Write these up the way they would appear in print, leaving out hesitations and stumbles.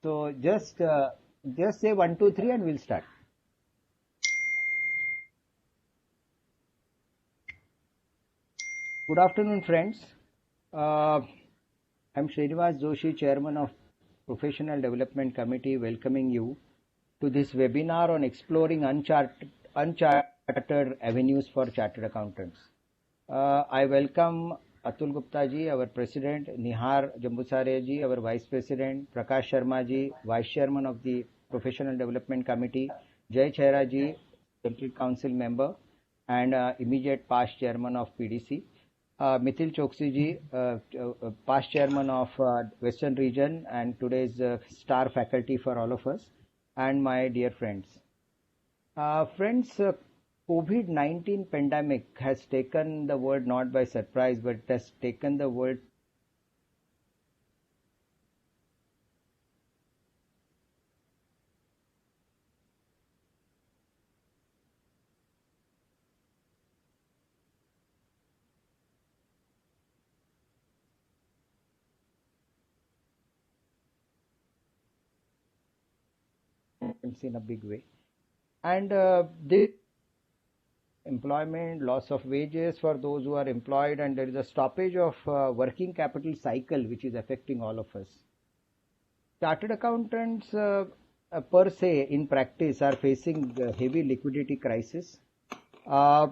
So just say one, two, three, and we'll start. Good afternoon, friends. Uh, I'm Srinivas Joshi, Chairman of Professional Development Committee, welcoming you to this webinar on exploring uncharted avenues for chartered accountants. I welcome Atul Gupta ji, our President, Nihar Jambusare ji, our Vice President, Prakash Sharma ji, Vice Chairman of the Professional Development Committee, Jai Chhera ji, Central Council Member, and immediate past Chairman of PDC. Mithil Choksi ji, past chairman of Western Region and today's star faculty for all of us, and my dear friends. Friends, COVID-19 pandemic has taken the world not by surprise, but it has taken the world in a big way. And this employment, loss of wages for those who are employed, and there is a stoppage of working capital cycle which is affecting all of us. Chartered accountants per se in practice are facing the heavy liquidity crisis, uh,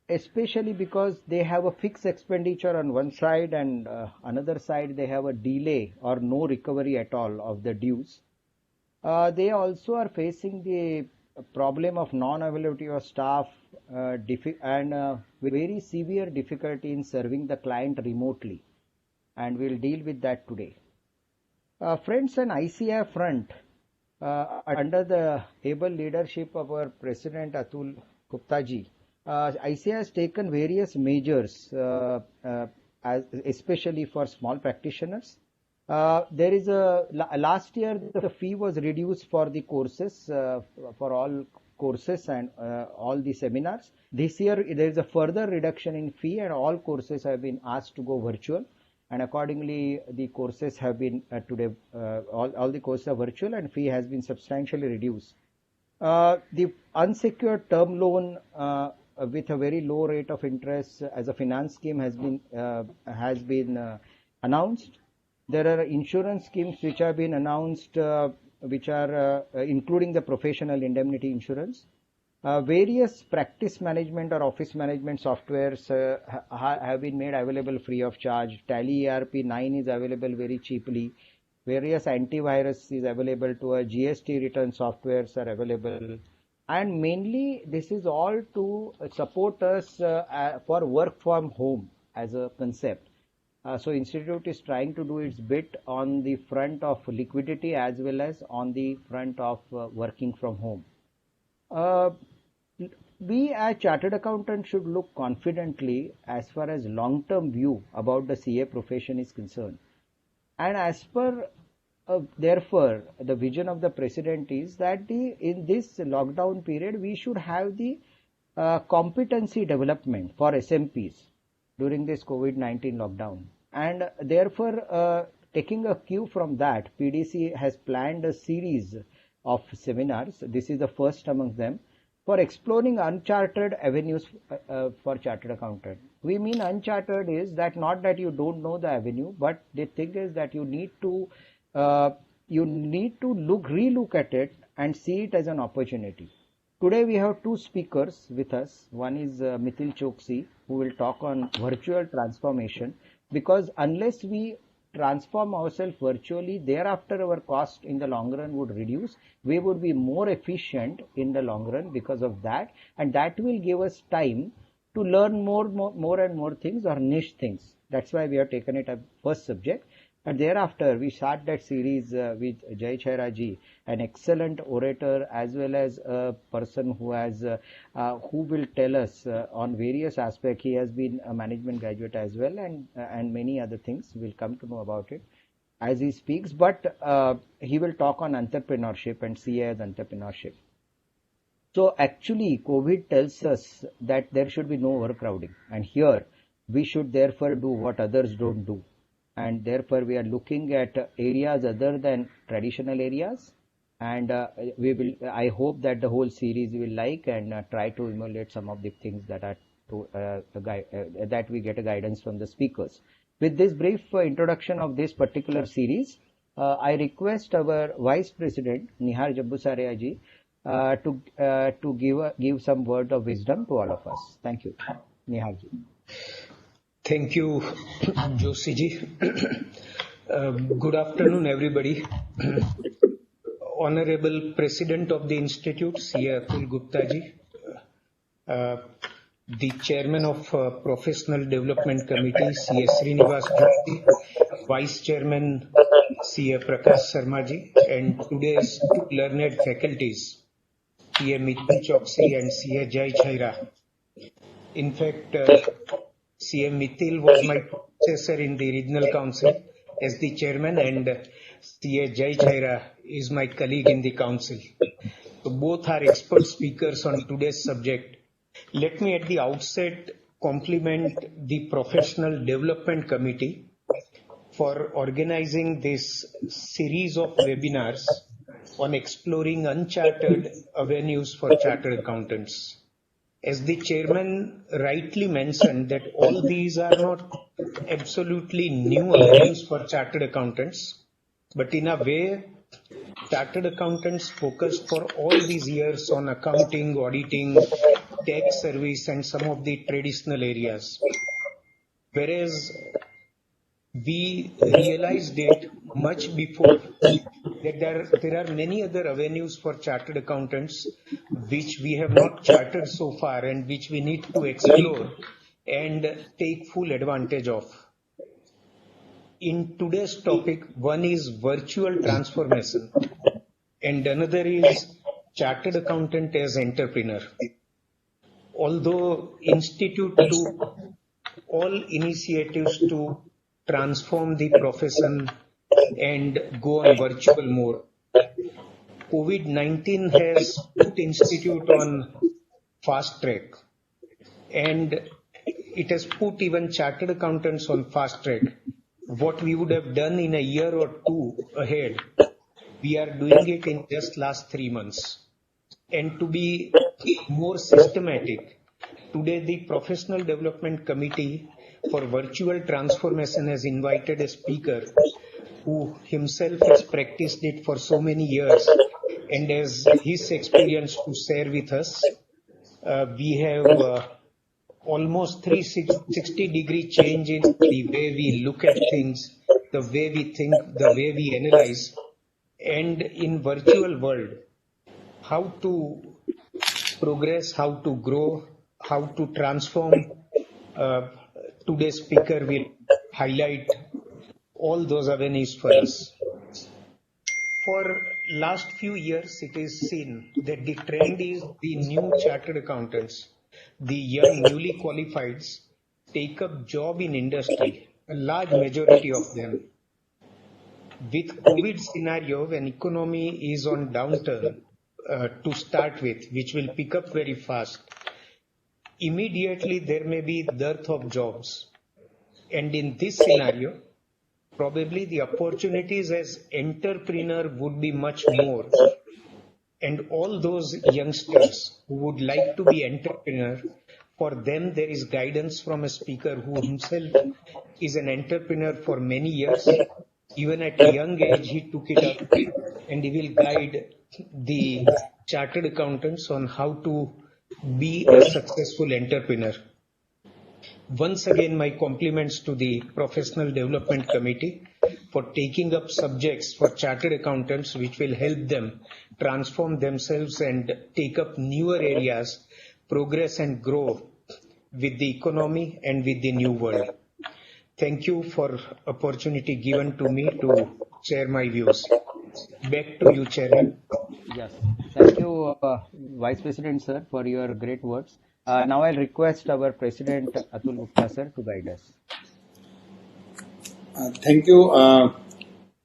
especially because they have a fixed expenditure on one side and another side they have a delay or no recovery at all of the dues. They also are facing the problem of non-availability of staff and very severe difficulty in serving the client remotely, and we'll deal with that today. Friends, on ICAI front, under the able leadership of our President Atul Gupta ji, ICAI has taken various measures, especially for small practitioners. There is last year the fee was reduced for the courses, for all courses and all the seminars. This year there is a further reduction in fee and all courses have been asked to go virtual, and accordingly the courses have been today all the courses are virtual and fee has been substantially reduced. The unsecured term loan with a very low rate of interest as a finance scheme has been announced. There are insurance schemes which have been announced, which are including the professional indemnity insurance. Various practice management or office management softwares have been made available free of charge. Tally ERP 9 is available very cheaply. Various antivirus is available to a GST return softwares are available. And mainly this is all to support us for work from home as a concept. So Institute is trying to do its bit on the front of liquidity as well as on the front of working from home. We as chartered accountants should look confidently as far as long-term view about the CA profession is concerned. And as per therefore, the vision of the president is that in this lockdown period, we should have the competency development for SMPs during this COVID-19 lockdown. And therefore, taking a cue from that, PDC has planned a series of seminars. This is the first among them for exploring uncharted avenues for chartered accountant. We mean uncharted is that not that you don't know the avenue, but the thing is that you need to relook at it and see it as an opportunity. Today we have two speakers with us. One is Mithil Choksi, who will talk on virtual transformation, because unless we transform ourselves virtually, thereafter our cost in the long run would reduce. We would be more efficient in the long run because of that, and that will give us time to learn more and more things or niche things. That's why we have taken it as first subject. And thereafter, we start that series with Jai Chhera ji, an excellent orator as well as a person who will tell us on various aspects. He has been a management graduate as well, and many other things. We'll come to know about it as he speaks. But he will talk on entrepreneurship and CA as entrepreneurship. So actually, COVID tells us that there should be no overcrowding, and here we should therefore do what others don't do. and therefore we are looking at areas other than traditional areas. And I hope that the whole series will like and try to emulate some of the things that are that we get a guidance from the speakers. With this brief introduction of this particular series, I request our Vice President Nihar Jambusarea ji to give some word of wisdom to all of us. Thank you, Nihar ji. Thank you, Joshi ji. Good afternoon, everybody. Honorable President of the Institute, C.A. Atul Gupta ji, the Chairman of Professional Development Committee, C.A. Srinivas Joshi, Vice Chairman, C.A. Prakash Sharma ji, and today's two learned faculties, C.A. Mithil Choksi and C.A. Jai Chaira. In fact, C.A. Mithil was my predecessor in the Regional Council as the Chairman, and C.A. Jai Chaira is my colleague in the Council. So both are expert speakers on today's subject. Let me at the outset compliment the Professional Development Committee for organizing this series of webinars on exploring uncharted avenues for chartered accountants. As the chairman rightly mentioned, that all these are not absolutely new avenues for chartered accountants, but in a way, chartered accountants focused for all these years on accounting, auditing, tax service, and some of the traditional areas. Whereas we realized it much before that there are many other avenues for chartered accountants which we have not chartered so far and which we need to explore and take full advantage of. In today's topic, one is virtual transformation and another is chartered accountant as entrepreneur. Although Institute took all initiatives to transform the profession and go on virtual mode, COVID-19 has put Institute on fast track and it has put even chartered accountants on fast track. What we would have done in a year or two ahead, we are doing it in just last 3 months. And to be more systematic, today the Professional Development Committee for Virtual Transformation has invited a speaker who himself has practiced it for so many years and has his experience to share with us. We have almost 360-degree change in the way we look at things, the way we think, the way we analyze, and in virtual world, how to progress, how to grow, how to transform. Today's speaker will highlight all those avenues for us. For last few years, it is seen that the trend is the new chartered accountants, the young newly qualifieds, take up job in industry, a large majority of them. With COVID scenario, when economy is on downturn to start with, which will pick up very fast, immediately there may be dearth of jobs. And in this scenario, probably the opportunities as entrepreneur would be much more. And all those youngsters who would like to be entrepreneur, for them there is guidance from a speaker who himself is an entrepreneur for many years. Even at a young age, he took it up and he will guide the chartered accountants on how to be a successful entrepreneur. Once again, my compliments to the Professional Development Committee for taking up subjects for chartered accountants which will help them transform themselves and take up newer areas, progress and grow with the economy and with the new world. Thank you for opportunity given to me to share my views. Back to you, Chairman. Yes, thank you, Vice President sir, for your great words. Now I'll request our President Atul Gupta sir to guide us. Thank you,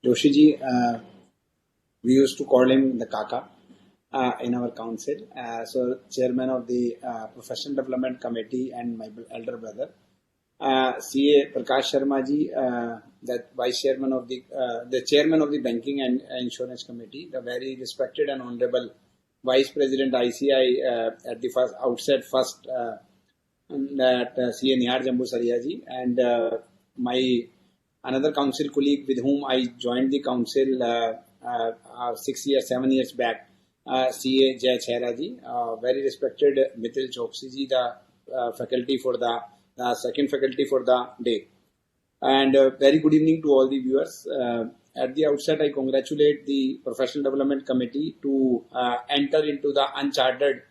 Joshi ji. We used to call him the Kaka in our council. So, Chairman of the Professional Development Committee and my elder brother. CA Prakash Sharma ji, that Vice Chairman of the Chairman of the Banking and Insurance Committee, the very respected and honorable Vice President ICAI at the outset, that CA Nihar Jambusaria ji, and my another council colleague with whom I joined the council 7 years back, CA Jay Chhera ji, very respected Mithil Chokshi ji, the faculty for the second faculty for the day. And very good evening to all the viewers. At the outset, I congratulate the Professional Development Committee to enter into the uncharted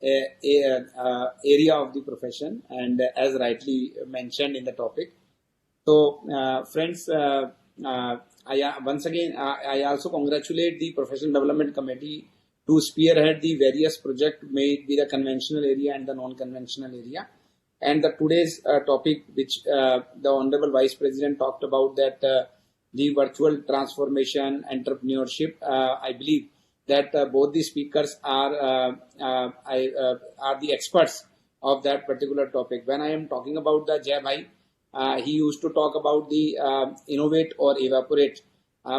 area of the profession, and as rightly mentioned in the topic. So, friends, once again, I also congratulate the Professional Development Committee to spearhead the various projects made with the conventional area and the non-conventional area. And the today's topic, which the Honorable Vice President talked about, that the virtual transformation, entrepreneurship, I believe that both the speakers are the experts of that particular topic. When I am talking about the Jay Bhai, he used to talk about the innovate or evaporate,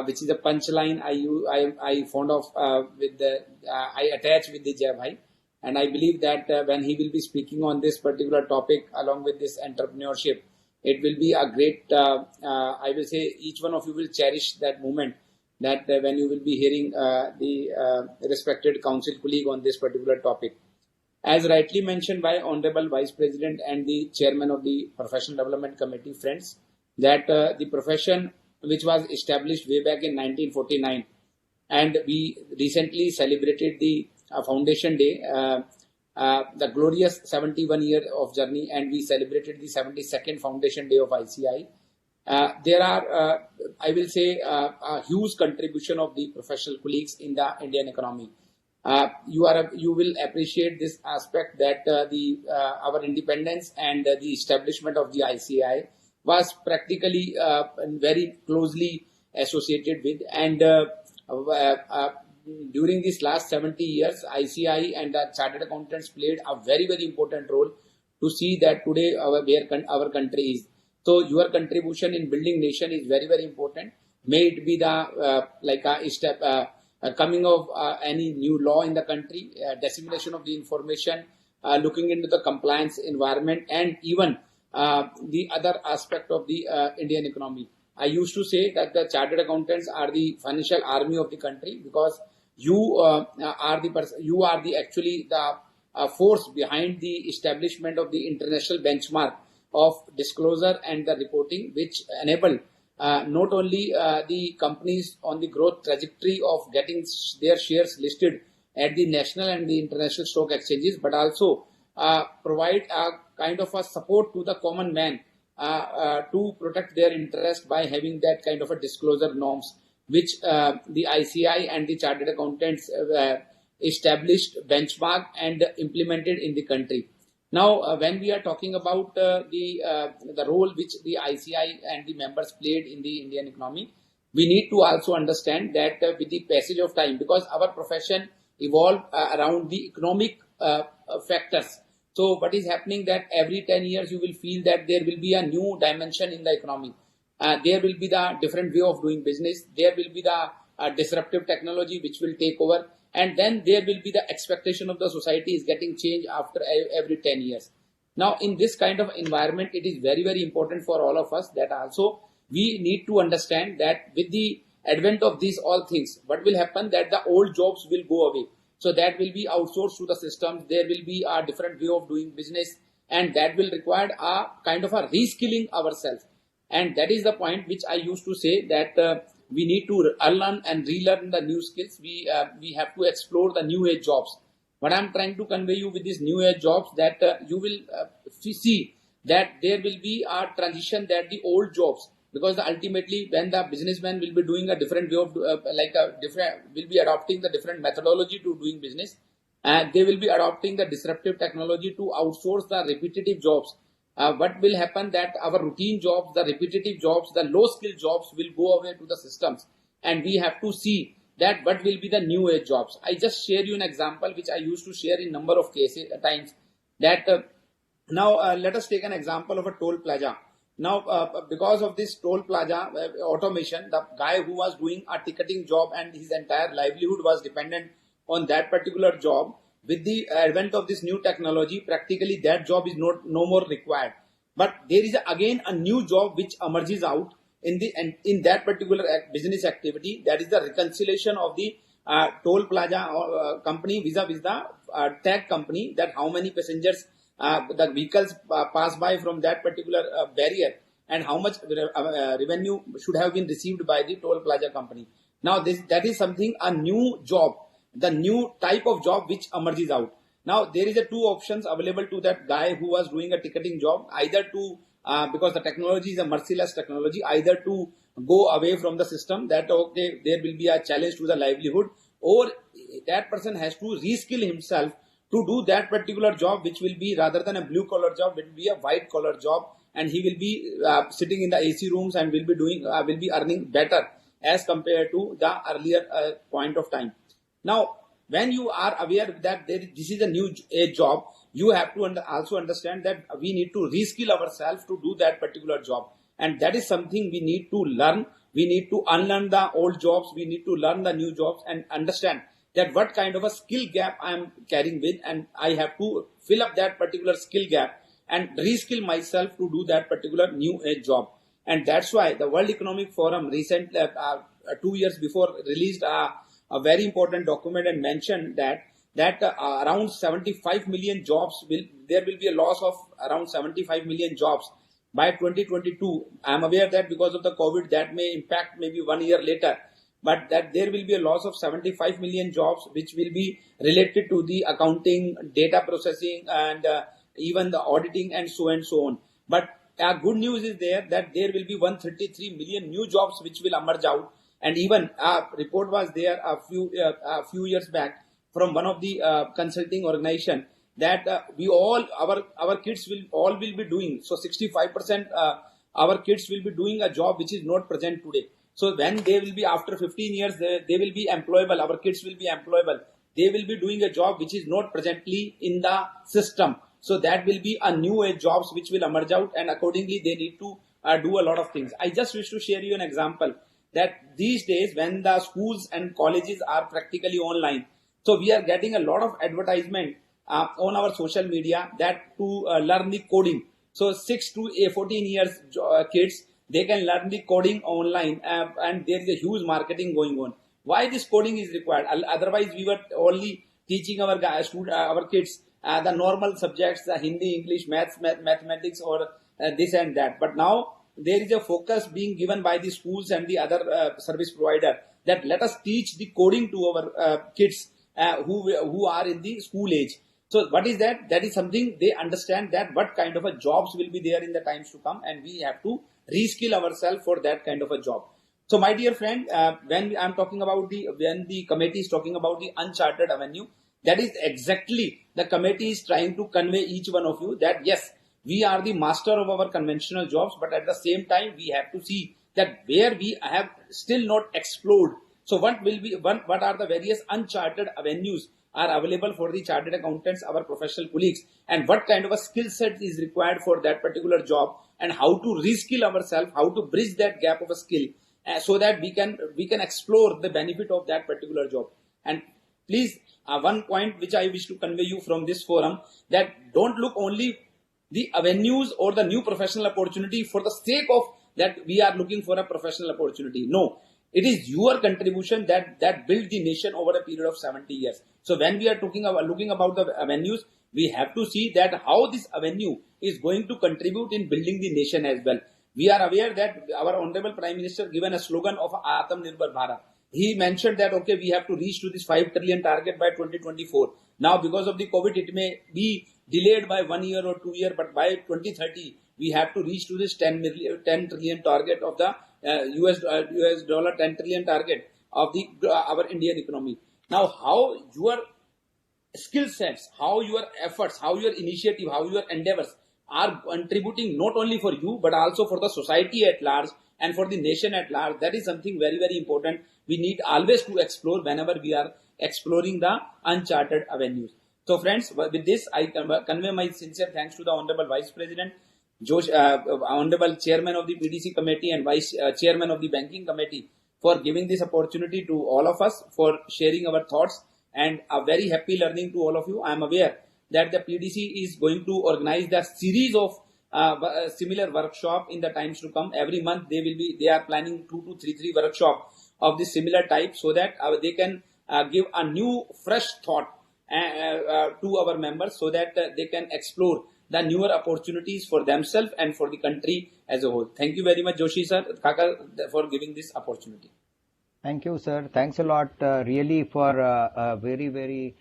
which is a punchline I fond of I attach with the Jay Bhai. And I believe that when he will be speaking on this particular topic along with this entrepreneurship, it will be a great, I will say each one of you will cherish that moment, that when you will be hearing the respected council colleague on this particular topic. As rightly mentioned by Honorable Vice President and the Chairman of the Professional Development Committee, friends, that the profession which was established way back in 1949, and we recently celebrated the Foundation Day, the glorious 71 year of journey, and we celebrated the 72nd Foundation Day of ICAI. There are, I will say, a huge contribution of the professional colleagues in the Indian economy. You will appreciate this aspect that our independence and the establishment of the ICAI was practically very closely associated with, and during these last 70 years, ICAI and the Chartered Accountants played a very, very important role to see that today where our country is. So your contribution in building nation is very, very important. May it be the like a step coming of any new law in the country, dissemination of the information, looking into the compliance environment, and even the other aspect of the Indian economy. I used to say that the Chartered Accountants are the financial army of the country, because you are the actually the force behind the establishment of the international benchmark of disclosure and the reporting, which enable not only the companies on the growth trajectory of getting their shares listed at the national and the international stock exchanges, but also provide a kind of a support to the common man to protect their interest by having that kind of a disclosure norms, which the ICAI and the Chartered Accountants established, benchmark, and implemented in the country. Now, when we are talking about the role which the ICAI and the members played in the Indian economy, we need to also understand that with the passage of time, because our profession evolved around the economic factors. So what is happening that every 10 years you will feel that there will be a new dimension in the economy. There will be the different way of doing business. There will be the disruptive technology which will take over. And then there will be the expectation of the society is getting changed after every 10 years. Now, in this kind of environment, it is very, very important for all of us that also we need to understand that with the advent of these all things, what will happen that the old jobs will go away. So that will be outsourced to the systems. There will be a different way of doing business, and that will require a kind of a reskilling ourselves. And that is the point which I used to say that we need to unlearn and relearn the new skills. We have to explore the new age jobs. What I'm trying to convey you with these new age jobs, that you will see that there will be a transition, that the old jobs, because ultimately when the businessman will be doing a different way of will be adopting the different methodology to doing business, and they will be adopting the disruptive technology to outsource the repetitive jobs. What will happen that our routine jobs, the repetitive jobs, the low skill jobs will go away to the systems, and we have to see that what will be the new age jobs. I just share you an example which I used to share in number of cases times, that Now, let us take an example of a toll plaza. Now, because of this toll plaza automation, the guy who was doing a ticketing job and his entire livelihood was dependent on that particular job. With the advent of this new technology, practically that job is no more required. But there is again a new job which emerges out in that particular business activity. That is the reconciliation of the toll plaza company vis-a-vis the tag company, that how many passengers the vehicles pass by from that particular barrier, and how much revenue should have been received by the toll plaza company. Now that is something, a new job, the new type of job which emerges out. Now there is a two options available to that guy who was doing a ticketing job, either to because the technology is a merciless technology, either to go away from the system, that okay, there will be a challenge to the livelihood, or that person has to reskill himself to do that particular job, which will be, rather than a blue collar job, it will be a white collar job, and he will be sitting in the AC rooms and will be earning better as compared to the earlier point of time. Now, when you are aware that this is a new age job, you have to also understand that we need to reskill ourselves to do that particular job. And that is something we need to learn. We need to unlearn the old jobs. We need to learn the new jobs and understand that what kind of a skill gap I am carrying with, and I have to fill up that particular skill gap and reskill myself to do that particular new age job. And that's why the World Economic Forum recently, 2 years before, released a very important document and mentioned that around 75 million jobs there will be a loss of around 75 million jobs by 2022. I am aware that because of the COVID, that may impact maybe 1 year later, but that there will be a loss of 75 million jobs, which will be related to the accounting, data processing, and even the auditing, and so on. But good news is that there will be 133 million new jobs which will emerge out. And even a report was there a few years back from one of the consulting organization, that our kids will be doing, so 65% our kids will be doing a job which is not present today. So when they will be, after 15 years, they will be employable, our kids will be employable, they will be doing a job which is not presently in the system. So that will be a new age jobs which will emerge out, and accordingly they need to do a lot of things. I just wish to share you an example that these days, when the schools and colleges are practically online, so we are getting a lot of advertisement on our social media that to learn the coding. So 6 to 14 years kids, they can learn the coding online, and there is a huge marketing going on. Why this coding is required? Otherwise, we were only teaching our kids the normal subjects, the Hindi, English, mathematics, or this and that. But now there is a focus being given by the schools and the other service provider, that let us teach the coding to our kids who are in the school age. So what is that? That is something they understand, that what kind of a jobs will be there in the times to come, and we have to reskill ourselves for that kind of a job. So my dear friend, when I'm talking about when the committee is talking about the uncharted avenue, that is exactly the committee is trying to convey each one of you that yes, we are the master of our conventional jobs, but at the same time we have to see that where we have still not explored. So what are the various uncharted avenues are available for the chartered accountants, our professional colleagues, and what kind of a skill set is required for that particular job, and how to reskill ourselves, how to bridge that gap of a skill, so that we can explore the benefit of that particular job. And please, one point which I wish to convey you from this forum, that don't look only the avenues or the new professional opportunity for the sake of that we are looking for a professional opportunity. No, it is your contribution that built the nation over a period of 70 years. So when we are looking about the avenues, we have to see that how this avenue is going to contribute in building the nation as well. We are aware that our Honorable Prime Minister given a slogan of Atmanirbhar Bharat. He mentioned that, okay, we have to reach to this 5 trillion target by 2024. Now, because of the COVID, it may be delayed by 1 year or 2 years, but by 2030, we have to reach to this 10 trillion target of the US dollar 10 trillion target of our Indian economy. Now, how your skill sets, how your efforts, how your initiative, how your endeavors are contributing not only for you, but also for the society at large and for the nation at large. That is something very, very important. We need always to explore whenever we are exploring the uncharted avenues. So friends, with this, I convey my sincere thanks to the Honorable Vice President, Josh, Honorable Chairman of the PDC Committee and Vice Chairman of the Banking Committee for giving this opportunity to all of us, for sharing our thoughts, and a very happy learning to all of you. I am aware that the PDC is going to organize the series of similar workshop in the times to come. Every month they are planning 2 to 3 workshop of this similar type, so that they can give a new fresh thought to our members, so that they can explore the newer opportunities for themselves and for the country as a whole. Thank you very much, Joshi sir, Kaka, for giving this opportunity. Thank you, sir. Thanks a lot, really, for a very, very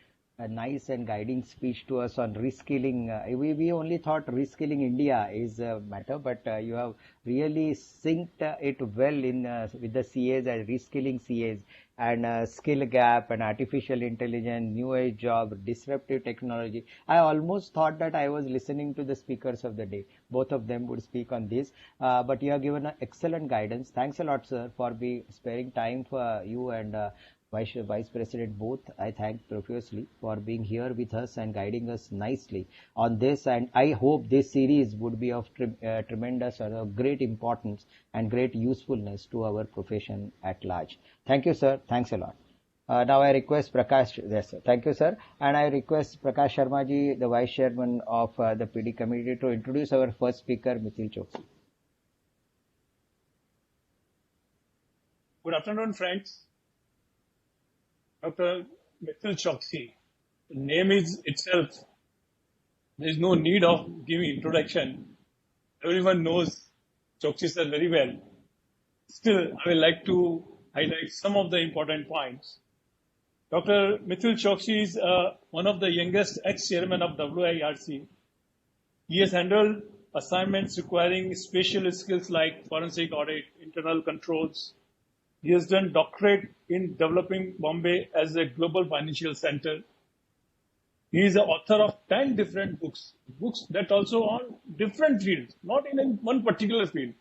nice and guiding speech to us on reskilling. We only thought reskilling India is a matter, but you have really synced it well in with the CAs as reskilling CAs and skill gap and artificial intelligence, new age job, disruptive technology. I almost thought that I was listening to the speakers of the day. Both of them would speak on this, but you have given excellent guidance. Thanks a lot, sir, for sparing time for you and Vice President both. I thank profusely for being here with us and guiding us nicely on this, and I hope this series would be of tremendous or of great importance and great usefulness to our profession at large. Thank you, sir. Thanks a lot. Now I request Prakash. Yes, sir. Thank you, sir. And I request Prakash Sharma ji, the Vice Chairman of the PD Committee, to introduce our first speaker, Mithil Choksi. Good afternoon, friends. Dr. Mithil Choksi. The name is itself, there is no need of giving introduction. Everyone knows Choksi sir very well. Still, I would like to highlight some of the important points. Dr. Mithil Choksi is one of the youngest ex-chairman of WIRC. He has handled assignments requiring special skills like forensic audit, internal controls. He has done doctorate in developing Bombay as a global financial center. He is the author of 10 different books that also on different fields, not in one particular field.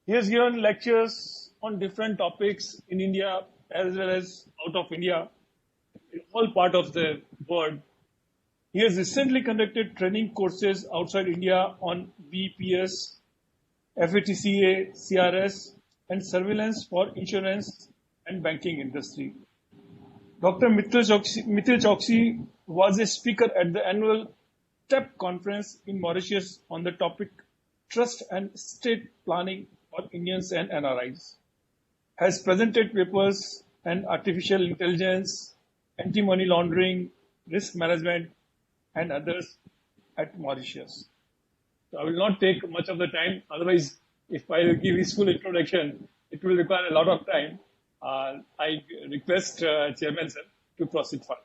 He has given lectures on different topics in India as well as out of India, in all part of the world. He has recently conducted training courses outside India on BPS, FATCA, CRS, and surveillance for insurance and banking industry. Dr. Mithil Choksi was a speaker at the annual TEP conference in Mauritius on the topic Trust and State Planning for Indians and NRIs. Has presented papers on artificial intelligence, anti-money laundering, risk management, and others at Mauritius. So I will not take much of the time, otherwise if I give his full introduction, it will require a lot of time. I request Chairman sir to proceed further.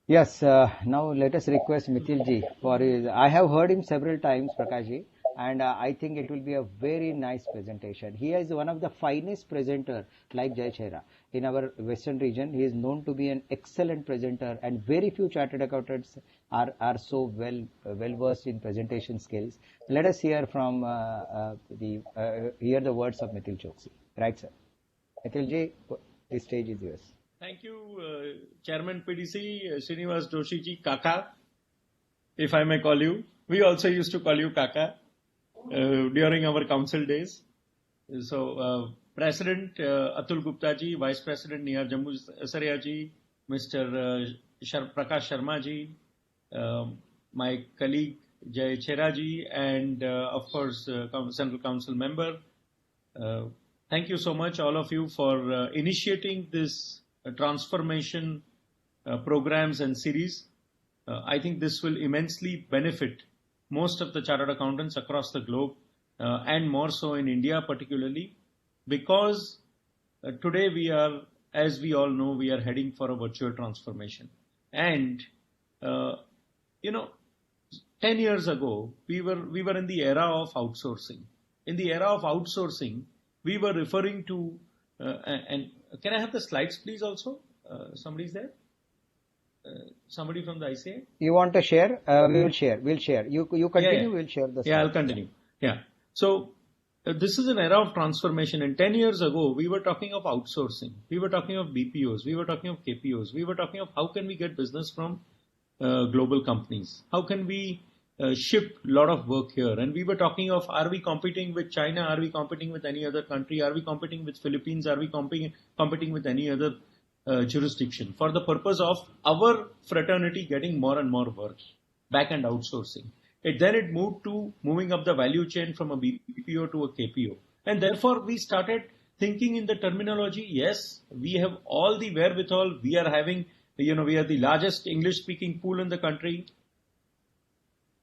Yes, now let us request Mithil ji for his. I have heard him several times, Prakash ji, and I think it will be a very nice presentation. He is one of the finest presenter like Jai Chera in our western region. He is known to be an excellent presenter, and very few chartered accountants are so well versed in presentation skills. Let us hear from hear the words of Mithil Choksi. Right, sir. Mithil ji, the stage is yours. Thank you, Chairman PDC, Srinivas Joshi ji, Kaka, if I may call you. We also used to call you Kaka during our council days. So, President Atul Gupta ji, Vice President Nihar Jammu Saria ji, Mr. Prakash Sharma ji, my colleague Jai Chera ji, and of course, Central Council member. Thank you so much, all of you, for initiating this transformation programs and series. I think this will immensely benefit most of the chartered accountants across the globe, and more so in India particularly, because today we are, as we all know, we are heading for a virtual transformation. And, 10 years ago, we were in the era of outsourcing. In the era of outsourcing, we were referring to, and can I have the slides please also? Somebody's there? Somebody from the ICAI? You want to share? We'll share. You continue, yeah. We'll share the slides. Yeah, I'll continue. Yeah. So, this is an era of transformation. And 10 years ago, we were talking of outsourcing. We were talking of BPOs. We were talking of KPOs. We were talking of how can we get business from global companies? How can we ship a lot of work here? And we were talking of, are we competing with China? Are we competing with any other country? Are we competing with Philippines? Are we competing with any other jurisdiction for the purpose of our fraternity getting more and more work, back-end outsourcing? Then it moved to moving up the value chain from a BPO to a KPO. And therefore, we started thinking in the terminology, yes, we have all the wherewithal. We are having, we are the largest English-speaking pool in the country.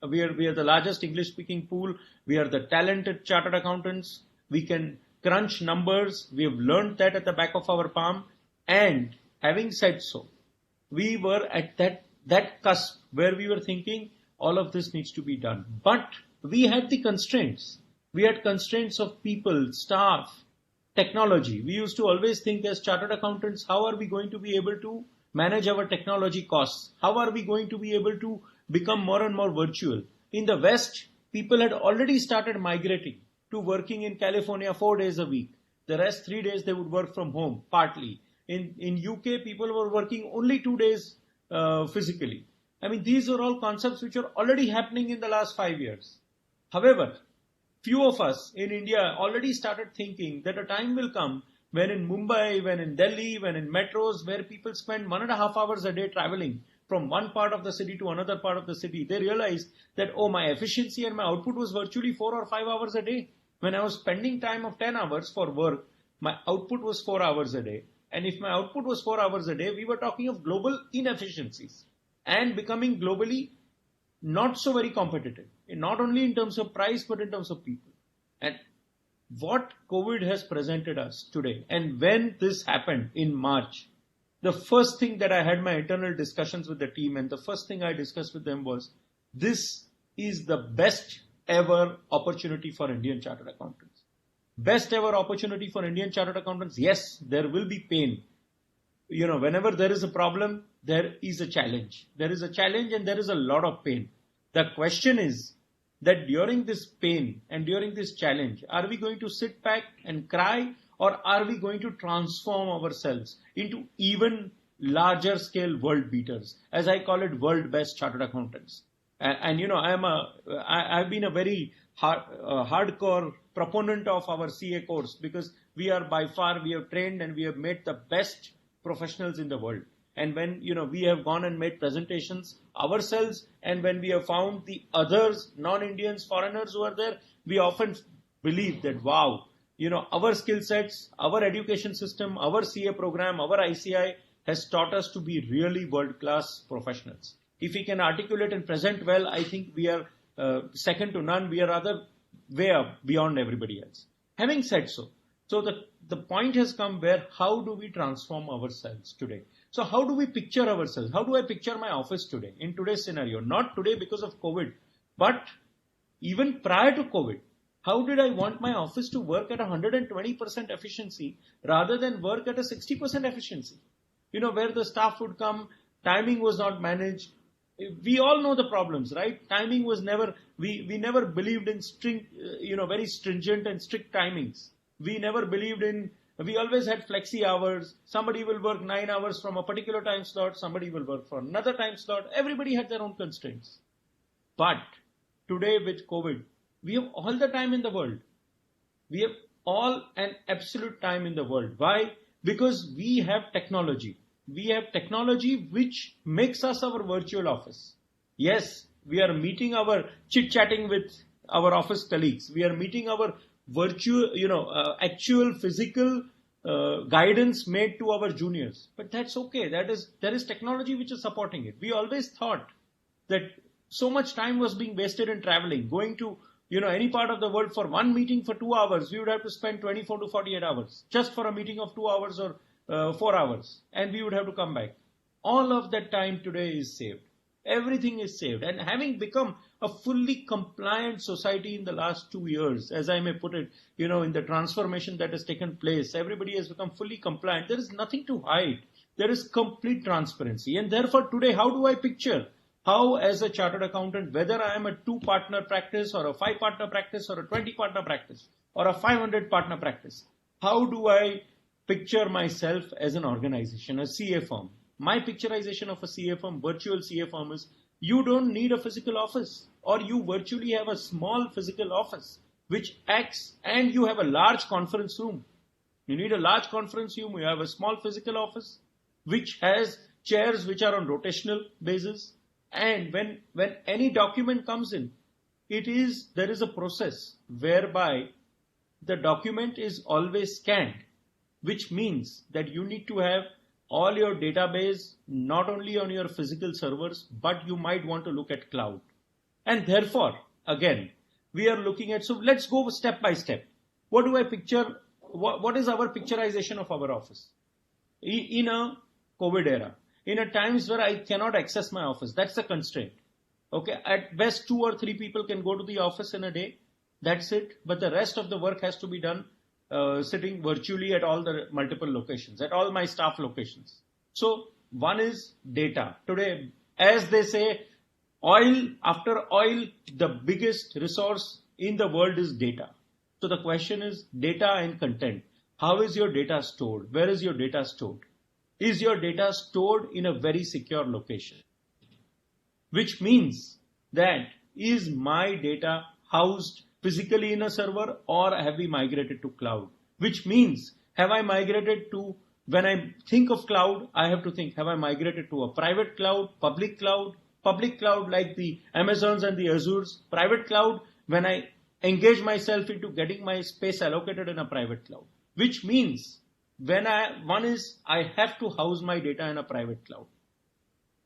We are the largest English-speaking pool. We are the talented chartered accountants. We can crunch numbers. We have learned that at the back of our palm. And having said so, we were at that cusp where we were thinking all of this needs to be done. But we had the constraints. We had constraints of people, staff, technology. We used to always think as chartered accountants, how are we going to be able to manage our technology costs? How are we going to be able to become more and more virtual? In the West, people had already started migrating to working in California 4 days a week. The rest 3 days they would work from home, partly. In UK, people were working only 2 days physically. I mean, these are all concepts which are already happening in the last 5 years. However, few of us in India already started thinking that a time will come when in Mumbai, when in Delhi, when in metros, where people spend 1.5 hours a day traveling from one part of the city to another part of the city, they realized that, oh, my efficiency and my output was virtually 4 or 5 hours a day. When I was spending time of 10 hours for work, my output was 4 hours a day. And if my output was 4 hours a day, we were talking of global inefficiencies and becoming globally not so very competitive, not only in terms of price, but in terms of people. And what COVID has presented us today, and when this happened in March, the first thing that I had my internal discussions with the team, and the first thing I discussed with them was, this is the best ever opportunity for Indian chartered accountants. Best ever opportunity for Indian chartered accountants. Yes, there will be pain. Whenever there is a problem, there is a challenge. There is a challenge and there is a lot of pain. The question is that during this pain and during this challenge, are we going to sit back and cry, or are we going to transform ourselves into even larger scale world beaters? As I call it, world best chartered accountants. I've been a very hardcore proponent of our CA course, because we have trained and we have made the best professionals in the world. And when, we have gone and made presentations ourselves, and when we have found the others, non-Indians, foreigners who are there, we often believe that, wow, our skill sets, our education system, our CA program, our ICAI has taught us to be really world-class professionals. If we can articulate and present well, I think we are second to none. We are rather way up beyond everybody else. Having said so, the point has come where how do we transform ourselves today? So how do we picture ourselves? How do I picture my office today in today's scenario? Not today because of COVID, but even prior to COVID. How did I want my office to work at 120% efficiency rather than work at a 60% efficiency? Where the staff would come, timing was not managed. We all know the problems, right? Timing was never, we never believed in very stringent and strict timings. We never believed in, we always had flexi hours. Somebody will work 9 hours from a particular time slot. Somebody will work for another time slot. Everybody had their own constraints. But today with COVID, we have all the time in the world. We have all an absolute time in the world. Why? Because we have technology. We have technology which makes us our virtual office. Yes, we are meeting chit-chatting with our office colleagues. We are meeting our virtual, actual physical guidance made to our juniors. But that's okay. There is technology which is supporting it. We always thought that so much time was being wasted in traveling, going to any part of the world for one meeting for 2 hours. We would have to spend 24 to 48 hours just for a meeting of 2 hours or 4 hours, and we would have to come back. All of that time today is saved. Everything is saved. And having become a fully compliant society in the last 2 years, as I may put it, in the transformation that has taken place, everybody has become fully compliant. There is nothing to hide. There is complete transparency. And therefore today, how do I picture how, as a chartered accountant, whether I am a 2-partner practice or a 5-partner practice or a 20-partner practice, or a 500 partner practice. How do I picture myself as an organization, a CA firm? My picturization of a CA firm, virtual CA firm, is you don't need a physical office, or you virtually have a small physical office which acts, and you have a large conference room. You need a large conference room, you have a small physical office which has chairs which are on rotational basis, and when any document comes in, there is a process whereby the document is always scanned, which means that you need to have all your database not only on your physical servers, but you might want to look at cloud. And therefore, again, we are looking at, so let's go step by step. What do I picture? What is our picturization of our office? In a COVID era, in a times where I cannot access my office, that's a constraint. Okay, at best 2 or 3 people can go to the office in a day. That's it. But the rest of the work has to be done sitting virtually at all the multiple locations, at all my staff locations. So one is data. Today, as they say, oil after oil, the biggest resource in the world is data. So the question is data and content. How is your data stored? Where is your data stored? Is your data stored in a very secure location? Which means that is my data housed physically in a server, or have we migrated to cloud? Which means, have I migrated to, when I think of cloud, I have to think, have I migrated to a private cloud, public cloud like the Amazons and the Azures, private cloud, when I engage myself into getting my space allocated in a private cloud. Which means, I have to house my data in a private cloud.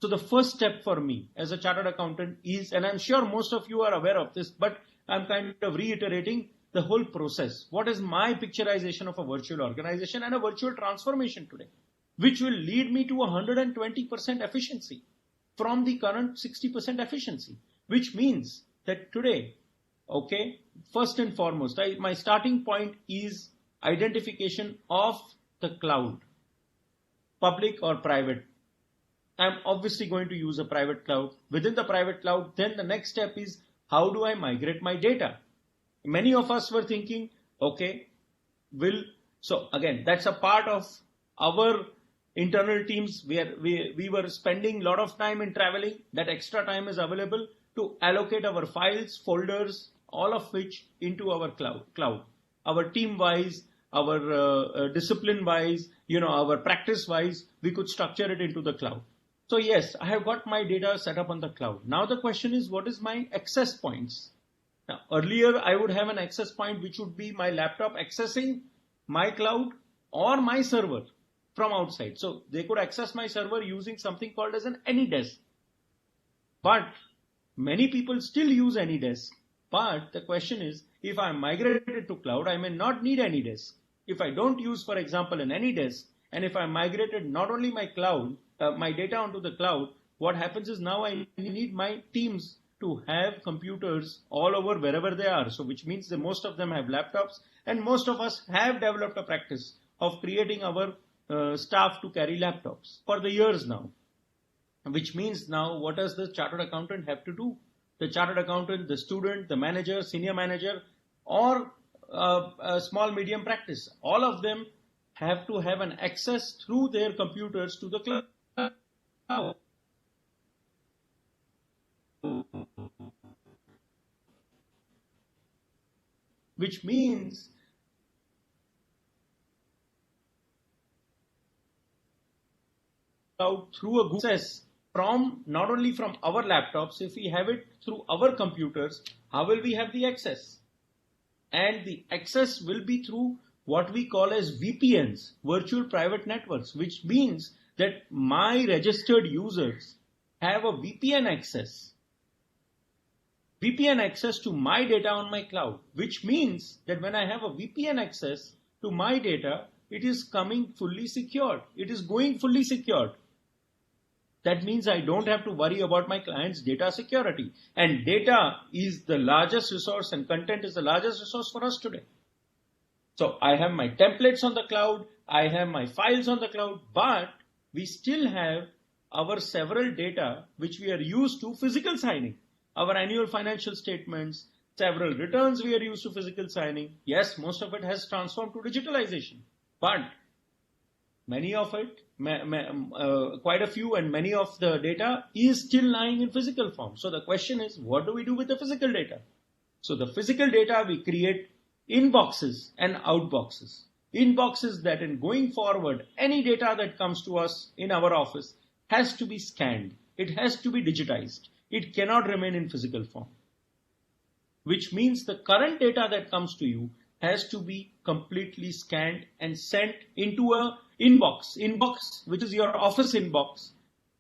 So the first step for me as a chartered accountant is, and I'm sure most of you are aware of this, but I'm kind of reiterating the whole process. What is my picturization of a virtual organization and a virtual transformation today, which will lead me to 120% efficiency from the current 60% efficiency, which means that today, okay, first and foremost, my starting point is identification of the cloud, public or private. I'm obviously going to use a private cloud. Within the private cloud, then the next step is, how do I migrate my data? Many of us were thinking, okay, so again, that's a part of our internal teams where we were spending a lot of time in traveling. That extra time is available to allocate our files, folders, all of which into our cloud. Our team wise, our discipline wise, our practice wise, we could structure it into the cloud. So yes, I have got my data set up on the cloud. Now the question is, what is my access points? Now earlier I would have an access point which would be my laptop accessing my cloud or my server from outside. So they could access my server using something called as an AnyDesk. But many people still use AnyDesk. But the question is, if I migrated to cloud, I may not need AnyDesk. If I don't use, for example, an AnyDesk, and if I migrated not only my data onto the cloud, what happens is now I need my teams to have computers all over wherever they are. So which means that most of them have laptops, and most of us have developed a practice of creating our staff to carry laptops for the years now. Which means now, what does the chartered accountant have to do? The chartered accountant, the student, the manager, senior manager, or a small medium practice, all of them have to have an access through their computers to the cloud. Which means through a Google access from not only from our laptops, if we have it through our computers, how will we have the access? And the access will be through what we call as VPNs, virtual private networks, which means that my registered users have a VPN access to my data on my cloud, which means that when I have a VPN access to my data, it is coming fully secured. It is going fully secured. That means I don't have to worry about my client's data security. And data is the largest resource, and content is the largest resource for us today. So I have my templates on the cloud, I have my files on the cloud, but we still have our several data which we are used to physical signing. Our annual financial statements, Several returns we are used to physical signing. Yes, most of it has transformed to digitalization, but many of it, quite a few and many of the data is still lying in physical form. So the question is, what do we do with the physical data? So the physical data we create inboxes and outboxes. Inboxes that in going forward, any data that comes to us in our office has to be scanned. It has to be digitized. It cannot remain in physical form. Which means the current data that comes to you has to be completely scanned and sent into a inbox, which is your office inbox,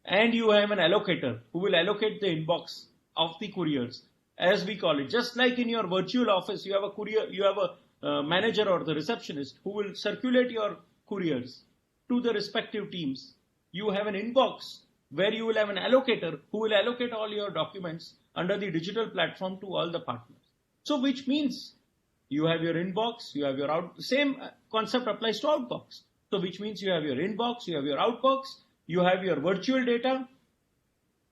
and you have an allocator who will allocate the inbox of the couriers, as we call it. Just like in your virtual office, you have a courier, you have a manager or the receptionist who will circulate your couriers to the respective teams. You have an inbox where you will have an allocator who will allocate all your documents under the digital platform to all the partners. So which means you have your inbox, you have your out, same concept applies to outbox. So which means you have your inbox, you have your outbox, you have your virtual data.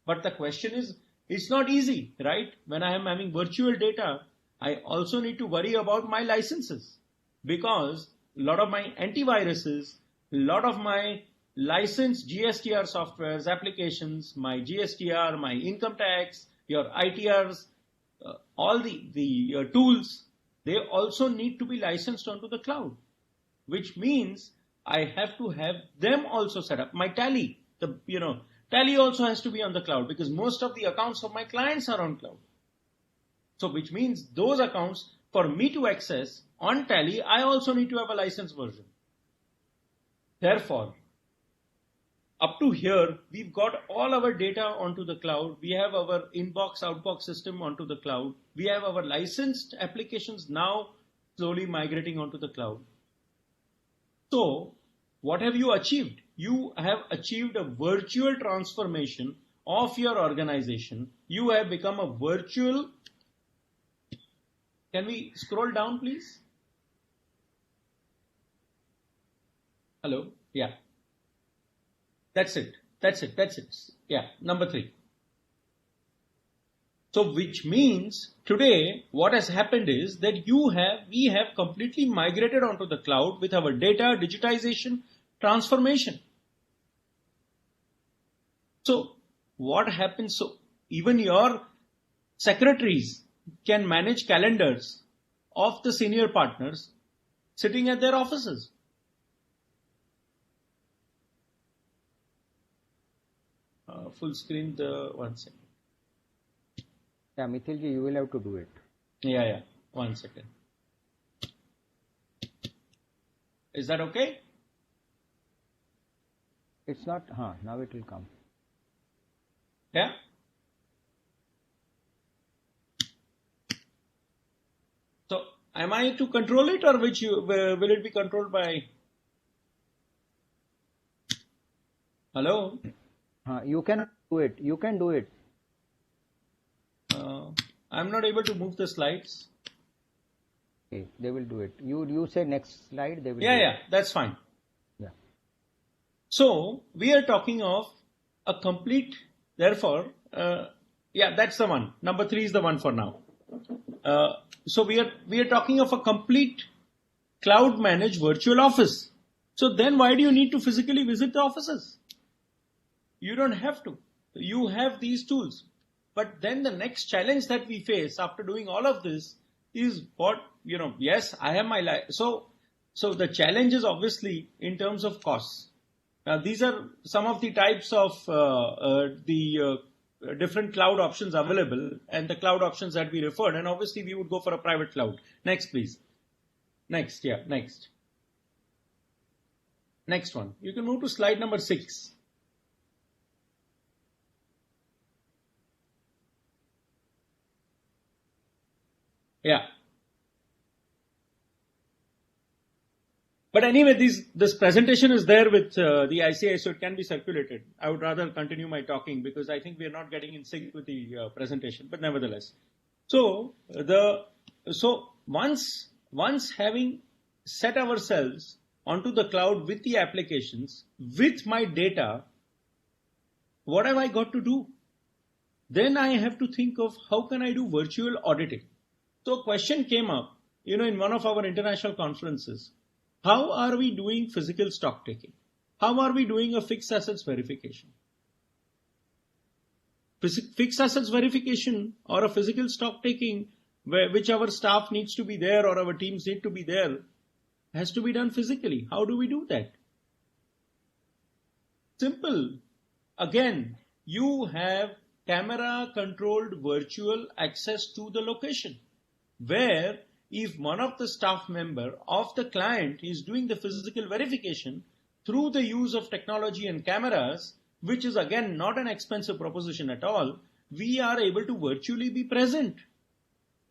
But the question is, it's not easy, right? When I am having virtual data, I also need to worry about my licenses, because a lot of my antiviruses, a lot of my licensed GSTR softwares, applications, my GSTR, my income tax, your ITRs, all the tools, they also need to be licensed onto the cloud, which means I have to have them also set up. My Tally, Tally also has to be on the cloud, because most of the accounts of my clients are on cloud. So which means those accounts, for me to access on Tally, I also need to have a licensed version. Therefore, up to here, we've got all our data onto the cloud. We have our inbox, outbox system onto the cloud. We have our licensed applications now slowly migrating onto the cloud. So what have you achieved? You have achieved a virtual transformation of your organization. You have become a virtual. Can we scroll down, please? Hello? Yeah. That's it. Yeah, number 3. So which means today what has happened is that we have completely migrated onto the cloud with our data digitization transformation. So what happens? So even your secretaries can manage calendars of the senior partners sitting at their offices. Full screen, one second. Yeah, Mithilji, you will have to do it. Yeah. 1 second. Is that okay? It's not, now it will come. Yeah? So, am I to control it, or will it be controlled by? Hello? You can do it. You can do it. I'm not able to move the slides. Okay, they will do it. You say next slide, they will do Yeah, it. that's fine. Yeah. So we are talking of a complete, therefore, that's the one. Number 3 is the one for now. So we are talking of a complete cloud managed virtual office. So then why do you need to physically visit the offices? You don't have to. You have these tools. But then the next challenge that we face after doing all of this is yes, I have my life. So the challenge is obviously in terms of costs. Now these are some of the types of the different cloud options available and the cloud options that we referred. And obviously we would go for a private cloud. Next, please. Next. Next one. You can move to slide number 6. Yeah. But anyway, this presentation is there with the ICAI, so it can be circulated. I would rather continue my talking because I think we are not getting in sync with the presentation, but nevertheless. So once having set ourselves onto the cloud with the applications, with my data, what have I got to do? Then I have to think of how can I do virtual auditing? So a question came up, in one of our international conferences. How are we doing physical stock taking? How are we doing a fixed assets verification? Fixed assets verification or a physical stock taking, which our staff needs to be there or our teams need to be there, has to be done physically. How do we do that? Simple. Again, you have camera controlled virtual access to the location, where if one of the staff member of the client is doing the physical verification through the use of technology and cameras, which is again not an expensive proposition at all, we are able to virtually be present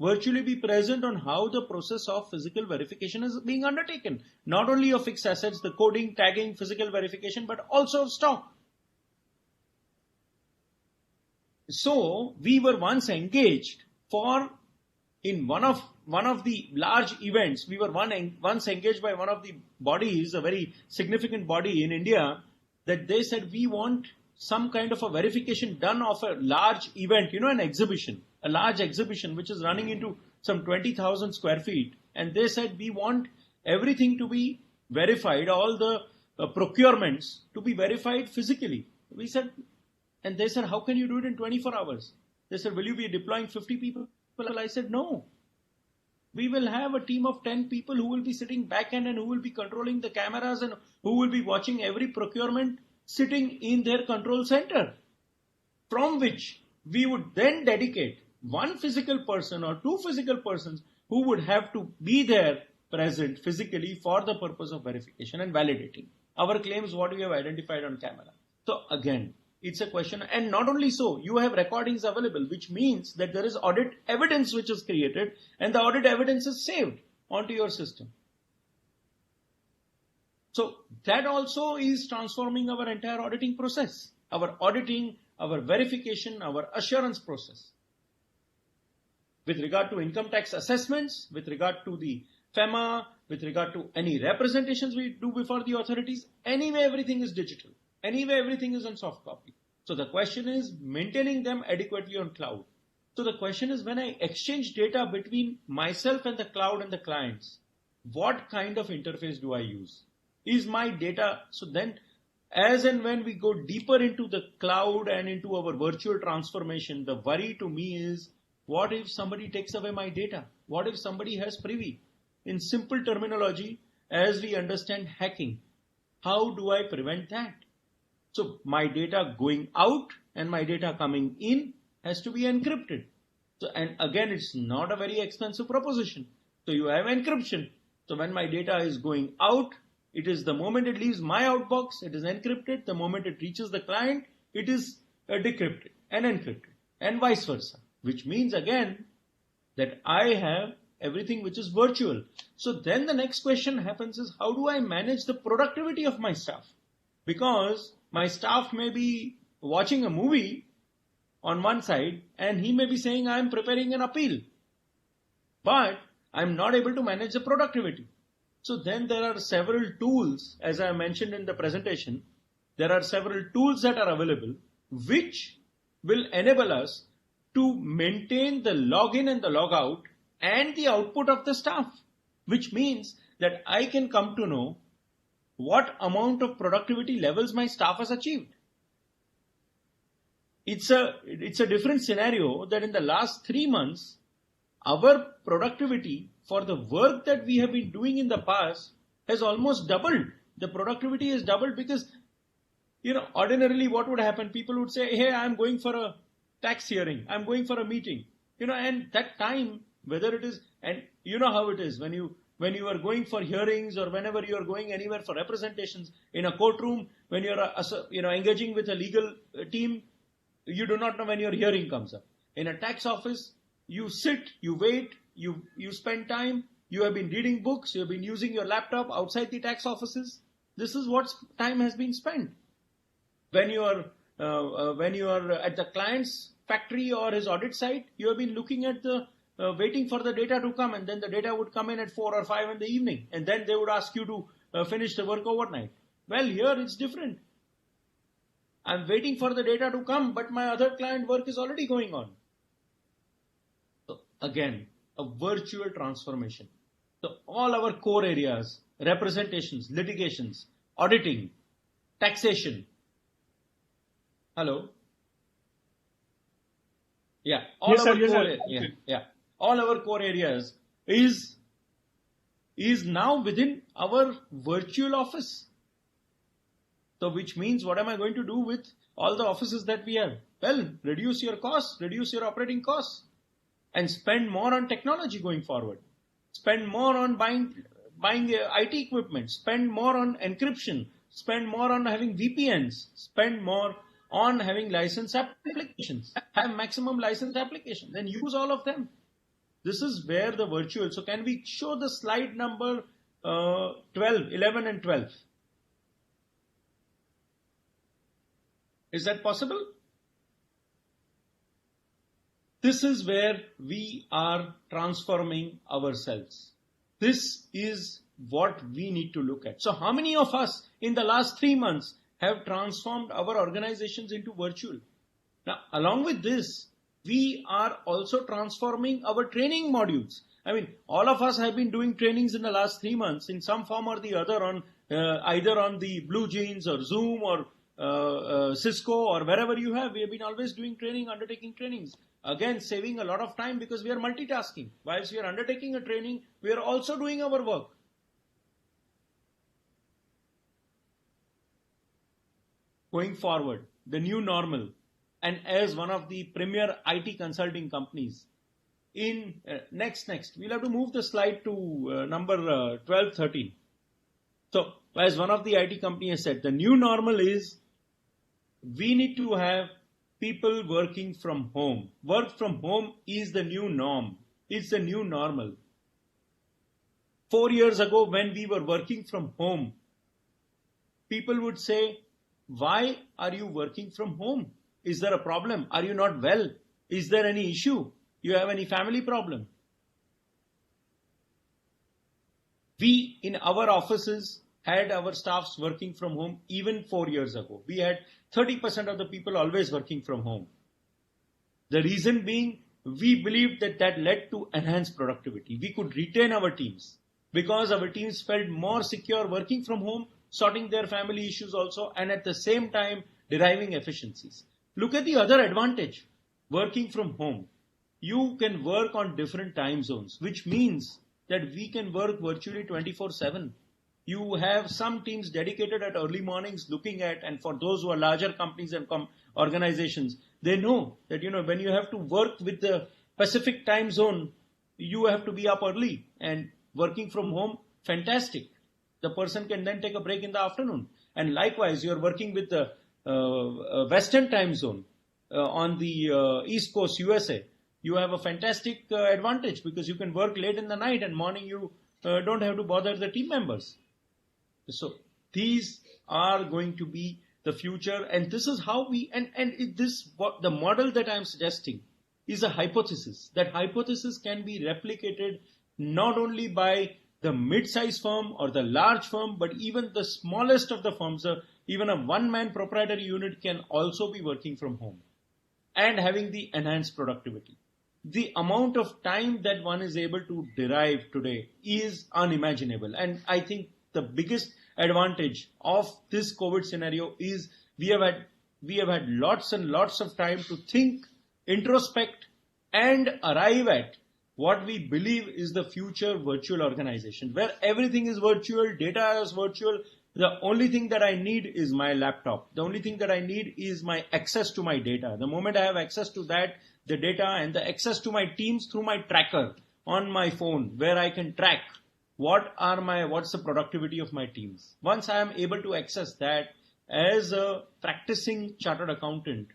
on how the process of physical verification is being undertaken. Not only of fixed assets, the coding, tagging, physical verification, but also of stock. So we were once engaged in one of the large events. We were once engaged by one of the bodies, a very significant body in India, that they said we want some kind of a verification done of a large event, an exhibition, a large exhibition which is running into some 20,000 square feet. And they said we want everything to be verified, all the procurements to be verified physically. We said, and they said, how can you do it in 24 hours? They said, will you be deploying 50 people? I said, no. We will have a team of 10 people who will be sitting back end and who will be controlling the cameras and who will be watching every procurement sitting in their control center, from which we would then dedicate one physical person or two physical persons who would have to be there present physically for the purpose of verification and validating our claims, what we have identified on camera. So again, it's a question, and not only so, you have recordings available, which means that there is audit evidence which is created and the audit evidence is saved onto your system. So that also is transforming our entire auditing process, our auditing, our verification, our assurance process. With regard to income tax assessments, with regard to the FEMA, with regard to any representations we do before the authorities, anyway everything is digital. Anyway everything is on soft copy. So the question is maintaining them adequately on cloud. So the question is, when I exchange data between myself and the cloud and the clients, what kind of interface do I use? Is my data, so then as and when we go deeper into the cloud and into our virtual transformation, the worry to me is, what if somebody takes away my data? What if somebody has privy? In simple terminology, as we understand hacking, how do I prevent that? So my data going out and my data coming in has to be encrypted. So, and again, it's not a very expensive proposition. So you have encryption. So when my data is going out, it is the moment it leaves my outbox, it is encrypted. The moment it reaches the client, it is decrypted and encrypted, and vice versa. Which means again that I have everything which is virtual. So then the next question happens is, how do I manage the productivity of my staff? Because my staff may be watching a movie on one side and he may be saying, I am preparing an appeal, but I'm not able to manage the productivity. So then there are several tools, as I mentioned in the presentation, there are several tools that are available which will enable us to maintain the login and the logout and the output of the staff, which means that I can come to know what amount of productivity levels my staff has achieved. It's a different scenario that in the last 3 months, our productivity for the work that we have been doing in the past has almost doubled. The productivity is doubled because, ordinarily what would happen? People would say, hey, I'm going for a tax hearing. I'm going for a meeting. And that time, whether it is, and you know how it is when you are going for hearings or whenever you are going anywhere for representations in a courtroom, when you're engaging with a legal team, you do not know when your hearing comes up. In a tax office, you sit, you wait, you spend time, you have been reading books, you have been using your laptop outside the tax offices. This is what time has been spent. When you are at the client's factory or his audit site, you have been looking at the waiting for the data to come, and then the data would come in at 4 or 5 in the evening, and then they would ask you to finish the work overnight. Well, here it's different. I'm waiting for the data to come, but my other client work is already going on. So again, a virtual transformation. So all our core areas, representations, litigations, auditing, taxation. Hello? Yeah, all Yes, sir. our Yes, core, sir. all our core areas is now within our virtual office. So which means what am I going to do with all the offices that we have? Well, reduce your costs, reduce your operating costs, and spend more on technology going forward. Spend more on buying IT equipment, spend more on encryption, spend more on having VPNs, spend more on having license applications, have maximum license applications, and use all of them. This is where the virtual. So can we show the slide number 12, 11 and 12? Is that possible? This is where we are transforming ourselves. This is what we need to look at. So how many of us in the last 3 months have transformed our organizations into virtual? Now, along with this, we are also transforming our training modules. I mean, all of us have been doing trainings in the last 3 months in some form or the other on either on the Blue Jeans or Zoom or Cisco or wherever you have. We have been always doing training, undertaking trainings. Again, saving a lot of time because we are multitasking. Whilst we are undertaking a training, we are also doing our work. Going forward, the new normal, and as one of the premier IT consulting companies, in next, we'll have to move the slide to number 12, 13. So, as one of the IT company has said, the new normal is we need to have people working from home. Work from home is the new norm. It's the new normal. 4 years ago, when we were working from home, people would say, why are you working from home? Is there a problem? Are you not well? Is there any issue? You have any family problem? We in our offices had our staffs working from home even 4 years ago. We had 30% of the people always working from home. The reason being, we believed that led to enhanced productivity. We could retain our teams because our teams felt more secure working from home, sorting their family issues also, and at the same time deriving efficiencies. Look at the other advantage, working from home. You can work on different time zones, which means that we can work virtually 24/7. You have some teams dedicated at early mornings looking at, and for those who are larger companies and organizations, they know that, when you have to work with the Pacific time zone, you have to be up early, and working from home, fantastic. The person can then take a break in the afternoon. And likewise, you're working with the Western time zone on the East Coast USA. You have a fantastic advantage because you can work late in the night and morning you don't have to bother the team members. So these are going to be the future, and this is how we, the model that I'm suggesting is a hypothesis. That hypothesis can be replicated not only by the mid-size firm or the large firm, but even the smallest of the firms, even a one-man proprietary unit can also be working from home and having the enhanced productivity. The amount of time that one is able to derive today is unimaginable. And I think the biggest advantage of this COVID scenario is we have had lots and lots of time to think, introspect, and arrive at what we believe is the future virtual organization, where everything is virtual, data is virtual. The only thing that I need is my laptop. The only thing that I need is my access to my data. The moment I have access to that, the data and the access to my teams through my tracker on my phone, where I can track what's the productivity of my teams. Once I am able to access that as a practicing chartered accountant,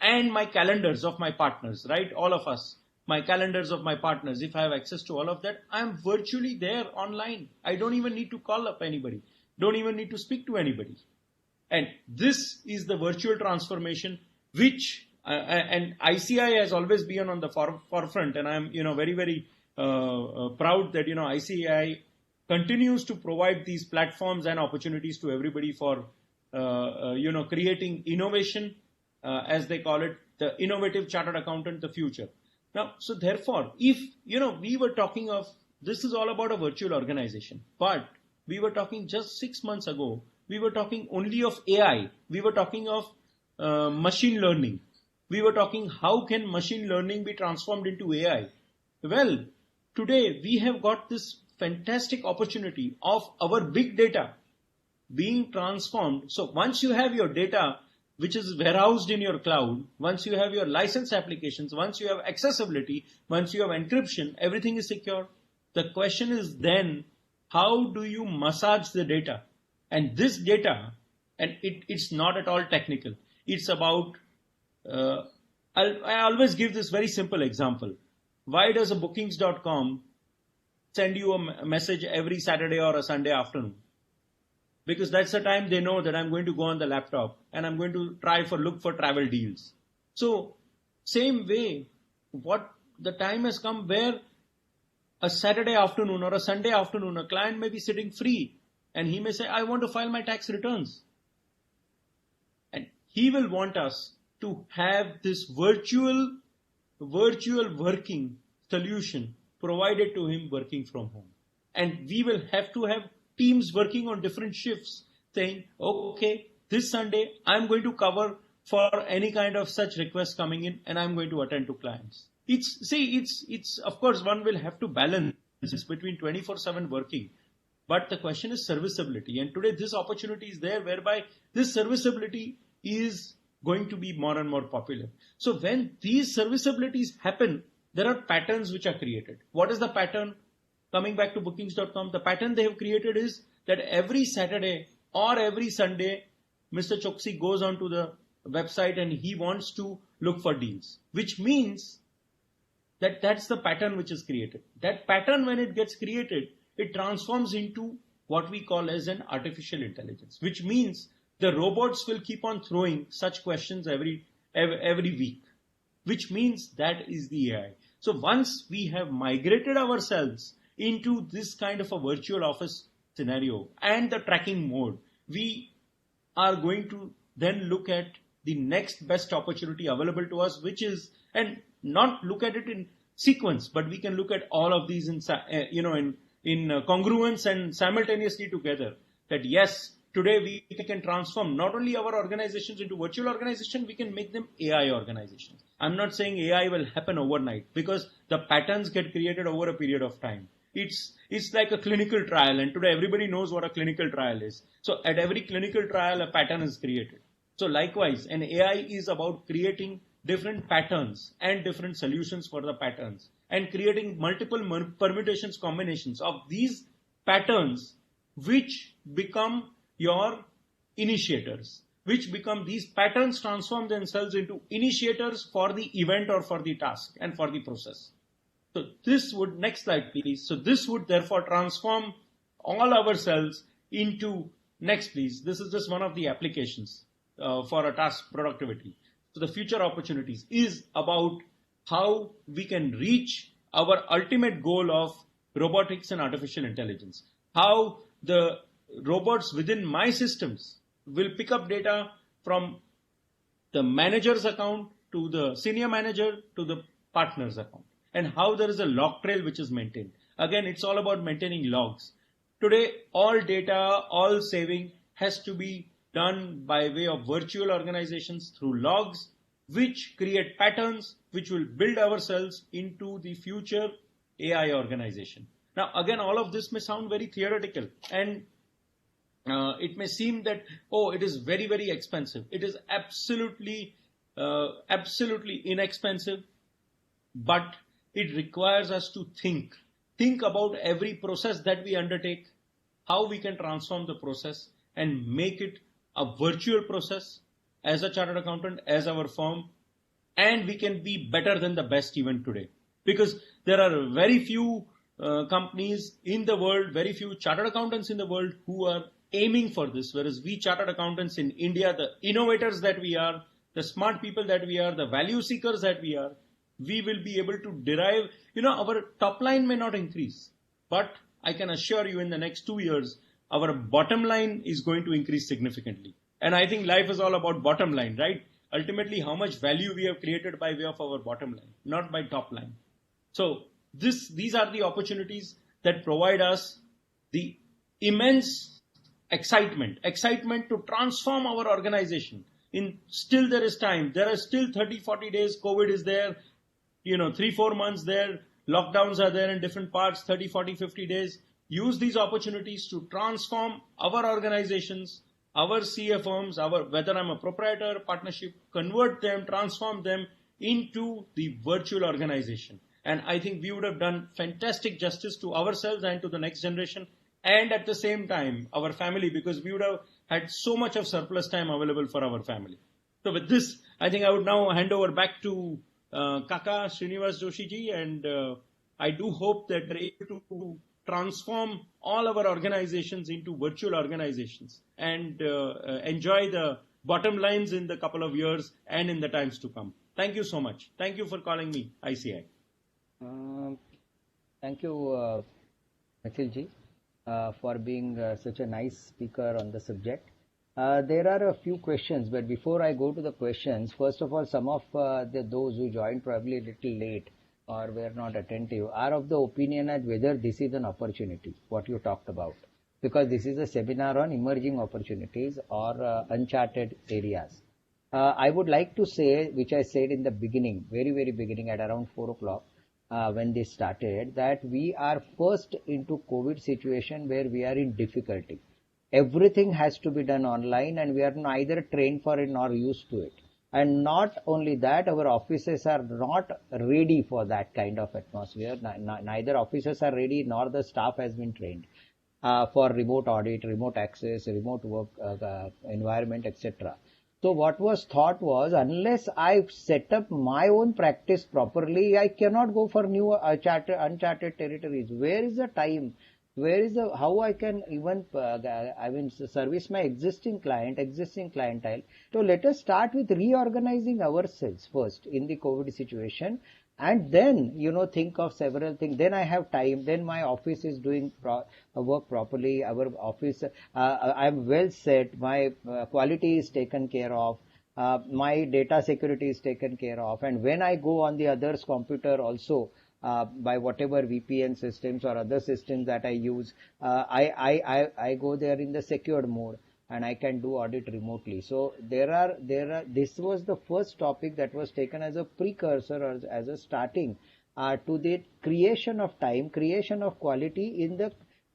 and my calendars of my partners, right? All of us, my calendars of my partners, if I have access to all of that, I am virtually there online. I don't even need to call up anybody. Don't even need to speak to anybody. And this is the virtual transformation which, and ICAI has always been on the forefront, and I'm, very, very proud that, ICAI continues to provide these platforms and opportunities to everybody for, creating innovation, as they call it, the innovative chartered accountant, the future. Now, so therefore, if, we were talking of, this is all about a virtual organization, but we were talking just 6 months ago, we were talking only of AI. We were talking of machine learning. We were talking how can machine learning be transformed into AI. Well, today we have got this fantastic opportunity of our big data being transformed. So once you have your data, which is warehoused in your cloud, once you have your license applications, once you have accessibility, once you have encryption, everything is secure. The question is then, how do you massage the data? And this data, and it's not at all technical. It's about, I always give this very simple example. Why does a bookings.com send you a message every Saturday or a Sunday afternoon? Because that's the time they know that I'm going to go on the laptop and I'm going to look for travel deals. So same way, the time has come where a Saturday afternoon or a Sunday afternoon, a client may be sitting free and he may say, I want to file my tax returns. And he will want us to have this virtual working solution provided to him working from home. And we will have to have teams working on different shifts saying, okay, this Sunday I'm going to cover for any kind of such request coming in and I'm going to attend to clients. It's of course one will have to balance between 24/7 working, but the question is serviceability. And today this opportunity is there whereby this serviceability is going to be more and more popular. So when these serviceabilities happen, there are patterns which are created. What is the pattern? Coming back to bookings.com, the pattern they have created is that every Saturday or every Sunday, Mr. Choksi goes onto the website and he wants to look for deals, which means that that's the pattern which is created. That pattern, when it gets created, it transforms into what we call as an artificial intelligence, which means the robots will keep on throwing such questions every week, which means that is the AI. So once we have migrated ourselves into this kind of a virtual office scenario and the tracking mode, we are going to then look at the next best opportunity available to us, which is, and not look at it in sequence, but we can look at all of these in congruence and simultaneously together. That yes, today we can transform not only our organizations into virtual organizations, we can make them AI organizations. I'm not saying AI will happen overnight because the patterns get created over a period of time. It's like a clinical trial, and today everybody knows what a clinical trial is. So at every clinical trial, a pattern is created. So likewise, an AI is about creating different patterns and different solutions for the patterns and creating multiple permutations, combinations of these patterns, which become your initiators, these patterns transform themselves into initiators for the event or for the task and for the process. So this would, next slide please. So this would therefore transform all ourselves into, next please. This is just one of the applications for a task productivity. So the future opportunities is about how we can reach our ultimate goal of robotics and artificial intelligence. How the robots within my systems will pick up data from the manager's account to the senior manager to the partner's account, and how there is a log trail which is maintained. Again, it's all about maintaining logs. Today, all data, all saving has to be done by way of virtual organizations through logs, which create patterns which will build ourselves into the future AI organization. Now, again, all of this may sound very theoretical, and it may seem that, it is very, very expensive. It is absolutely inexpensive, but it requires us to think about every process that we undertake, how we can transform the process and make it a virtual process as a chartered accountant, as our firm, and we can be better than the best even today. Because there are very few companies in the world, very few chartered accountants in the world who are aiming for this, whereas we chartered accountants in India, the innovators that we are, the smart people that we are, the value seekers that we are, we will be able to derive, our top line may not increase, but I can assure you in the next 2 years, our bottom line is going to increase significantly. And I think life is all about bottom line, right? ultimately how much value we have created by way of our bottom line, not by top line. So these are the opportunities that provide us the immense excitement to transform our organization. Still there is time. There are still 30, 40 days. COVID is there, 3-4 months there. Lockdowns are there in different parts, 30, 40, 50 days. Use these opportunities to transform our organizations, our CA firms, whether I'm a proprietor, partnership, convert them, transform them into the virtual organization. And I think we would have done fantastic justice to ourselves and to the next generation, and at the same time, our family, because we would have had so much of surplus time available for our family. So with this, I think I would now hand over back to Kaka Srinivas Joshi ji, and I do hope that they're able to transform all our organizations into virtual organizations and enjoy the bottom lines in the couple of years and in the times to come. Thank you so much. Thank you for calling me ICAI. Thank you, Nikhil ji, for being such a nice speaker on the subject. There are a few questions, but before I go to the questions, first of all, some of those who joined probably a little late or were not attentive are of the opinion that whether this is an opportunity, what you talked about, because this is a seminar on emerging opportunities or uncharted areas. I would like to say, which I said in the beginning, very, very beginning at around 4 o'clock, when this started, that we are first into COVID situation where we are in difficulty. Everything has to be done online and we are neither trained for it nor used to it. And not only that, our offices are not ready for that kind of atmosphere. Neither offices are ready nor the staff has been trained for remote audit, remote access, remote work environment, etc. So what was thought was, unless I set up my own practice properly, I cannot go for new uncharted territories. Where is the time? Where is how I can even service my existing clientele? So let us start with reorganizing ourselves first in the COVID situation, and then think of several things. Then I have time. Then my office is doing work properly. Our office, I am well set. My quality is taken care of. My data security is taken care of. And when I go on the other's computer also, by whatever VPN systems or other systems that I use, I go there in the secured mode and I can do audit remotely. So this was the first topic that was taken as a precursor or as a starting to the creation of time, creation of quality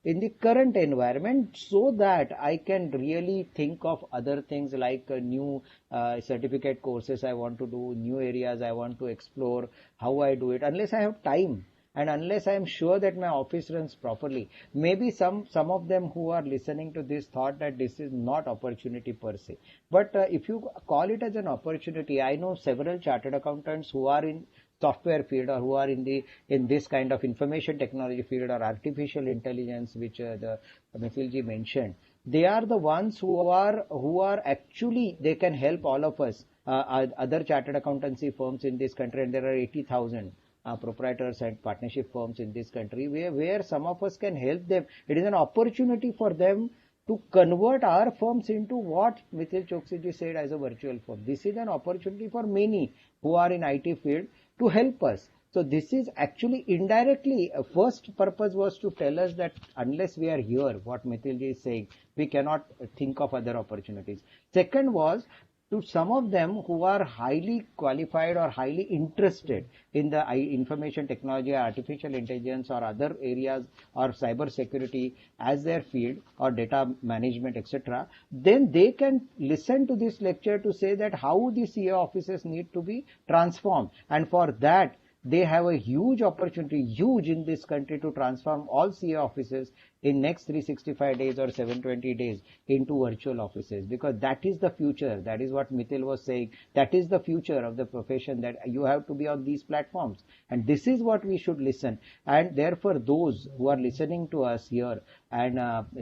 in the current environment, so that I can really think of other things like new certificate courses I want to do, new areas I want to explore, how I do it, unless I have time and unless I am sure that my office runs properly. Maybe some of them who are listening to this thought that this is not opportunity per se. But if you call it as an opportunity, I know several chartered accountants who are in software field or who are in this kind of information technology field or artificial intelligence, which the Nikhilji mentioned. They are the ones who are actually, they can help all of us, other chartered accountancy firms in this country, and there are 80,000 proprietors and partnership firms in this country where some of us can help them. It is an opportunity for them to convert our firms into what Mithil Choksi ji said as a virtual firm. This is an opportunity for many who are in IT field to help us. So this is actually indirectly, first purpose was to tell us that unless we are here, what Mithil ji is saying, we cannot think of other opportunities. Second was to some of them who are highly qualified or highly interested in the information technology, artificial intelligence or other areas or cyber security as their field or data management, etc. Then they can listen to this lecture to say that how the CA offices need to be transformed, and for that they have a huge opportunity, huge in this country, to transform all CA offices in next 365 days or 720 days into virtual offices, because that is the future. That is what Mithil was saying. That is the future of the profession, that you have to be on these platforms, and this is what we should listen. And therefore those who are listening to us here and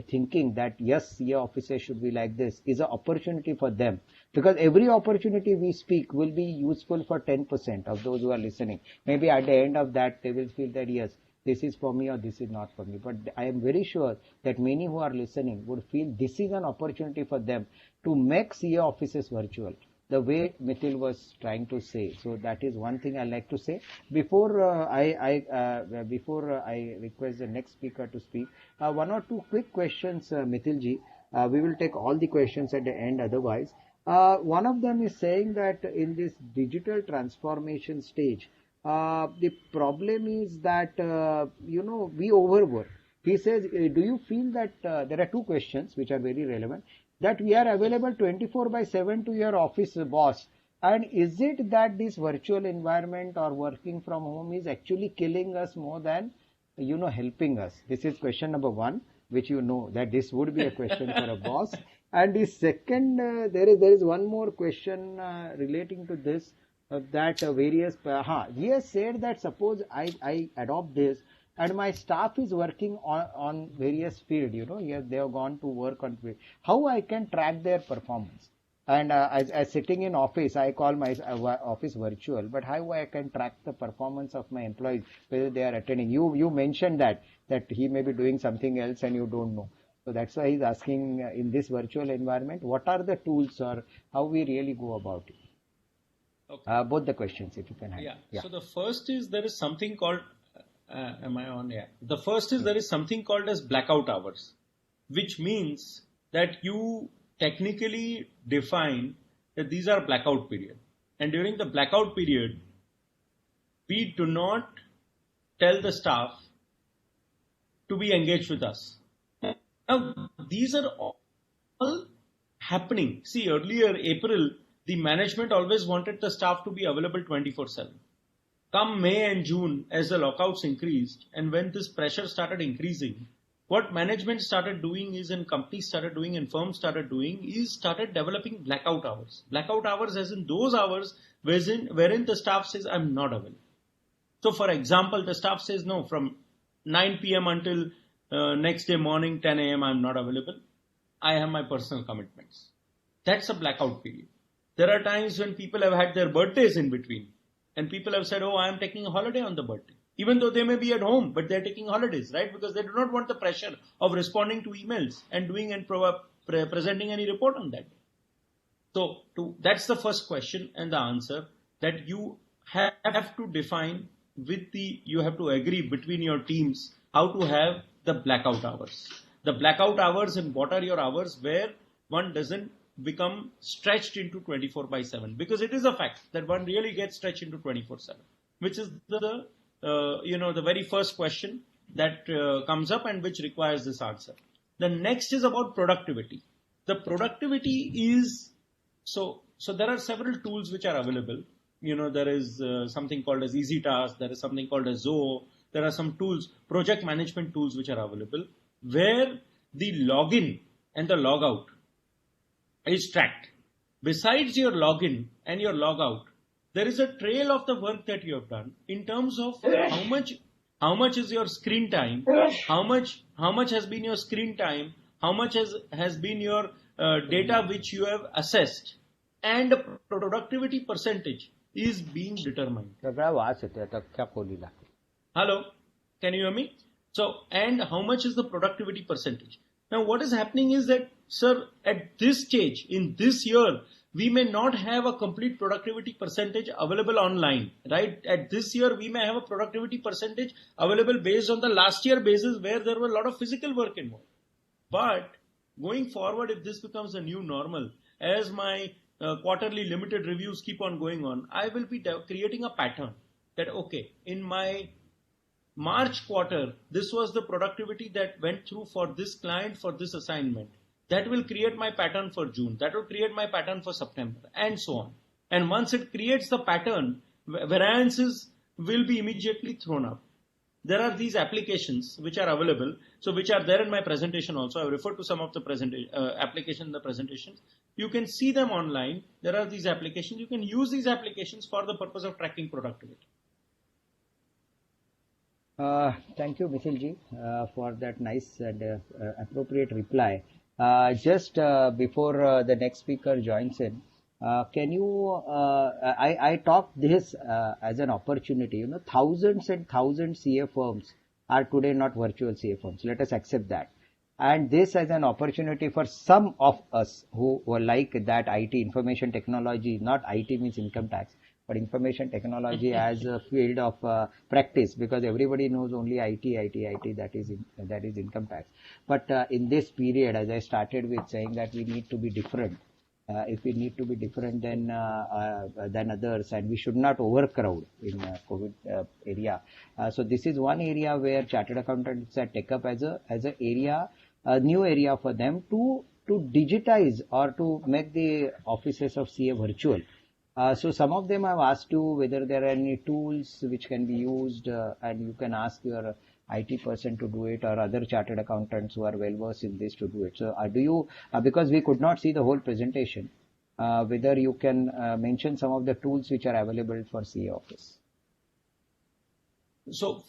thinking that yes, CA offices should be like this, is an opportunity for them, because every opportunity we speak will be useful for 10% of those who are listening. Maybe at the end of that they will feel that yes, this is for me or this is not for me. But I am very sure that many who are listening would feel this is an opportunity for them to make CA offices virtual, the way Mithil was trying to say. So that is one thing I like to say. Before I request the next speaker to speak, one or two quick questions, Mithil ji. We will take all the questions at the end otherwise. One of them is saying that in this digital transformation stage, the problem is that, we overwork. He says, do you feel that there are two questions which are very relevant, that we are available 24/7 to your office boss? And is it that this virtual environment or working from home is actually killing us more than, helping us? This is question number one, which that this would be a question for a boss. And the second, there is one more question relating to this, that various, he has said that suppose I adopt this and my staff is working on various field, they have gone to work on field, how I can track their performance? And as sitting in office, I call my office virtual, but how I can track the performance of my employees, whether they are attending? You mentioned that he may be doing something else and you don't know. So that's why he's asking, in this virtual environment, what are the tools or how we really go about it? Okay. Both the questions, if you can handle. Yeah. So the first is there is something called, am I on? Yeah. The first is there is something called as blackout hours, which means that you technically define that these are blackout period. And during the blackout period, we do not tell the staff to be engaged with us. Now, these are all happening. See, earlier April, the management always wanted the staff to be available 24/7. Come May and June, as the lockouts increased, and when this pressure started increasing, what management started doing is, and companies started doing, and firms started doing, is started developing blackout hours. Blackout hours as in those hours wherein the staff says, I'm not available. So, for example, the staff says, no, from 9 p.m. until next day morning, 10 a.m., I'm not available. I have my personal commitments. That's a blackout period. There are times when people have had their birthdays in between, and people have said, oh, I am taking a holiday on the birthday. Even though they may be at home, but they're taking holidays, right? Because they do not want the pressure of responding to emails and doing and presenting any report on that. So that's the first question and the answer, that you have to define you have to agree between your teams how to have the blackout hours. The blackout hours, and what are your hours where one doesn't become stretched into 24/7, because it is a fact that one really gets stretched into 24/7, which is the very first question that comes up and which requires this answer. The next is about productivity. The productivity is, so there are several tools which are available. There is something called as Easy Task. There is something called as Zoho. There are some tools, project management tools, which are available, where the login and the logout is tracked. Besides your login and your logout, there is a trail of the work that you have done in terms of how much is your screen time, how much has been your screen time, how much has been your data which you have assessed, and the productivity percentage is being determined. Hello, can you hear me? So, and how much is the productivity percentage? Now, what is happening is that, sir, at this stage, in this year, we may not have a complete productivity percentage available online, right? At this year, we may have a productivity percentage available based on the last year basis where there were a lot of physical work involved. But going forward, if this becomes a new normal, as my quarterly limited reviews keep on going on, I will be creating a pattern that, okay, in my March quarter, this was the productivity that went through for this client for this assignment. That will create my pattern for June. That will create my pattern for September, and so on. And once it creates the pattern, variances will be immediately thrown up. There are these applications which are available, so which are there in my presentation also. I referred to some of the applications in the presentations. You can see them online. There are these applications. You can use these applications for the purpose of tracking productivity. Thank you, Mithil ji, for that nice and appropriate reply. Just before the next speaker joins in, can you, I talked this as an opportunity. Thousands and thousands CA firms are today not virtual CA firms. Let us accept that. And this as an opportunity for some of us who like that IT, information technology, not IT means income tax, but information technology as a field of practice, because everybody knows only IT, that is income tax. But in this period, as I started with saying that we need to be different. If we need to be different than others, and we should not overcrowd in COVID area. So this is one area where chartered accountants take up as a area, a new area for them to digitize or to make the offices of CA virtual. So some of them have asked you whether there are any tools which can be used, and you can ask your IT person to do it, or other chartered accountants who are well versed in this to do it. So do you, because we could not see the whole presentation, whether you can mention some of the tools which are available for CA office? So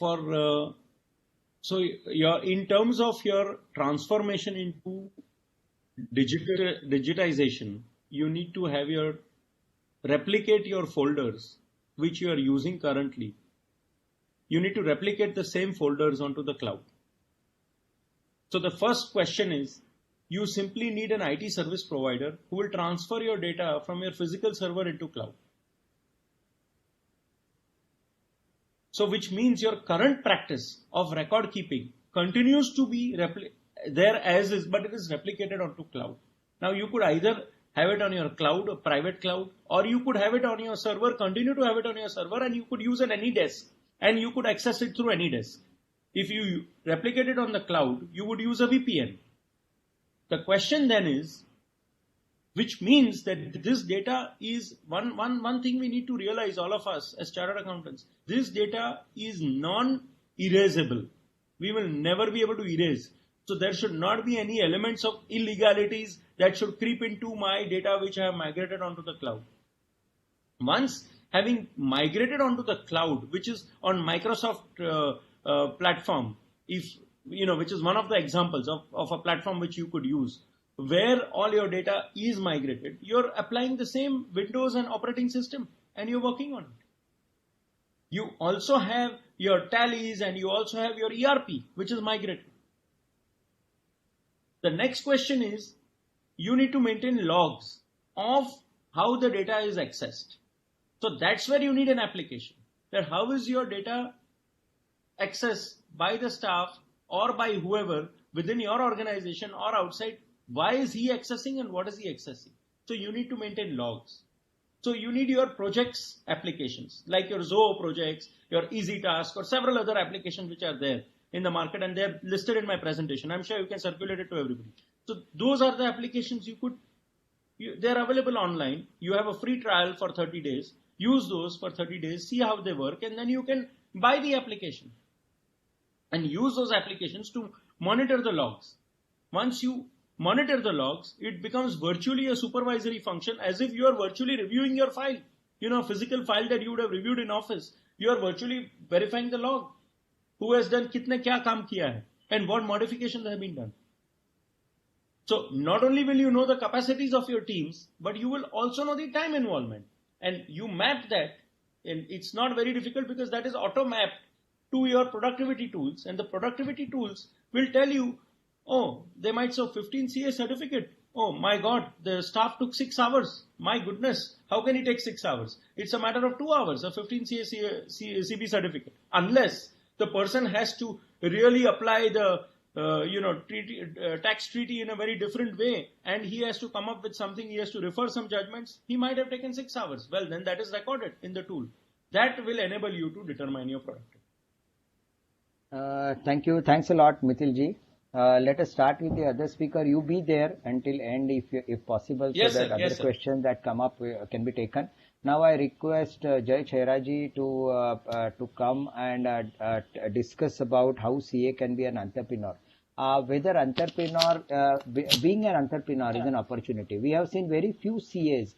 in terms of your transformation into digitization, you need to have replicate your folders which you are using currently. You need to replicate the same folders onto the cloud. So the first question is, you simply need an IT service provider who will transfer your data from your physical server into cloud. So which means your current practice of record keeping continues to be there as is, but it is replicated onto cloud. Now you could either have it on your cloud, a private cloud, or you could have it on your server, continue to have it on your server, and you could use an any desk, and you could access it through any desk. If you replicate it on the cloud, you would use a VPN. The question then is, which means that this data is one thing we need to realize, all of us as chartered accountants, this data is non-erasable. We will never be able to erase. So there should not be any elements of illegalities that should creep into my data which I have migrated onto the cloud. Once having migrated onto the cloud, which is on Microsoft platform, which is one of the examples of a platform which you could use, where all your data is migrated, you're applying the same Windows and operating system, and you're working on it. You also have your tallies, and you also have your ERP, which is migrated. The next question is, you need to maintain logs of how the data is accessed. So that's where you need an application. That how is your data accessed by the staff or by whoever within your organization or outside? Why is he accessing and what is he accessing? So you need to maintain logs. So you need your projects applications, like your Zoho projects, your EasyTask, or several other applications which are there in the market, and they're listed in my presentation. I'm sure you can circulate it to everybody. So those are the applications they're available online. You have a free trial for 30 days. Use those for 30 days, see how they work, and then you can buy the application and use those applications to monitor the logs. Once you monitor the logs, it becomes virtually a supervisory function, as if you are virtually reviewing your file. A physical file that you would have reviewed in office. You are virtually verifying the log. Who has done kitne kya kaam kiya hai, and what modifications have been done. So not only will you know the capacities of your teams, but you will also know the time involvement. And you map that, and it's not very difficult because that is auto-mapped to your productivity tools, and the productivity tools will tell you, oh, they might say 15 CA certificate. Oh my God, the staff took 6 hours. My goodness, how can it take 6 hours? It's a matter of 2 hours, a 15 CA CB certificate. Unless the person has to really apply the tax treaty in a very different way, and he has to come up with something, he has to refer some judgments, he might have taken 6 hours. Well, then that is recorded in the tool. That will enable you to determine your productivity. Thank you. Thanks a lot, Mithilji. Let us start with the other speaker. You be there until end if possible, so yes, that sir. other Yes, questions that come up can be taken. Now I request Jai Chairaji to come and discuss about how CA can be an entrepreneur. Whether being an entrepreneur is an opportunity. We have seen very few CAs.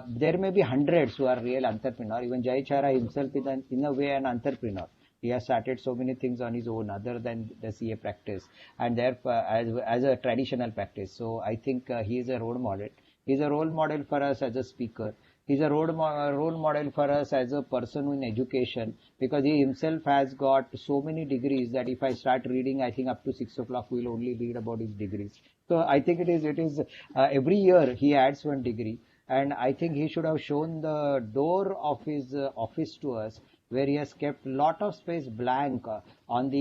There may be hundreds who are real entrepreneurs. Even Jai Chaira himself is in a way an entrepreneur. He has started so many things on his own other than the CA practice, and therefore as a traditional practice. So I think he is a role model. He's a role model for us as a speaker. He's a role model for us as a person in education, because he himself has got so many degrees that if I start reading, I think up to 6 o'clock we'll only read about his degrees. So I think it is every year he adds one degree, and I think he should have shown the door of his office to us, where he has kept lot of space blank on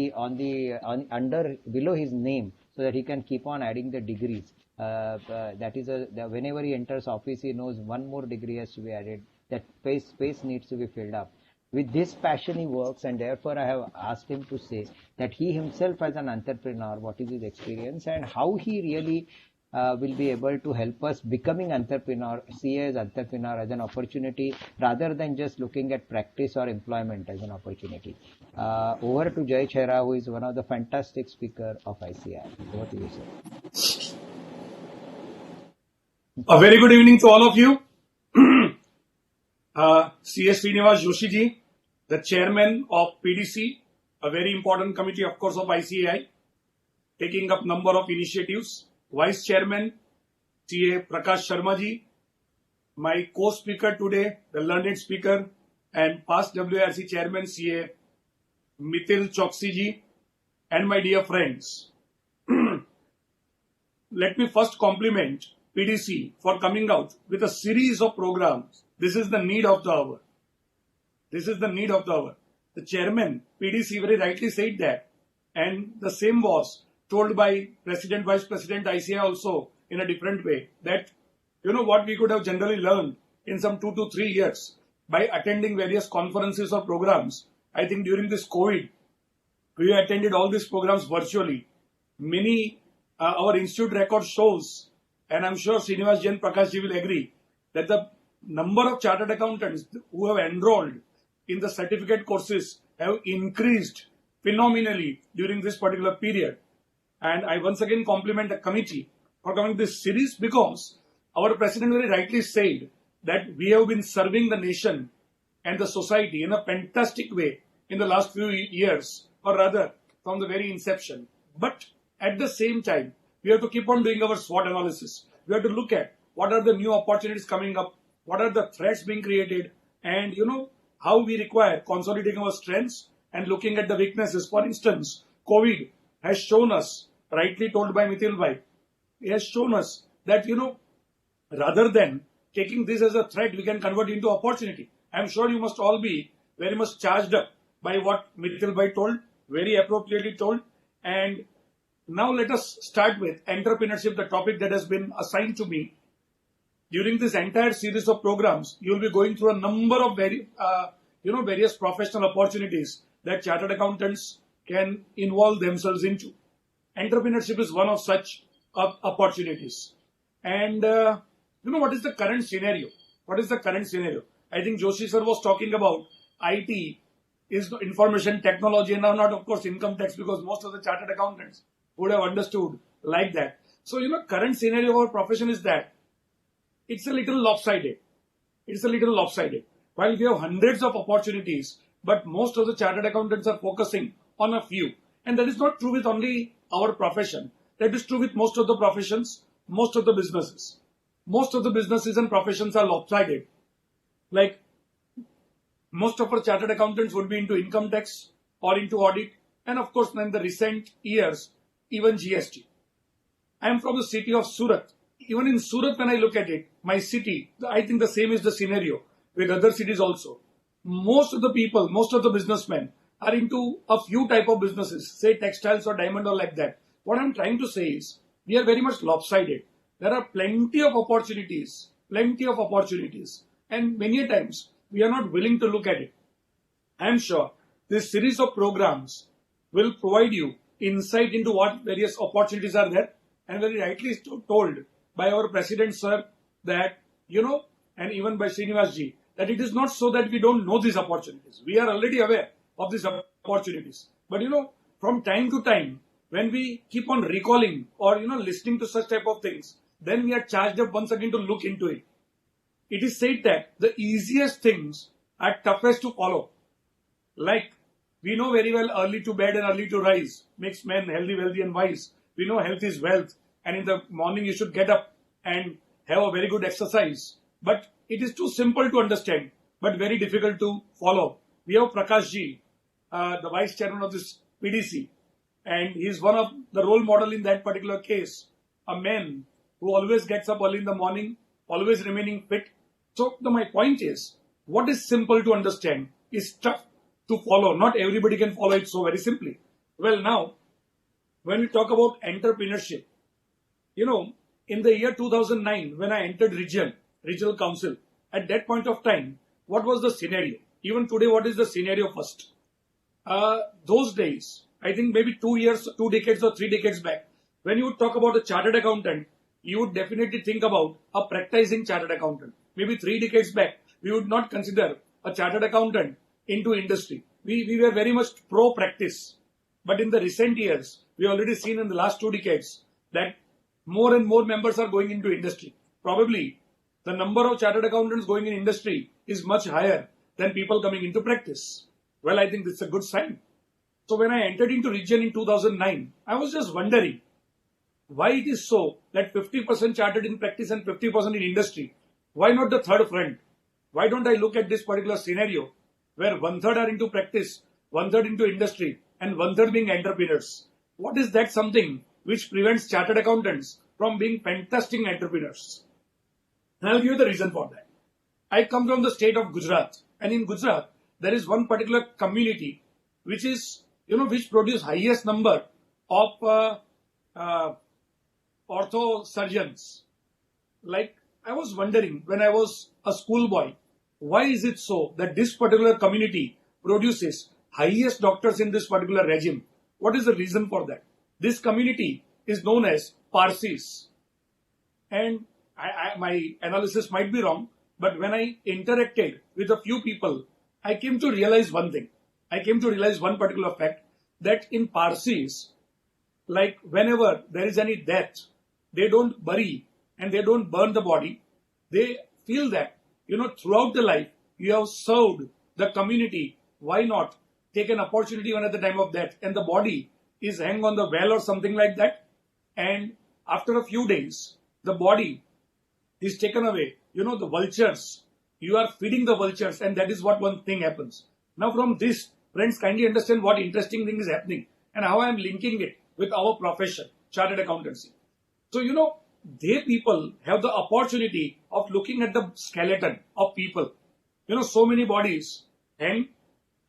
under below his name, so that he can keep on adding the degrees. That is whenever he enters office, he knows one more degree has to be added. That space needs to be filled up. With this passion he works, and therefore I have asked him to say that he himself as an entrepreneur, what is his experience and how he really will be able to help us becoming entrepreneur, see as entrepreneur as an opportunity rather than just looking at practice or employment as an opportunity. Over to Jay Chhera, who is one of the fantastic speaker of ICAI. Over to you, sir. A very good evening to all of you. CS Srinivas Joshi ji, the chairman of PDC, a very important committee, of course, of ICAI, taking up number of initiatives. Vice chairman, CA Prakash Sharma ji, my co-speaker today, the learned speaker and past WRC chairman, CA Mithil Choksi ji, and my dear friends. Let me first compliment PDC for coming out with a series of programs. This is the need of the hour. This is the need of the hour. The chairman, PDC, very rightly said that. And the same was told by President, Vice President ICAI also in a different way. That, what we could have generally learned in some 2 to 3 years by attending various conferences or programs. I think during this COVID, we attended all these programs virtually. Many, our institute record shows, and I'm sure Srinivas ji and Prakash ji will agree, that the number of chartered accountants who have enrolled in the certificate courses have increased phenomenally during this particular period. And I once again compliment the committee for coming to this series, because our president very rightly said that we have been serving the nation and the society in a fantastic way in the last few years, or rather from the very inception. But at the same time, we have to keep on doing our SWOT analysis. We have to look at what are the new opportunities coming up, what are the threats being created, and how we require consolidating our strengths and looking at the weaknesses. For instance, COVID has shown us, rightly told by Mithil bhai, it has shown us that, rather than taking this as a threat, we can convert it into opportunity. I am sure you must all be very much charged up by what Mithil bhai told, very appropriately told. And now let us start with entrepreneurship, the topic that has been assigned to me. During this entire series of programs, you will be going through a number of various professional opportunities that chartered accountants can involve themselves into. Entrepreneurship is one of such opportunities. And what is the current scenario? What is the current scenario? I think Joshi sir was talking about IT is information technology, and now not of course income tax, because most of the chartered accountants would have understood like that. So, current scenario of our profession is that it's a little lopsided. It's a little lopsided. While we have hundreds of opportunities, but most of the chartered accountants are focusing on a few. And that is not true with only our profession. That is true with most of the professions, most of the businesses. Most of the businesses and professions are lopsided. Like, most of our chartered accountants would be into income tax or into audit. And of course, in the recent years, even GST. I am from the city of Surat. Even in Surat, when I look at it, my city, I think the same is the scenario with other cities also. Most of the people, most of the businessmen are into a few type of businesses, say textiles or diamond or like that. What I'm trying to say is, we are very much lopsided. There are plenty of opportunities, and many times we are not willing to look at it. I am sure this series of programs will provide you insight into what various opportunities are there, and very rightly told by our president sir that, and even by Srinivas ji, that it is not so that we don't know these opportunities. We are already aware of these opportunities. But from time to time, when we keep on recalling or, listening to such type of things, then we are charged up once again to look into it. It is said that the easiest things are toughest to follow. Like, we know very well early to bed and early to rise makes men healthy, wealthy and wise. We know health is wealth, and in the morning you should get up and have a very good exercise, but it is too simple to understand, but very difficult to follow. We have Prakash Ji, the vice chairman of this PDC, and he is one of the role model in that particular case. A man who always gets up early in the morning, always remaining fit. So my point is, what is simple to understand is tough to follow. Not everybody can follow it so very simply. Well, now, when we talk about entrepreneurship, in the year 2009, when I entered regional council, at that point of time, what was the scenario? Even today, what is the scenario first? Those days, I think maybe 2 decades or 3 decades back, when you would talk about a chartered accountant, you would definitely think about a practicing chartered accountant. Maybe 3 decades back, we would not consider a chartered accountant into industry. We were very much pro-practice. But in the recent years, we already seen in the last 2 decades that more and more members are going into industry. Probably the number of chartered accountants going in industry is much higher than people coming into practice. Well, I think that's a good sign. So when I entered into region in 2009, I was just wondering why it is so that 50% chartered in practice and 50% in industry. Why not the third front? Why don't I look at this particular scenario where 1/3 are into practice, 1/3 into industry, and 1/3 being entrepreneurs? What is that something which prevents chartered accountants from being fantastic entrepreneurs? And I'll give you the reason for that. I come from the state of Gujarat, and in Gujarat, there is one particular community which is, which produce highest number of ortho surgeons. Like, I was wondering when I was a schoolboy, why is it so that this particular community produces highest doctors in this particular regime? What is the reason for that? This community is known as Parsis. And my analysis might be wrong, but when I interacted with a few people, I came to realize one thing. I came to realize one particular fact, that in Parsis, like whenever there is any death, they don't bury and they don't burn the body. They feel that, throughout the life, you have served the community. Why not take an opportunity when at the time of death and the body is hung on the well or something like that. And after a few days, the body is taken away. The vultures, you are feeding the vultures, and that is what one thing happens. Now from this, friends, kindly understand what interesting thing is happening and how I am linking it with our profession, chartered accountancy. So, they people have the opportunity of looking at the skeleton of people. So many bodies hang,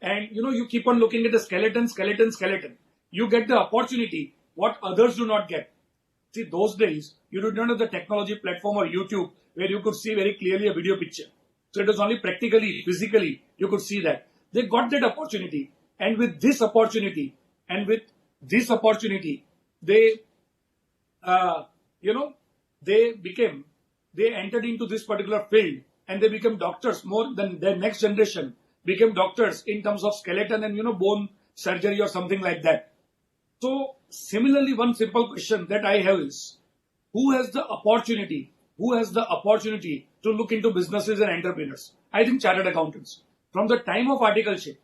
and you keep on looking at the skeleton. You get the opportunity what others do not get. See, those days, you did not have the technology platform or YouTube where you could see very clearly a video picture. So it was only practically, physically, you could see that. They got that opportunity, and with this opportunity, they entered into this particular field, and they became doctors. More than their next generation became doctors in terms of skeleton and bone surgery or something like that. So similarly, one simple question that I have is, who has the opportunity to look into businesses and entrepreneurs? I think chartered accountants. From the time of articleship,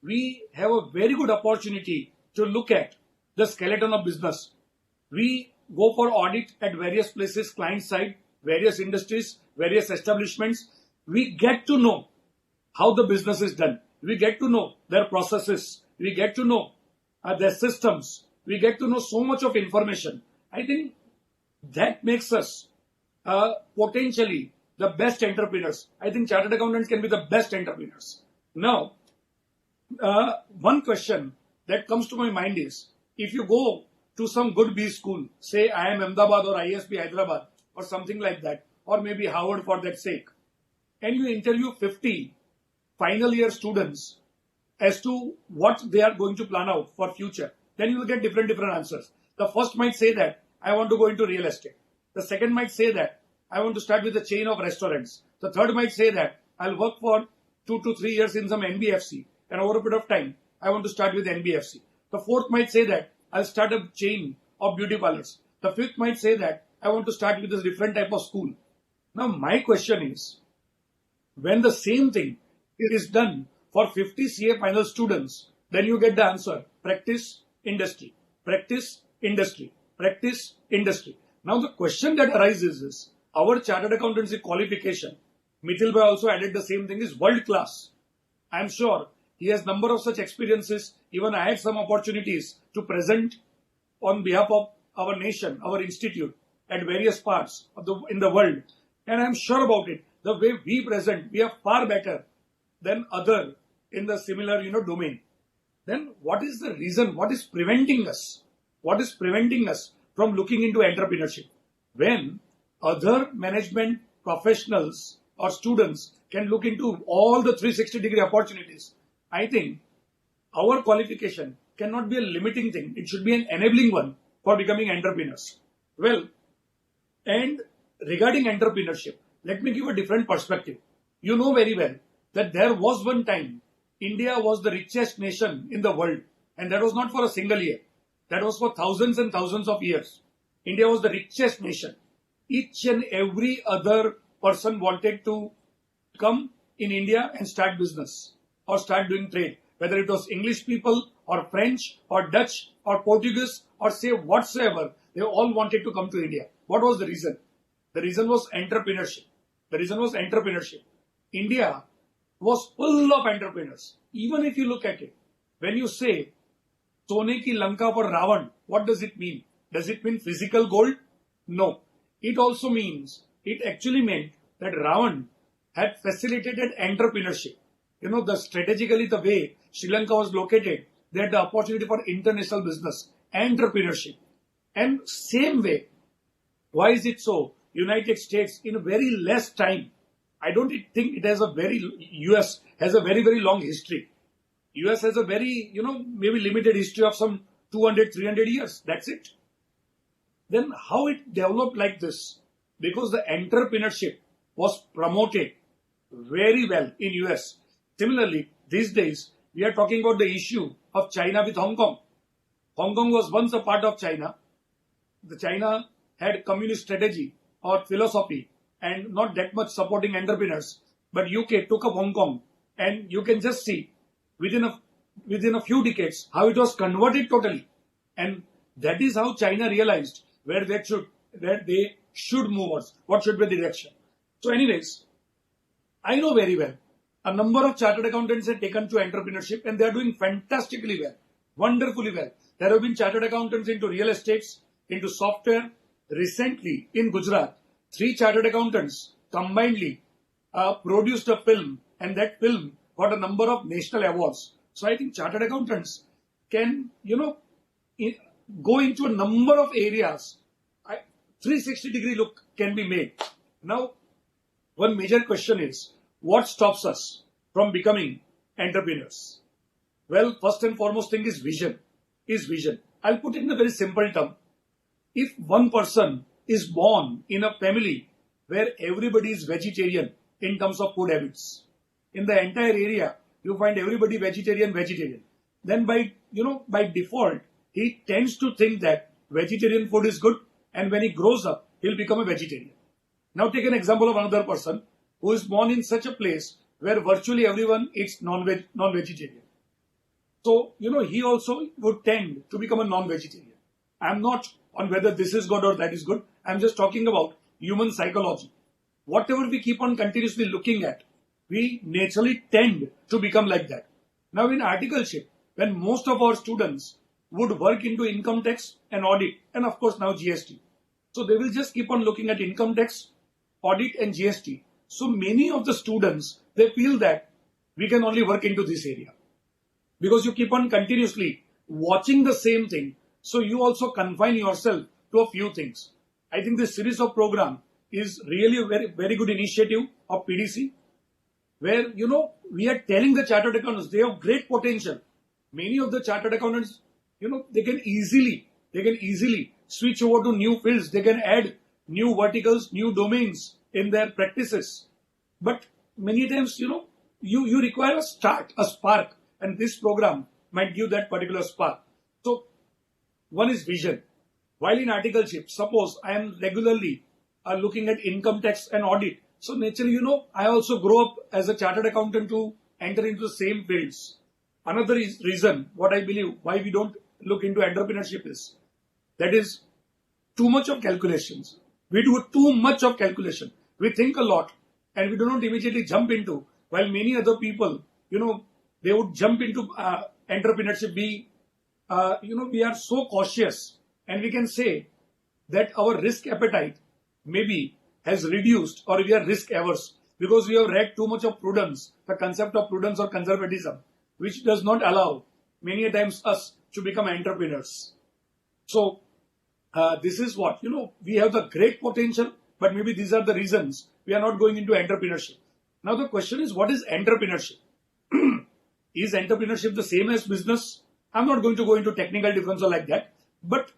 we have a very good opportunity to look at the skeleton of business. We go for audit at various places, client side, various industries, various establishments. We get to know how the business is done. We get to know their processes. We get to know their systems. We get to know so much of information. I think that makes us potentially the best entrepreneurs. I think chartered accountants can be the best entrepreneurs. Now, one question that comes to my mind is, if you go to some good B school, say IIM Ahmedabad or ISB Hyderabad or something like that, or maybe Harvard for that sake, and you interview 50 final year students as to what they are going to plan out for future, then you will get different answers. The first might say that I want to go into real estate. The second might say that I want to start with a chain of restaurants. The third might say that I'll work for 2 to 3 years in some NBFC, and over a period of time, I want to start with NBFC. The fourth might say that I'll start a chain of beauty parlors. The fifth might say that I want to start with a different type of school. Now, my question is, when the same thing is done for 50 CA final students, then you get the answer: practice, industry, practice, industry, practice, industry. Now the question that arises is, our chartered accountancy qualification, Mithil Bhai also added the same thing, is world class. I am sure he has number of such experiences. Even I had some opportunities to present on behalf of our nation, our institute, at various parts of in the world. And I am sure about it. The way we present, we are far better than other in the similar, domain. Then what is the reason? What is preventing us? What is preventing us from looking into entrepreneurship? When other management professionals or students can look into all the 360-degree opportunities, I think our qualification cannot be a limiting thing. It should be an enabling one for becoming entrepreneurs. Well, and regarding entrepreneurship, let me give a different perspective. You know very well that there was one time India was the richest nation in the world, and that was not for a single year. That was for thousands and thousands of years. India was the richest nation. Each and every other person wanted to come in India and start business or start doing trade, whether it was English people or French or Dutch or Portuguese or say whatsoever. They all wanted to come to India. What was the reason? The reason was entrepreneurship. The reason was entrepreneurship. India was full of entrepreneurs. Even if you look at it, when you say Sone ki Lanka for Ravan, what does it mean? Does it mean physical gold? No. It also means, it actually meant that Ravan had facilitated entrepreneurship. Strategically the way Sri Lanka was located, they had the opportunity for international business, entrepreneurship. And same way, why is it so? United States in a very less time, I don't think it has US has a very, very long history. US has a very, maybe limited history of some 200, 300 years. That's it. Then how it developed like this? Because the entrepreneurship was promoted very well in US. Similarly, these days, we are talking about the issue of China with Hong Kong. Hong Kong was once a part of China. The China had communist strategy or philosophy and not that much supporting entrepreneurs. But UK took up Hong Kong, and you can just see within a few decades how it was converted totally. And that is how China realized where they should move us, what should be the direction. So anyways, I know very well a number of chartered accountants have taken to entrepreneurship, and they are doing fantastically well, wonderfully well. There have been chartered accountants into real estates, into software. Recently in Gujarat, 3 chartered accountants combinedly produced a film, and that film got a number of national awards. So I think chartered accountants can, go into a number of areas. 360-degree look can be made. Now, one major question is, what stops us from becoming entrepreneurs? Well, first and foremost thing is vision. I'll put it in a very simple term. If one person is born in a family where everybody is vegetarian in terms of food habits, in the entire area, you find everybody vegetarian, then by default, he tends to think that vegetarian food is good, and when he grows up, he'll become a vegetarian. Now take an example of another person who is born in such a place where virtually everyone eats non-vegetarian. So, he also would tend to become a non-vegetarian. I'm not on whether this is good or that is good. I'm just talking about human psychology. Whatever we keep on continuously looking at, we naturally tend to become like that. Now in articleship, when most of our students would work into income tax and audit, and of course now GST. So they will just keep on looking at income tax, audit and GST. So many of the students, they feel that we can only work into this area. Because you keep on continuously watching the same thing. So you also confine yourself to a few things. I think this series of program is really a very, very good initiative of PDC, where, we are telling the chartered accountants, they have great potential. Many of the chartered accountants, they can easily switch over to new fields. They can add new verticals, new domains in their practices. But many times, you require a spark, and this program might give that particular spark. So one is vision. While in articleship, suppose I am regularly looking at income tax and audit. So naturally, I also grow up as a chartered accountant to enter into the same fields. Another reason, what I believe, why we don't look into entrepreneurship is, that is, too much of calculations. We do too much of calculation. We think a lot and we do not immediately jump into, while many other people, they would jump into entrepreneurship. We are so cautious, and we can say that our risk appetite maybe has reduced, or we are risk averse because we have read too much of prudence, the concept of prudence or conservatism, which does not allow many a times us to become entrepreneurs. So this is what, we have the great potential, but maybe these are the reasons we are not going into entrepreneurship. Now the question is, what is entrepreneurship? Is entrepreneurship the same as business? I'm not going to go into technical difference or like that, but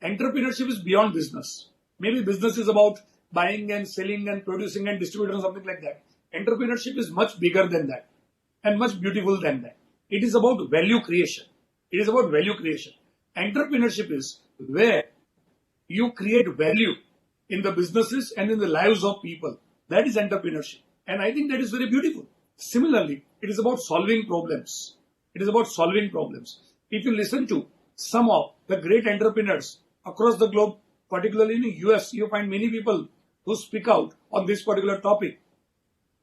entrepreneurship is beyond business. Maybe business is about buying and selling and producing and distributing or something like that. Entrepreneurship is much bigger than that and much beautiful than that. It is about value creation. It is about value creation. Entrepreneurship is where you create value in the businesses and in the lives of people. That is entrepreneurship. And I think that is very beautiful. Similarly, it is about solving problems. It is about solving problems. If you listen to some of the great entrepreneurs across the globe, particularly in the US, you find many people who speak out on this particular topic.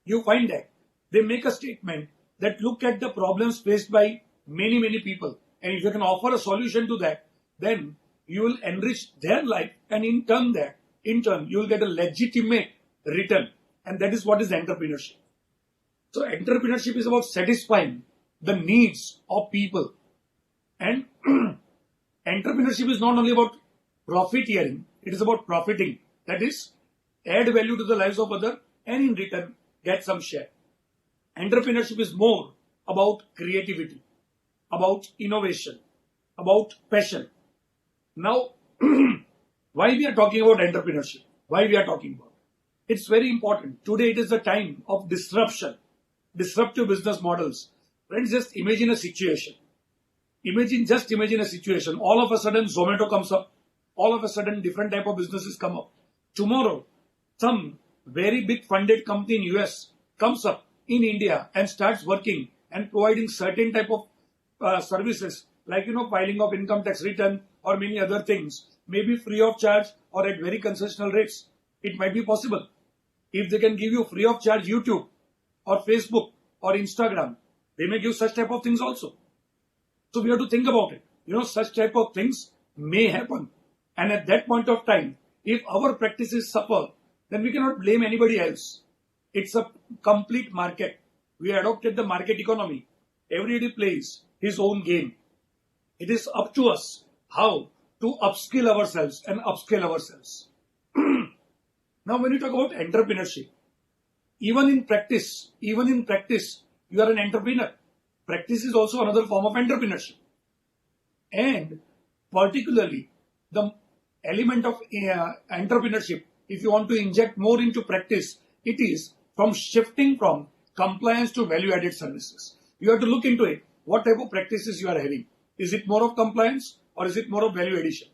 You find that they make a statement that look at the problems faced by many, many people. And if you can offer a solution to that, then you will enrich their life, and in turn you will get a legitimate return. And that is what is entrepreneurship. So entrepreneurship is about satisfying the needs of people. And entrepreneurship is not only about profiteering, it is about profiting. That is, add value to the lives of others and in return get some share. Entrepreneurship is more about creativity, about innovation, about passion. Now, why we are talking about entrepreneurship? Why we are talking about it? It's very important. Today it is the time of disruption, disruptive business models. Friends, just imagine a situation. Just imagine a situation. All of a sudden Zomato comes up. All of a sudden different type of businesses come up. Tomorrow, some very big funded company in US comes up in India and starts working and providing certain type of services like, filing of income tax return or many other things, maybe free of charge or at very concessional rates. It might be possible. If they can give you free of charge YouTube or Facebook or Instagram, they may give such type of things also. So we have to think about it. Such type of things may happen. And at that point of time, if our practices suffer, then we cannot blame anybody else. It's a complete market. We adopted the market economy. Everybody plays his own game. It is up to us how to upskill ourselves and upscale ourselves. Now, when you talk about entrepreneurship, even in practice, you are an entrepreneur. Practice is also another form of entrepreneurship. And particularly, the element of entrepreneurship, if you want to inject more into practice, it is from shifting from compliance to value-added services. You have to look into it. What type of practices you are having? Is it more of compliance or is it more of value addition?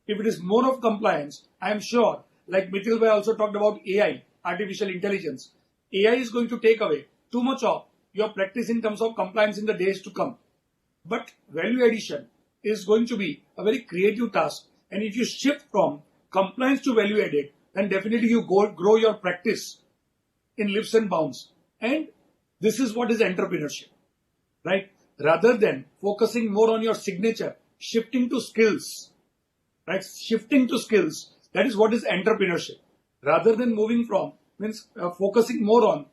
If it is more of compliance, I am sure, like Mithil Bhai also talked about AI, artificial intelligence. AI is going to take away too much of your practice in terms of compliance in the days to come. But value addition is going to be a very creative task. And if you shift from compliance to value added, then definitely you grow your practice in leaps and bounds. And this is what is entrepreneurship, right? Rather than focusing more on your signature, shifting to skills, right? Shifting to skills, that is what is entrepreneurship. Rather than moving from, focusing more on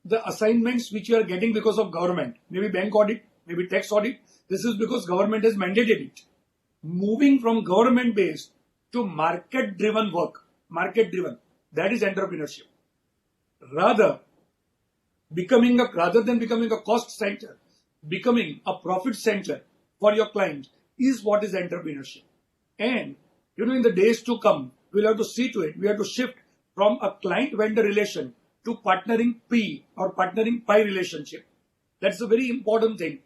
the assignments which you are getting because of government, maybe bank audit, maybe tax audit. This is because government has mandated it. Moving from government based to market driven work, that is entrepreneurship. Rather than becoming a cost center, becoming a profit center for your client is what is entrepreneurship. And in the days to come, we'll have to see to it. We have to shift from a client vendor relation to partnering P or partnering pie relationship. That's a very important thing.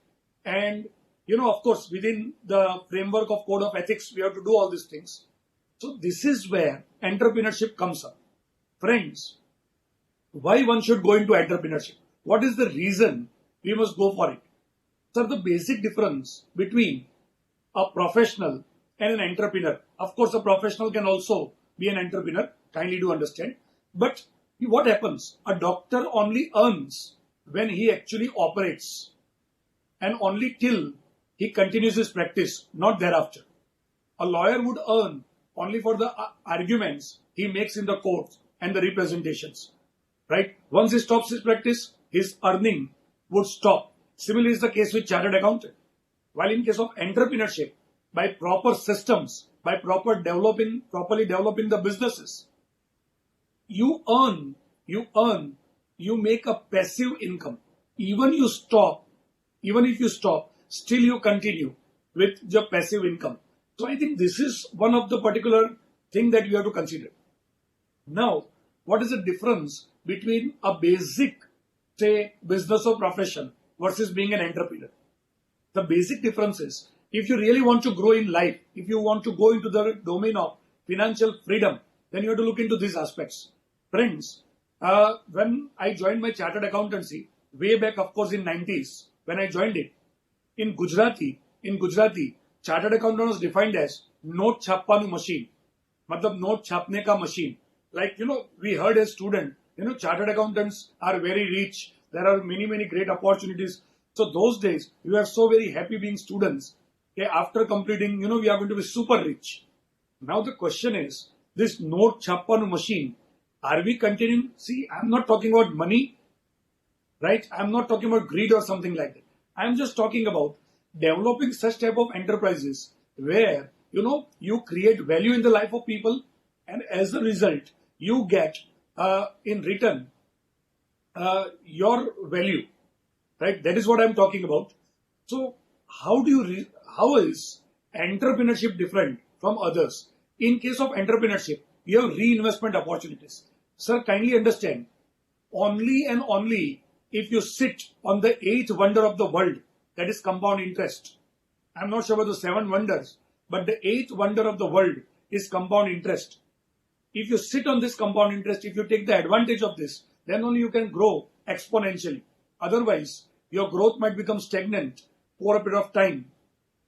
And of course, within the framework of code of ethics, we have to do all these things. So this is where entrepreneurship comes up. Friends, why one should go into entrepreneurship? What is the reason we must go for it? So the basic difference between a professional and an entrepreneur. Of course, a professional can also be an entrepreneur. Kindly do understand. But what happens? A doctor only earns when he actually operates, and only till he continues his practice, not thereafter. A lawyer would earn only for the arguments he makes in the court and the representations, right? Once he stops his practice, his earning would stop. Similarly is the case with chartered accountant. While in case of entrepreneurship, by proper systems, by properly developing the businesses, you make a passive income. Even if you stop, still you continue with your passive income. So I think this is one of the particular thing that you have to consider. Now, what is the difference between a basic, say, business or profession versus being an entrepreneur? The basic difference is, if you really want to grow in life, if you want to go into the domain of financial freedom, then you have to look into these aspects. Friends, when I joined my chartered accountancy, way back, of course, in 90s, when I joined it, in Gujarati, chartered accountant was defined as note chhapanu machine. Matlab note chhapne ka machine. Like, we heard as student, chartered accountants are very rich. There are many, many great opportunities. So those days, we were so very happy being students. Okay, after completing, we are going to be super rich. Now the question is, this note chhapanu machine, are we continuing? See, I'm not talking about money, right? I'm not talking about greed or something like that. I'm just talking about developing such type of enterprises where, you create value in the life of people, and as a result, you get in return your value, right? That is what I'm talking about. So how is entrepreneurship different from others? In case of entrepreneurship, you have reinvestment opportunities. Sir, kindly understand, only and only if you sit on the 8th wonder of the world, that is compound interest. I'm not sure about the 7 wonders, but the 8th wonder of the world is compound interest. If you sit on this compound interest, if you take the advantage of this, then only you can grow exponentially. Otherwise, your growth might become stagnant for a period of time,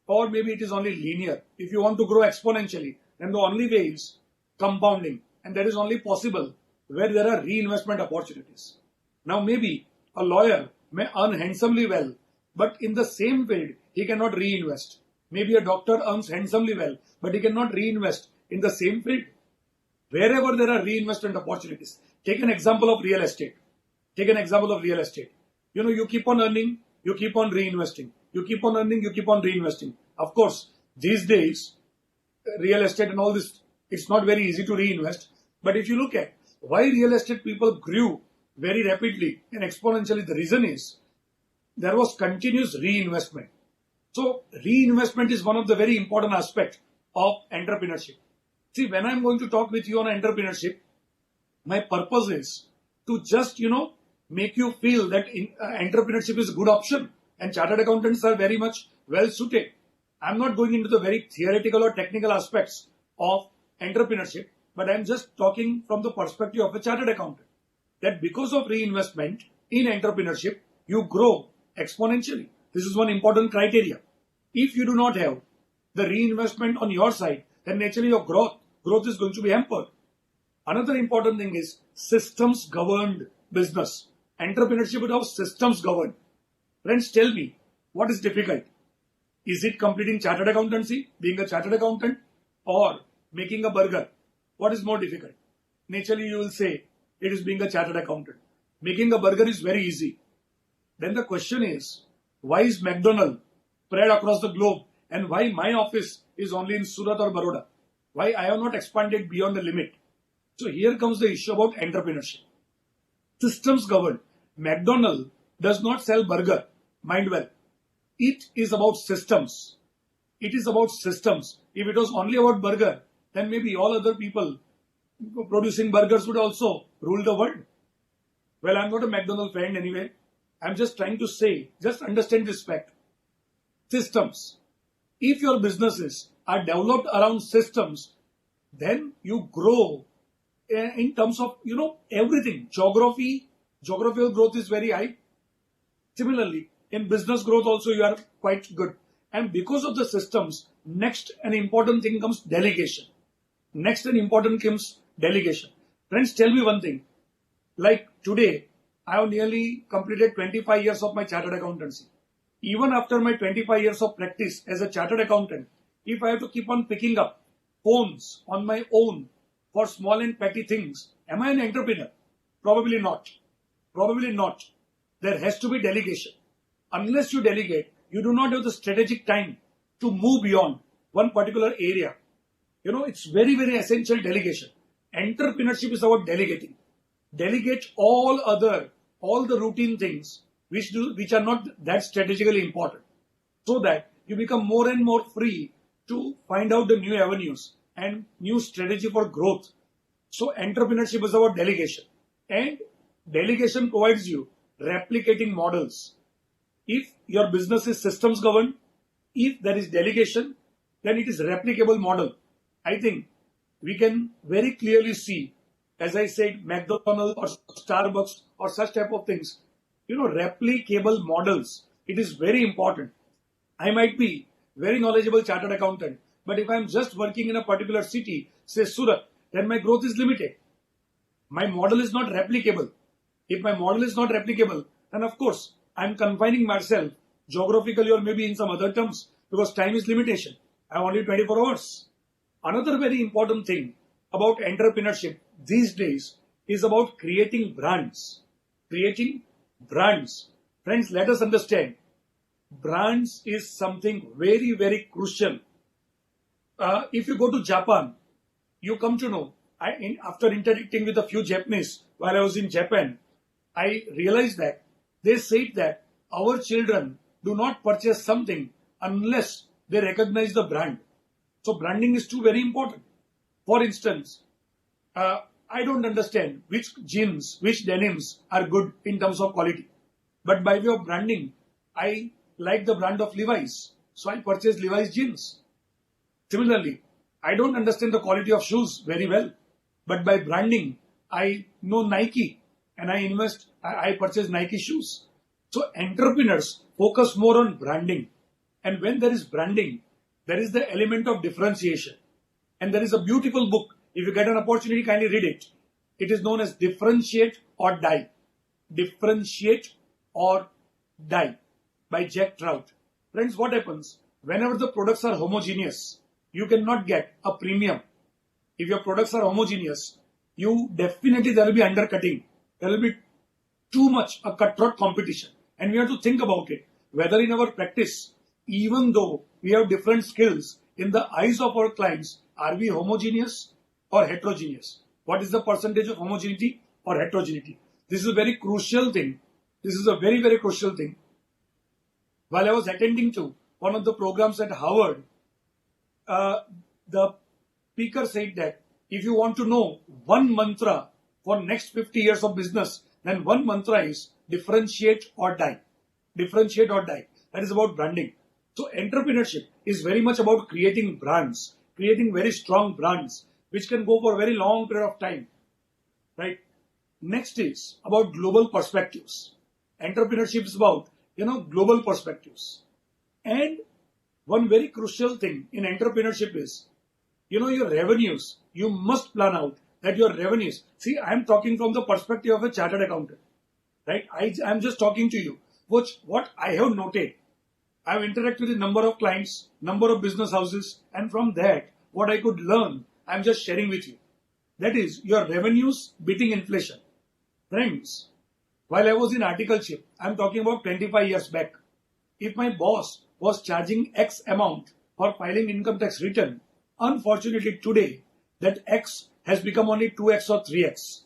or maybe it is only linear. If you want to grow exponentially, then the only way is compounding, and that is only possible where there are reinvestment opportunities. Now, maybe a lawyer may earn handsomely well, but in the same field, he cannot reinvest. Maybe a doctor earns handsomely well, but he cannot reinvest in the same field. Wherever there are reinvestment opportunities, take an example of real estate. You keep on earning, you keep on reinvesting. You keep on earning, you keep on reinvesting. Of course, these days, real estate and all this, it's not very easy to reinvest. But if you look at why real estate people grew very rapidly and exponentially, the reason is there was continuous reinvestment. So reinvestment is one of the very important aspects of entrepreneurship. See, when I'm going to talk with you on entrepreneurship, my purpose is to just, make you feel that entrepreneurship is a good option and chartered accountants are very much well suited. I'm not going into the very theoretical or technical aspects of entrepreneurship, but I'm just talking from the perspective of a chartered accountant. That because of reinvestment in entrepreneurship, you grow exponentially. This is one important criteria. If you do not have the reinvestment on your side, then naturally your growth is going to be hampered. Another important thing is systems governed business. Entrepreneurship without systems governed. Friends, tell me, what is difficult? Is it completing chartered accountancy, being a chartered accountant, or making a burger? What is more difficult? Naturally, you will say it is being a chartered accountant. Making a burger is very easy. Then the question is, why is McDonald's spread across the globe and why my office is only in Surat or Baroda? Why I have not expanded beyond the limit? So here comes the issue about entrepreneurship. Systems governed. McDonald's does not sell burger. Mind well. It is about systems. It is about systems. If it was only about burger, then maybe all other people producing burgers would also rule the world. Well, I'm not a McDonald's friend anyway. I'm just trying to say, just understand this fact. Systems. If your businesses are developed around systems, then you grow in terms of, everything. Geographical growth is very high. Similarly, in business growth also you are quite good. And because of the systems, Next, an important thing comes delegation. Next, an important comes delegation. Friends, tell me one thing. Like today, I have nearly completed 25 years of my chartered accountancy. Even after my 25 years of practice as a chartered accountant, if I have to keep on picking up phones on my own for small and petty things, am I an entrepreneur? Probably not. Probably not. There has to be delegation. Unless you delegate, you do not have the strategic time to move beyond one particular area. You know, it's very, very essential delegation. Entrepreneurship is about delegating. Delegate all the routine things which are not that strategically important, so that you become more and more free to find out the new avenues and new strategy for growth. So entrepreneurship is about delegation, and delegation provides you replicating models. If your business is systems governed, if there is delegation, then it is replicable model. I think we can very clearly see, as I said, McDonald's or Starbucks or such type of things, replicable models. It is very important. I might be very knowledgeable chartered accountant, but if I'm just working in a particular city, say Surat, then my growth is limited. My model is not replicable. If my model is not replicable, then of course I'm confining myself geographically or maybe in some other terms, because time is limitation. I have only 24 hours. Another very important thing about entrepreneurship these days is about creating brands. Creating brands. Friends, let us understand. Brands is something very, very crucial. If you go to Japan, you come to know, after interacting with a few Japanese while I was in Japan, I realized that they said that our children do not purchase something unless they recognize the brand. So branding is too very important. For instance, I don't understand which jeans, which denims are good in terms of quality. But by way of branding, I like the brand of Levi's. So I purchase Levi's jeans. Similarly, I don't understand the quality of shoes very well. But by branding, I know Nike and I purchase Nike shoes. So entrepreneurs focus more on branding. And when there is branding, there is the element of differentiation. And there is a beautiful book. If you get an opportunity, kindly read it. It is known as Differentiate or Die. Differentiate or Die by Jack Trout. Friends, what happens? Whenever the products are homogeneous, you cannot get a premium. If your products are homogeneous, there will be undercutting. There will be too much a cutthroat competition. And we have to think about it. Whether in our practice, even though we have different skills, in the eyes of our clients, are we homogeneous or heterogeneous? What is the percentage of homogeneity or heterogeneity? This is a very crucial thing. This is a very, very crucial thing. While I was attending to one of the programs at Harvard, the speaker said that if you want to know one mantra for next 50 years of business, then one mantra is differentiate or die. Differentiate or die. That is about branding. So entrepreneurship is very much about creating brands, creating very strong brands, which can go for a very long period of time. Right? Next is about global perspectives. Entrepreneurship is about, global perspectives. And one very crucial thing in entrepreneurship is, your revenues. You must plan out that your revenues. See, I am talking from the perspective of a chartered accountant. Right? I am just talking to you. What I have noted. I have interacted with a number of clients, number of business houses, and from that, what I could learn, I am just sharing with you. That is, your revenues beating inflation. Friends, while I was in articleship, I am talking about 25 years back. If my boss was charging X amount for filing income tax return, unfortunately today, that X has become only 2X or 3X.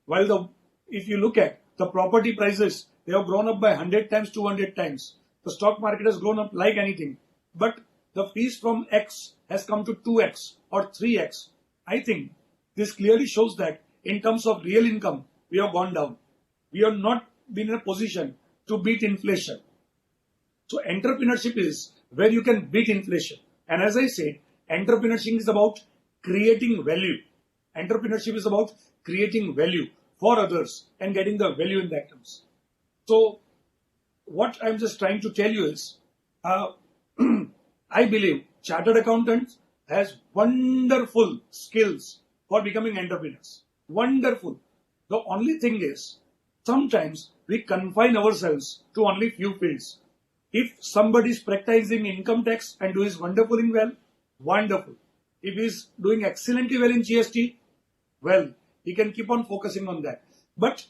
While if you look at the property prices, they have grown up by 100 times, 200 times. The stock market has grown up like anything. But the fees from X has come to 2X or 3X. I think this clearly shows that in terms of real income, we have gone down. We have not been in a position to beat inflation. So entrepreneurship is where you can beat inflation. And as I said, entrepreneurship is about creating value. Entrepreneurship is about creating value for others and getting the value in that terms. So what I'm just trying to tell you is, I believe Chartered accountants has wonderful skills for becoming entrepreneurs. Wonderful. The only thing is, sometimes we confine ourselves to only few fields. If somebody is practicing income tax and doing wonderfully well, wonderful. If he is doing excellently well in GST, well, he can keep on focusing on that. But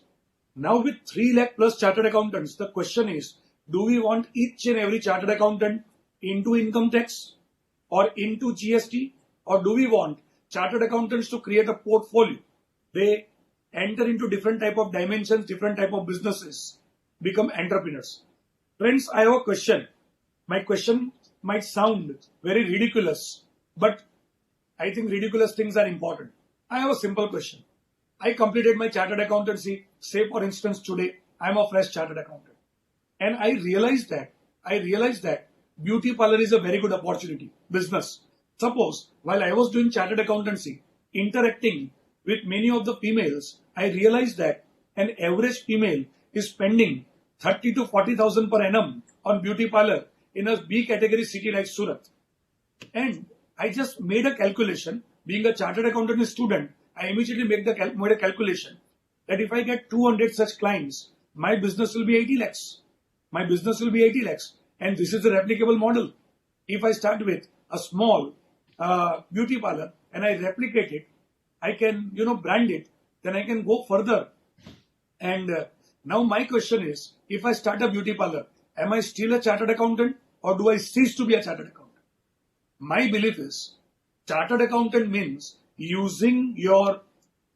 now with 3 lakh plus chartered accountants, the question is, do we want each and every chartered accountant into income tax or into GST, or do we want chartered accountants to create a portfolio? They enter into different type of dimensions, different type of businesses, become entrepreneurs. Friends, I have a question. My question might sound very ridiculous, but I think ridiculous things are important. I have a simple question. I completed my chartered accountancy. Say for instance today, I am a fresh chartered accountant. And I realized that beauty parlor is a very good opportunity, business. Suppose while I was doing chartered accountancy, interacting with many of the females, I realized that an average female is spending 30 to 40,000 per annum on beauty parlor in a B category city like Surat. And I just made a calculation. Being a chartered accountant student, I immediately made a calculation that if I get 200 such clients, my business will be 80 lakhs. My business will be 80 lakhs. And this is a replicable model. If I start with a small beauty parlor and I replicate it, I can, brand it, then I can go further. And now my question is, if I start a beauty parlor, am I still a chartered accountant or do I cease to be a chartered accountant? My belief is, chartered accountant means using your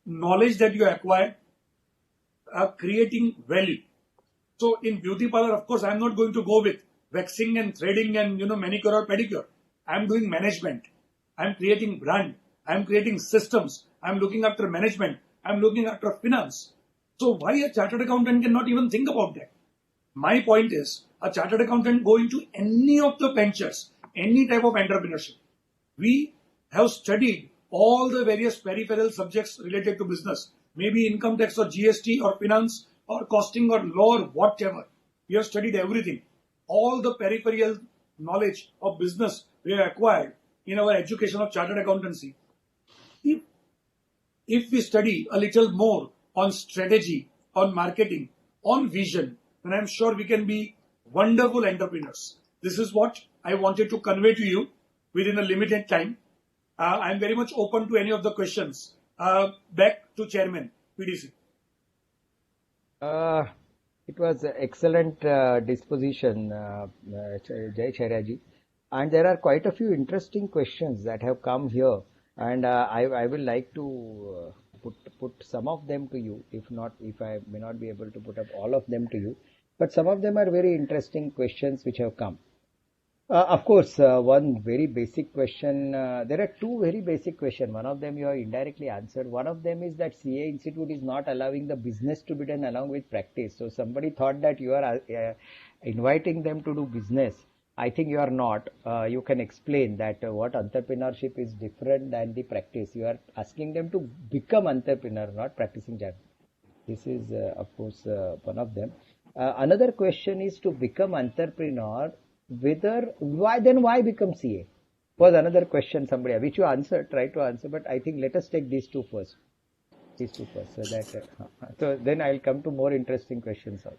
knowledge that you acquired, creating value. So in beauty parlor, of course, I'm not going to go with waxing and threading and, manicure or pedicure. I'm doing management. I'm creating brand. I'm creating systems. I'm looking after management. I'm looking after finance. So why a chartered accountant cannot even think about that? My point is, a chartered accountant go into any of the ventures, any type of entrepreneurship. We have studied all the various peripheral subjects related to business, maybe income tax or GST or finance or costing or law or whatever. We have studied everything. All the peripheral knowledge of business we have acquired in our education of chartered accountancy. If we study a little more on strategy, on marketing, on vision, then I'm sure we can be wonderful entrepreneurs. This is what I wanted to convey to you within a limited time. I'm very much open to any of the questions. Back to Chairman, PDC. It was an excellent disposition, Jai Chairaji. And there are quite a few interesting questions that have come here. And I will like to put some of them to you. If I may not be able to put up all of them to you. But some of them are very interesting questions which have come. Of course, one very basic question. There are two very basic questions. One of them you have indirectly answered. One of them is that CA Institute is not allowing the business to be done along with practice. So somebody thought that you are inviting them to do business. I think you are not. You can explain that what entrepreneurship is different than the practice. You are asking them to become entrepreneur, not practicing journalism. This is, of course, one of them. Another question is to become entrepreneur. Why become CA? Was another question somebody, which you answered, try to answer, but I think let us take these two first. So then I'll come to more interesting questions also.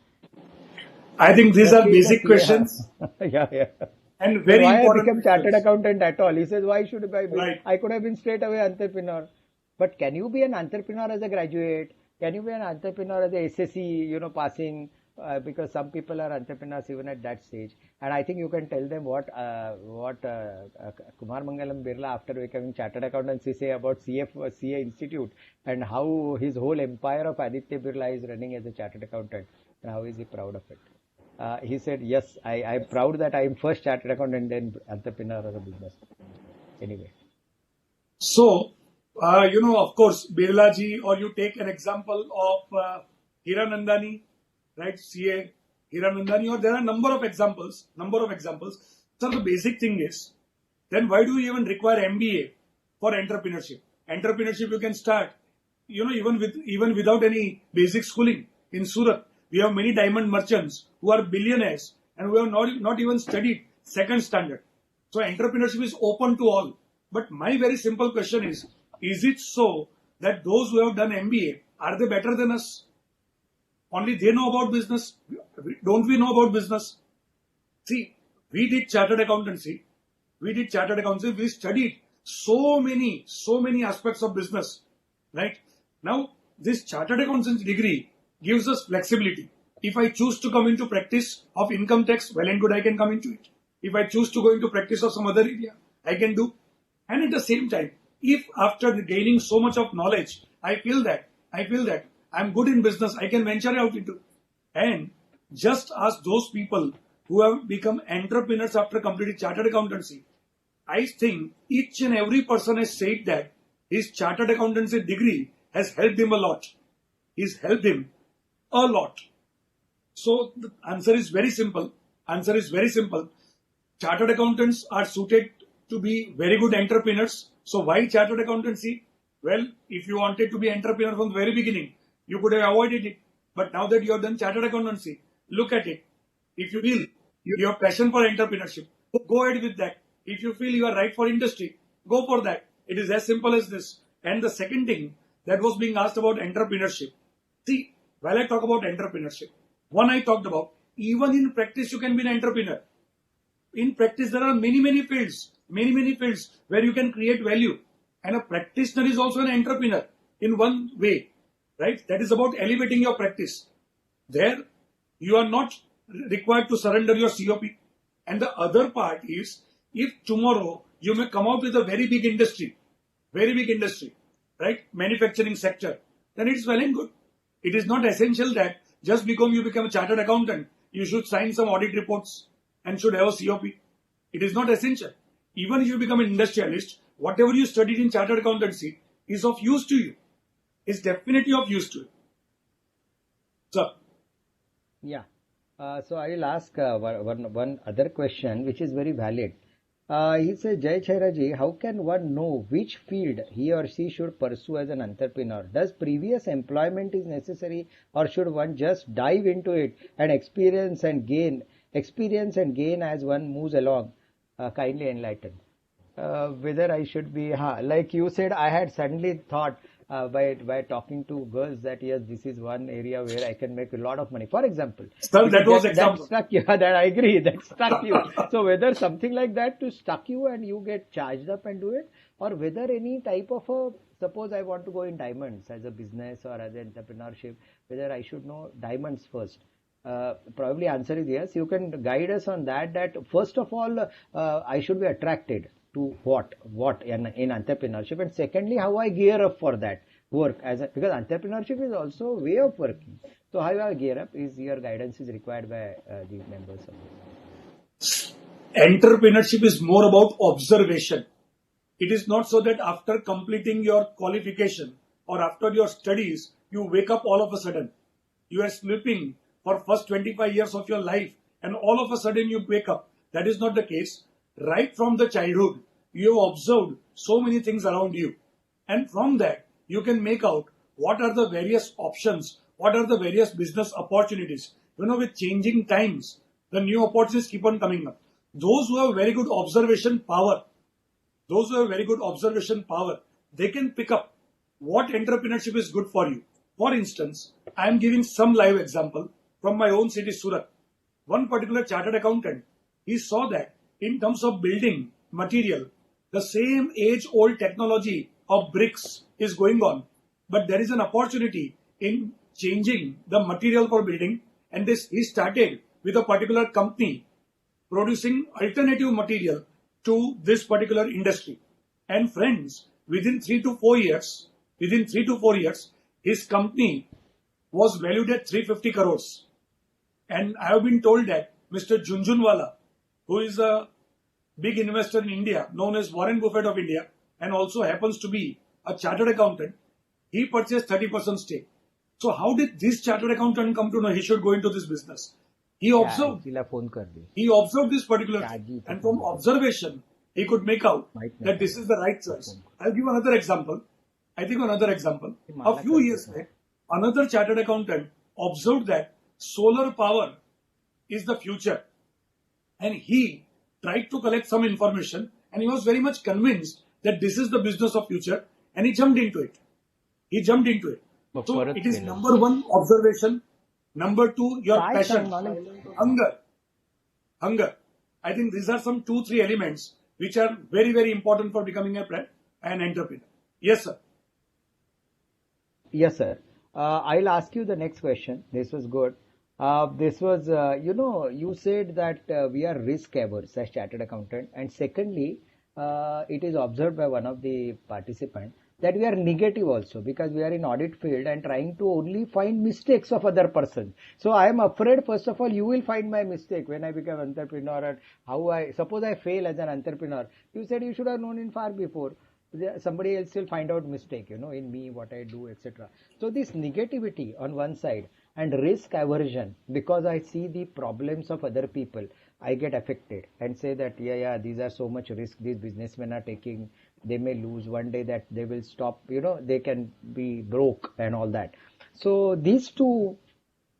I think these are basic questions. Yeah. And very why important. I become chartered accountant at all? He says, why should I be? Right. I could have been straight away entrepreneur. But can you be an entrepreneur as a graduate? Can you be an entrepreneur as a SSC, passing? Because some people are entrepreneurs even at that stage. And I think you can tell them what Kumar Mangalam Birla, after becoming chartered accountancy, say about CA Institute and how his whole empire of Aditya Birla is running as a chartered accountant and how is he proud of it. He said, yes, I'm proud that I am first chartered accountant and then entrepreneur of a business. Anyway. So, of course, Birla ji, or you take an example of Hiranandani, right? CA, Hiranandani, or there are a number of examples. So the basic thing is, then why do you even require MBA for entrepreneurship? Entrepreneurship you can start, even without any basic schooling. In Surat, we have many diamond merchants who are billionaires and who have not even studied second standard. So entrepreneurship is open to all. But my very simple question is it so that those who have done MBA, are they better than us? Only they know about business. Don't we know about business? See, we did chartered accountancy. We studied so many aspects of business, right? Now, this chartered accountancy degree gives us flexibility. If I choose to come into practice of income tax, well and good, I can come into it. If I choose to go into practice of some other area, I can do. And at the same time, if after gaining so much of knowledge, I feel that I'm good in business, I can venture out into. And just ask those people who have become entrepreneurs after completing chartered accountancy. I think each and every person has said that his chartered accountancy degree has helped him a lot. He's helped him a lot. So the answer is very simple. Chartered accountants are suited to be very good entrepreneurs. So why chartered accountancy? Well, if you wanted to be entrepreneur from the very beginning, you could have avoided it. But now that you have done chartered accountancy, look at it. If you feel you have passion for entrepreneurship, go ahead with that. If you feel you are right for industry, go for that. It is as simple as this. And the second thing that was being asked about entrepreneurship. See, while I talk about entrepreneurship, one I talked about, even in practice you can be an entrepreneur. In practice there are many fields where you can create value. And a practitioner is also an entrepreneur in one way, right? That is about elevating your practice. There, you are not required to surrender your COP. And the other part is, if tomorrow you may come out with a very big industry, right? Manufacturing sector, then it's well and good. It is not essential that just because you become a chartered accountant, you should sign some audit reports and should have a COP. It is not essential. Even if you become an industrialist, whatever you studied in chartered accountancy is of use to you. Is definitely of use to you. Sir. Yeah. So I will ask one other question, which is very valid. He says, Jai Chairaji, how can one know which field he or she should pursue as an entrepreneur? Does previous employment is necessary, or should one just dive into it and experience and gain as one moves along? Kindly enlighten. Whether I should be, like you said, I had suddenly thought by talking to girls that yes, this is one area where I can make a lot of money. For example, sir, that was example. That struck you. That I agree. That struck you. So whether something like that to stuck you and you get charged up and do it, or whether any type of suppose I want to go in diamonds as a business or as an entrepreneurship, whether I should know diamonds first. Probably answer is yes. You can guide us on that. That first of all, I should be attracted to what in entrepreneurship, and secondly, how I gear up for that work because entrepreneurship is also a way of working. So how I gear up is your guidance is required by the members of this. Entrepreneurship is more about observation. It is not so that after completing your qualification or after your studies, you wake up all of a sudden. You are sleeping for first 25 years of your life and all of a sudden you wake up. That is not the case. Right from the childhood, you have observed so many things around you. And from that, you can make out what are the various options, what are the various business opportunities. With changing times, the new opportunities keep on coming up. Those who have very good observation power, they can pick up what entrepreneurship is good for you. For instance, I am giving some live example from my own city, Surat. One particular chartered accountant, he saw that in terms of building material, the same age-old technology of bricks is going on. But there is an opportunity in changing the material for building, and he started with a particular company producing alternative material to this particular industry. And friends, within 3 to 4 years, his company was valued at 350 crores. And I have been told that Mr. Junjunwala, who is a big investor in India, known as Warren Buffett of India, and also happens to be a chartered accountant, he purchased 30% stake. So how did this chartered accountant come to know he should go into this business? He observed this particular thing, and from observation, he could make out that this is the right choice. I'll give another example. A few years back, another chartered accountant observed that solar power is the future. And he tried to collect some information, and he was very much convinced that this is the business of future, and he jumped into it. So it is number one, observation. Number two, your passion, hunger. I think these are some 2-3 elements which are very, very important for becoming an entrepreneur. Yes, sir. Yes, sir. I'll ask you the next question. This was good. This was, you said that we are risk averse as chartered accountant. And secondly, it is observed by one of the participants that we are negative also, because we are in audit field and trying to only find mistakes of other person. So I am afraid, first of all, you will find my mistake when I become entrepreneur, and suppose I fail as an entrepreneur. You said you should have known in far before. Somebody else will find out mistake, in me, what I do, etc. So this negativity on one side and risk aversion, because I see the problems of other people, I get affected and say that, these are so much risk these businessmen are taking. They may lose one day, that they will stop, they can be broke and all that. So these two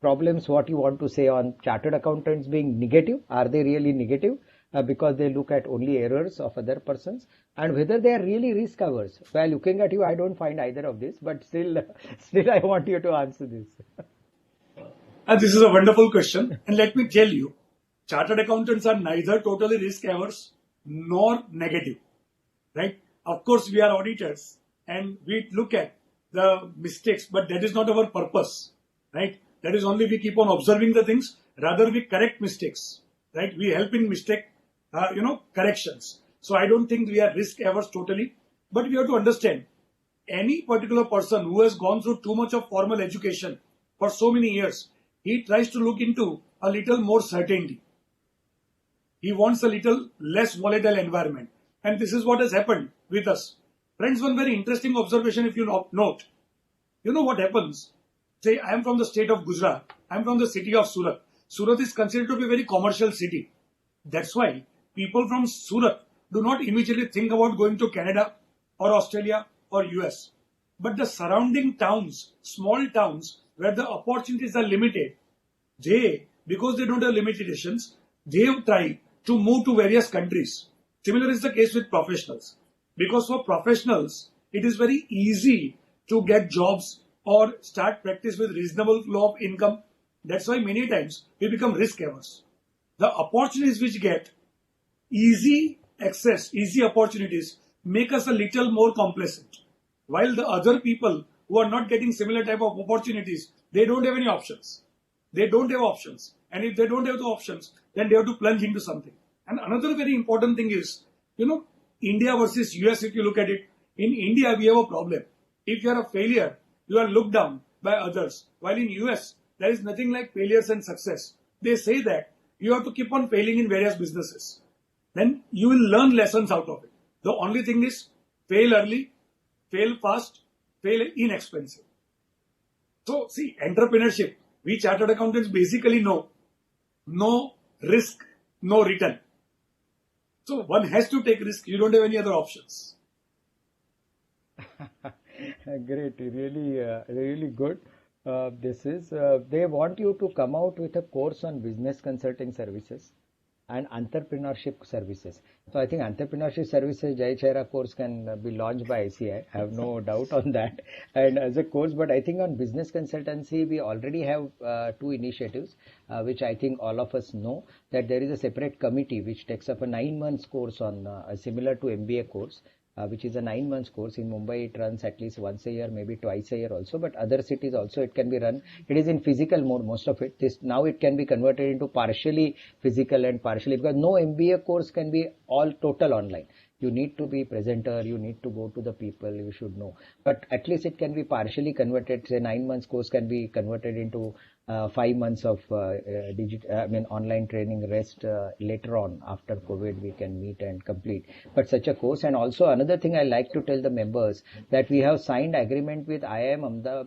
problems, what you want to say on chartered accountants being negative, are they really negative? Because they look at only errors of other persons, and whether they are really risk averse. By looking at you, I don't find either of this, but still I want you to answer this. This is a wonderful question, and let me tell you, chartered accountants are neither totally risk averse nor negative, right? Of course, we are auditors and we look at the mistakes, but that is not our purpose, right? That is only we keep on observing the things, rather we correct mistakes, right? We help in mistake, corrections. So I don't think we are risk averse totally, but we have to understand, any particular person who has gone through too much of formal education for so many years, he tries to look into a little more certainty. He wants a little less volatile environment. And this is what has happened with us. Friends, one very interesting observation, if you note, what happens? Say, I am from the state of Gujarat. I am from the city of Surat. Surat is considered to be a very commercial city. That's why people from Surat do not immediately think about going to Canada or Australia or US. But the surrounding towns, small towns, where the opportunities are limited, because they don't have limitations, they try to move to various countries. Similar is the case with professionals. Because for professionals, it is very easy to get jobs or start practice with reasonable flow of income. That's why many times we become risk averse. The opportunities which get easy access, easy opportunities, make us a little more complacent. While the other people who are not getting similar type of opportunities, they don't have any options. They don't have options. And if they don't have the options, then they have to plunge into something. And another very important thing is, India versus US, if you look at it, in India we have a problem. If you are a failure, you are looked down by others. While in US, there is nothing like failures and success. They say that you have to keep on failing in various businesses. Then you will learn lessons out of it. The only thing is, fail early, fail fast, fail inexpensive. So see, entrepreneurship, we chartered accountants basically know, no risk, no return. So one has to take risk. You don't have any other options. Great, really good. They want you to come out with a course on business consulting services and entrepreneurship services. So I think entrepreneurship services, Jai Chaira course can be launched by ICAI. I have no doubt on that. And as a course, but I think on business consultancy, we already have 2 initiatives, which I think all of us know, that there is a separate committee which takes up a 9 months course on similar to MBA course. Which is a 9 months course. In Mumbai, it runs at least once a year, maybe twice a year also, but other cities also it can be run. It is in physical mode, most of it. Now it can be converted into partially physical and partially, because no MBA course can be all total online. You need to be presenter, you need to go to the people, you should know. But at least it can be partially converted. Say 9 months course can be converted into 5 months of online training. Rest later on after COVID we can meet and complete. But such a course, and also another thing I like to tell the members, that we have signed agreement with IIM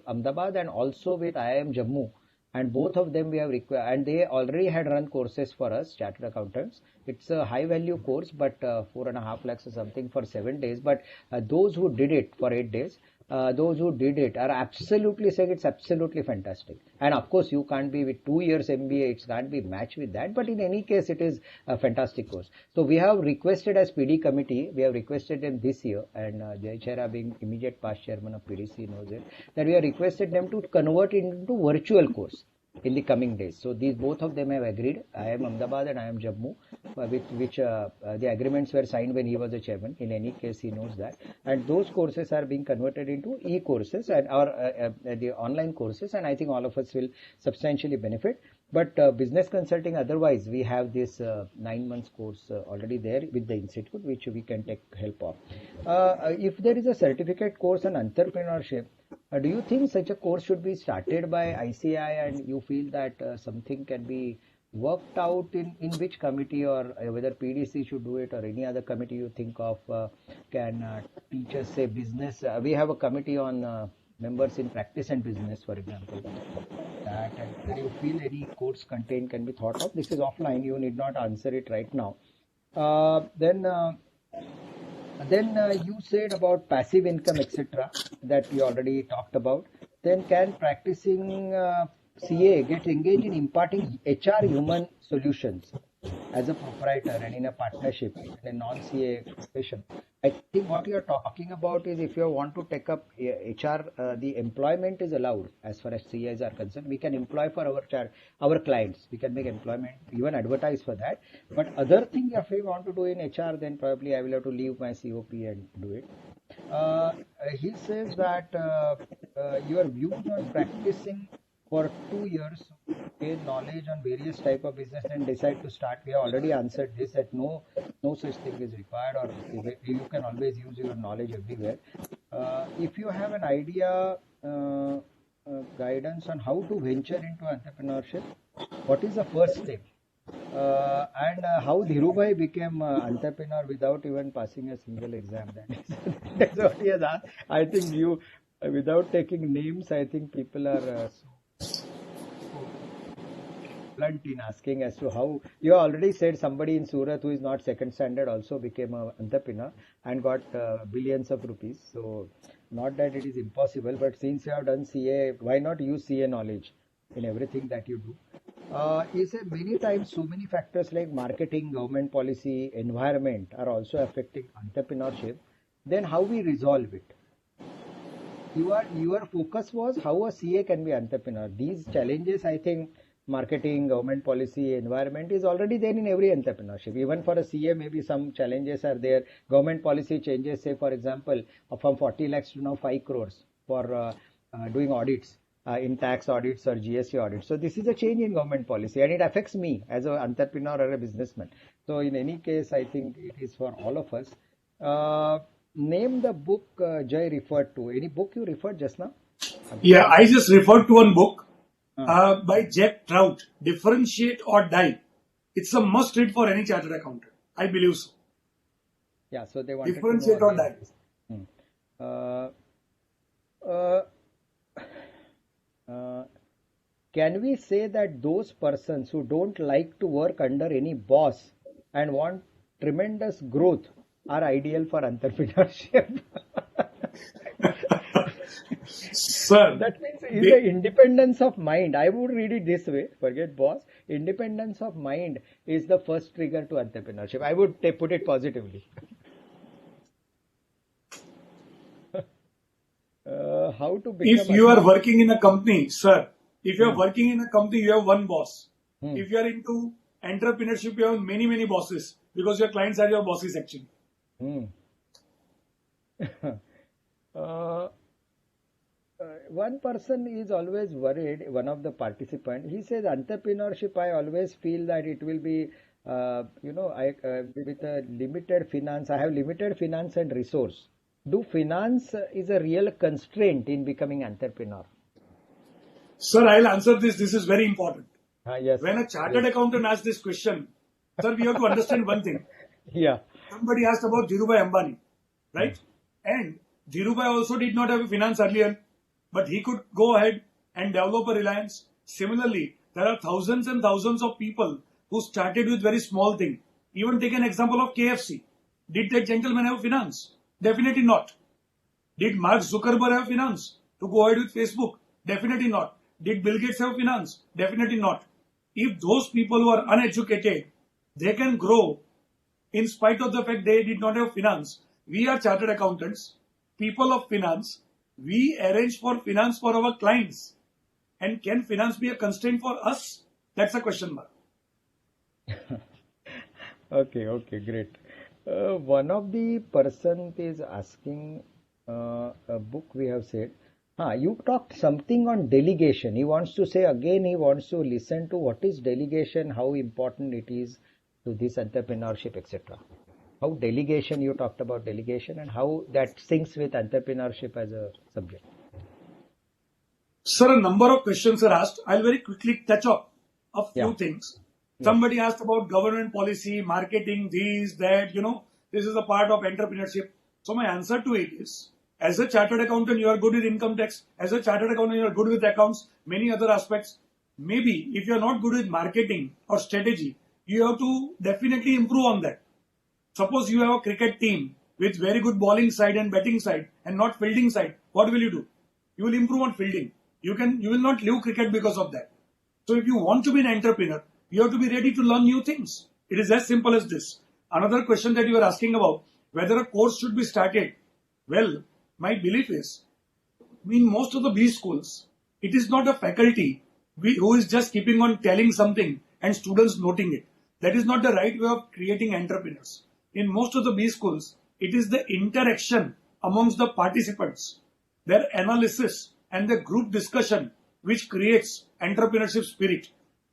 Ahmedabad and also with IIM Jammu. And both of them we have required, and they already had run courses for us, chartered accountants. It's a high value course, but 4.5 lakhs or something for 7 days. But those who did it for 8 days, those who did it are absolutely saying it's absolutely fantastic. And of course, you can't be with 2 years MBA, it can't be matched with that. But in any case, it is a fantastic course. So we have requested as PD committee, we have requested them this year, and Jay Chera being immediate past chairman of PDC knows it, that we have requested them to convert it into virtual course in the coming days. So these both of them have agreed. I am Ahmedabad and I am Jammu, with which the agreements were signed when he was the chairman. In any case, he knows that. And those courses are being converted into e-courses and the online courses, and I think all of us will substantially benefit. But business consulting, otherwise, we have this 9 months course already there with the institute, which we can take help of. If there is a certificate course on entrepreneurship, do you think such a course should be started by ICAI, and you feel that something can be worked out in which committee, or whether PDC should do it or any other committee you think of can teach us, say, business? We have a committee on members in practice and business, for example. That, and do you feel any course content can be thought of? This is offline, you need not answer it right now. Then you said about passive income, etc., that we already talked about. Then can practicing CA get engaged in imparting HR human solutions as a proprietor and in a partnership in a non-CA profession? I think what you are talking about is if you want to take up HR, the employment is allowed as far as CAs are concerned. We can employ for our clients. We can make employment, even advertise for that. But other thing, if we want to do in HR, then probably I will have to leave my COP and do it. He says that your views on practicing for 2 years, gain knowledge on various type of business and decide to start. We have already answered this, that no such thing is required, or you can always use your knowledge everywhere. If you have an idea, guidance on how to venture into entrepreneurship, what is the first step? And how Dhirubhai became an entrepreneur without even passing a single exam. That's what he has asked. I think you, without taking names, I think people are blunt in asking as to how. You already said somebody in Surat who is not second standard also became an entrepreneur and got billions of rupees. So not that it is impossible, but since you have done CA, why not use CA knowledge in everything that you do? He said many times so many factors like marketing, government policy, environment are also affecting entrepreneurship. Then how we resolve it? Your focus was how a CA can be entrepreneur. These challenges, I think, marketing, government policy, environment is already there in every entrepreneurship. Even for a CA, maybe some challenges are there. Government policy changes, say for example, from 40 lakhs to now 5 crores for doing audits, in tax audits or GST audits. So this is a change in government policy, and it affects me as an entrepreneur or a businessman. So in any case, I think it is for all of us. Name the book Jay referred to. Any book you referred just now? Yeah, I just referred to one book by Jack Trout, Differentiate or Die. It's a must read for any chartered accountant. I believe so. Yeah, so they want Differentiate or Die. Can we say that those persons who don't like to work under any boss and want tremendous growth are ideal for entrepreneurship? Sir, that means is the independence of mind. I would read it this way. Forget boss. Independence of mind is the first trigger to entrepreneurship. I would put it positively. How to become? If you are working in a company, sir, if you are working in a company, you have one boss. If you are into entrepreneurship, you have many bosses, because your clients are your bosses actually. One person is always worried, one of the participants, he says entrepreneurship, I always feel that it will be, with a limited finance, I have limited finance and resource. Do finance is a real constraint in becoming entrepreneur? Sir, I'll answer this. This is very important. Yes. When a chartered accountant asks this question, sir, we have to understand one thing. Yeah. Somebody asked about Dhirubhai Ambani, right? And Dhirubhai also did not have a finance earlier, but he could go ahead and develop a Reliance. Similarly, there are thousands and thousands of people who started with very small thing. Even take an example of KFC. Did that gentleman have finance? Definitely not. Did Mark Zuckerberg have finance to go ahead with Facebook? Definitely not. Did Bill Gates have finance? Definitely not. If those people who are uneducated, they can grow in spite of the fact they did not have finance. We are chartered accountants, people of finance. We arrange for finance for our clients. And can finance be a constraint for us? That's a question mark. Okay, great. One of the person is asking a book we have said. You talked something on delegation. He wants to say again, he wants to listen to what is delegation, how important it is to this entrepreneurship, etc. How delegation, you talked about delegation and how that syncs with entrepreneurship as a subject. Sir, a number of questions are asked. I'll very quickly touch up a few things. Somebody asked about government policy, marketing, this, that, this is a part of entrepreneurship. So my answer to it is, as a chartered accountant, you are good with income tax. As a chartered accountant, you are good with accounts, many other aspects. Maybe if you are not good with marketing or strategy, you have to definitely improve on that. Suppose you have a cricket team with very good bowling side and batting side and not fielding side. What will you do? You will improve on fielding. You will not leave cricket because of that. So if you want to be an entrepreneur, you have to be ready to learn new things. It is as simple as this. Another question that you are asking about, whether a course should be started. Well, my belief is, in most of the B schools, it is not a faculty who is just keeping on telling something and students noting it. That is not the right way of creating entrepreneurs. In most of the B schools, it is the interaction amongst the participants, their analysis and the group discussion which creates entrepreneurship spirit.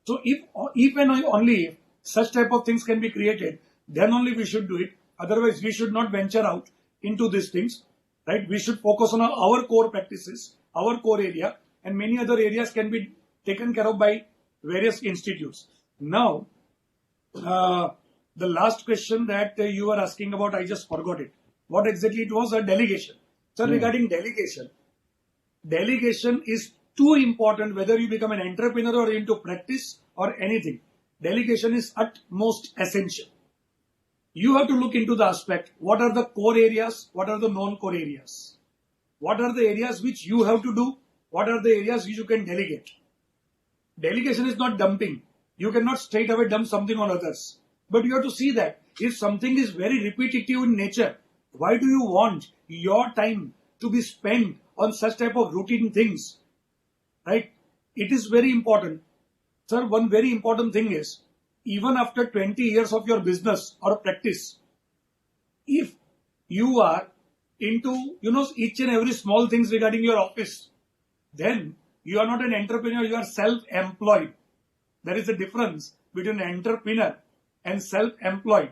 So if and only if such type of things can be created, then only we should do it. Otherwise, we should not venture out into these things. Right? We should focus on our core practices, our core area, and many other areas can be taken care of by various institutes. Now, the last question that you were asking about, I just forgot it. What exactly it was? A delegation. So regarding delegation is too important whether you become an entrepreneur or into practice or anything. Delegation is utmost essential. You have to look into the aspect, what are the core areas, what are the non-core areas? What are the areas which you have to do? What are the areas which you can delegate? Delegation is not dumping. You cannot straight away dump something on others. But you have to see that if something is very repetitive in nature, why do you want your time to be spent on such type of routine things? Right? It is very important. Sir, one very important thing is, even after 20 years of your business or practice, if you are into, each and every small things regarding your office, then you are not an entrepreneur, you are self-employed. There is a difference between an entrepreneur and self-employed.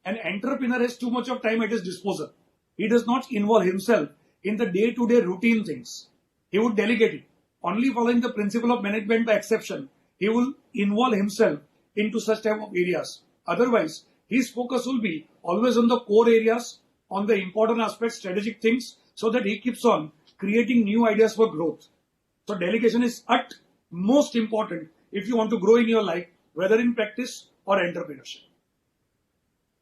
An entrepreneur has too much of time at his disposal. He does not involve himself in the day-to-day routine things. He would delegate it. Only following the principle of management by exception, he will involve himself into such type of areas. Otherwise, his focus will be always on the core areas, on the important aspects, strategic things, so that he keeps on creating new ideas for growth. So delegation is utmost important if you want to grow in your life, whether in practice or entrepreneurship.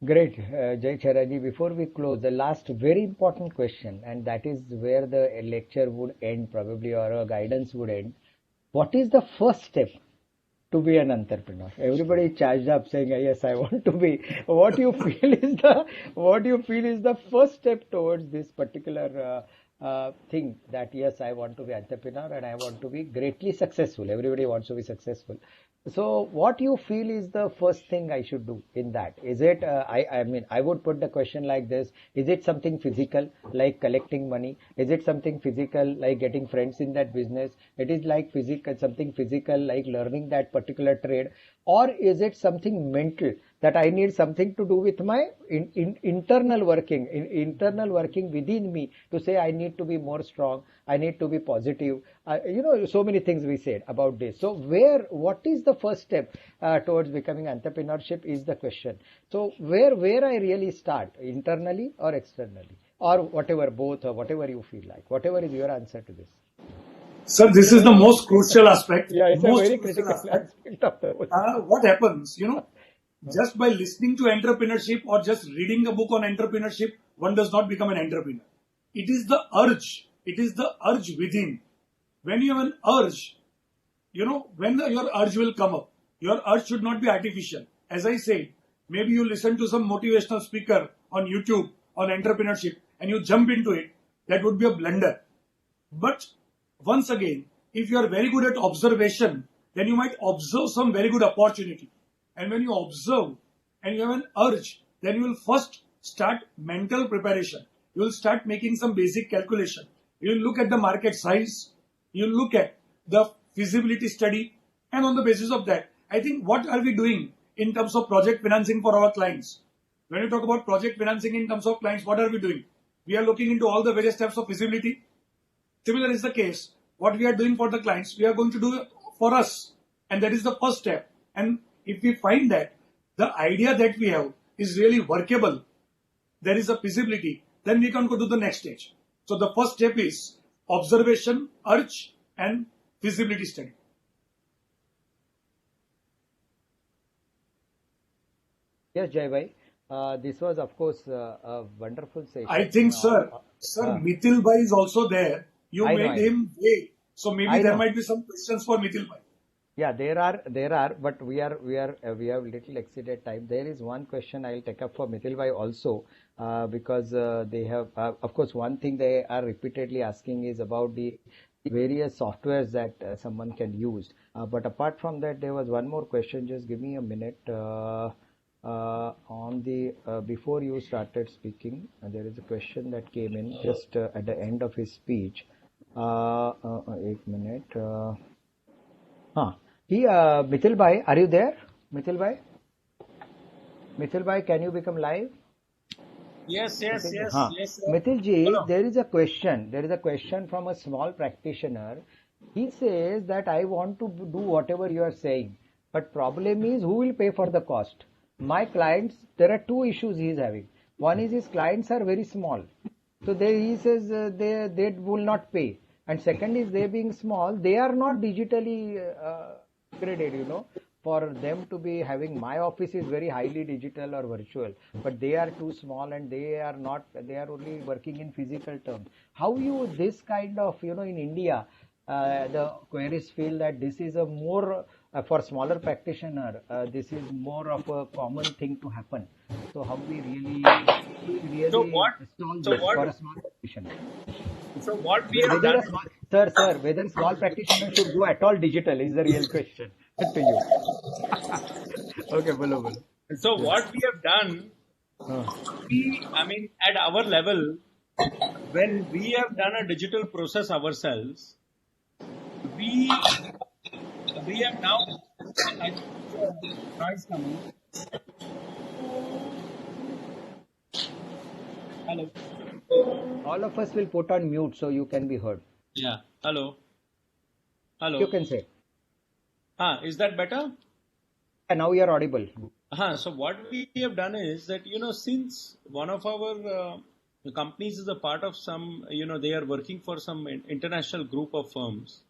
Great, Jai Charaji. Before we close, the last very important question, and that is where the lecture would end probably, or a guidance would end. What is the first step to be an entrepreneur? Everybody is charged up saying, yes, I want to be. What do you feel is the first step towards this particular thing, that yes, I want to be entrepreneur and I want to be greatly successful. Everybody wants to be successful. So what you feel is the first thing I should do in that? Is it, I would put the question like this. Is it something physical like collecting money? Is it something physical like getting friends in that business? It is like something physical like learning that particular trade? Or is it something mental that I need something to do with my internal working within me to say I need to be more strong, I need to be positive. So many things we said about this. So what is the first step towards becoming entrepreneurship is the question. So where I really start, internally or externally, or whatever, both, or whatever you feel like, whatever is your answer to this? Sir, this is the most crucial aspect. Yeah, it's a very critical aspect of the what happens, just by listening to entrepreneurship or just reading a book on entrepreneurship, one does not become an entrepreneur. it is the urge. It is the urge within. When you have an urge, when your urge will come up, your urge should not be artificial. As I said, maybe you listen to some motivational speaker on YouTube on entrepreneurship and you jump into it. That would be a blunder. But once again, if you are very good at observation, then you might observe some very good opportunity. And when you observe and you have an urge, then you will first start mental preparation. You will start making some basic calculation. You will look at the market size. You will look at the feasibility study. And on the basis of that, I think what are we doing in terms of project financing for our clients? When you talk about project financing in terms of clients, what are we doing? We are looking into all the various steps of feasibility. Similar is the case. What we are doing for the clients, we are going to do for us. And that is the first step. And if we find that the idea that we have is really workable, there is a feasibility, then we can go to the next stage. So the first step is observation, urge, and feasibility study. Yes, Jai Bhai. This was, of course, a wonderful session. I think, sir, Mithil Bhai is also there. You made him wait. So maybe there might be some questions for Mithil Bhai. Yeah, there are, but we have little exceeded time. There is one question I'll take up for Mithil Bhai also, because they have, of course, one thing they are repeatedly asking is about the various softwares that someone can use. But apart from that, there was one more question. Just give me a minute. On the before you started speaking, there is a question that came in just at the end of his speech. 1 minute. Mithil Bhai, are you there? Mithil Bhai, can you become live? Yes. Mithil ji, there is a question. There is a question from a small practitioner. He says that I want to do whatever you are saying, but problem is who will pay for the cost? My clients, there are two issues he is having. One is his clients are very small. So he says they will not pay. And second is they being small, they are not digitally graded, for them to be having, my office is very highly digital or virtual, but they are too small and they are only working in physical terms. How this kind of, in India, the queries feel that this is a more, for smaller practitioner, this is more of a common thing to happen. So how we really solve this for a small practitioner? So what we have done... Sir, whether small practitioner should go at all digital is the real question to you. Okay, bolo. So what we have done, at our level, when we have done a digital process ourselves, we have now... Noise coming. Hello. All of us will put on mute so you can be heard. Yeah. Hello. You can say. Is that better? Now you are audible. So what we have done is that, since one of our companies is a part of some, they are working for some international group of firms.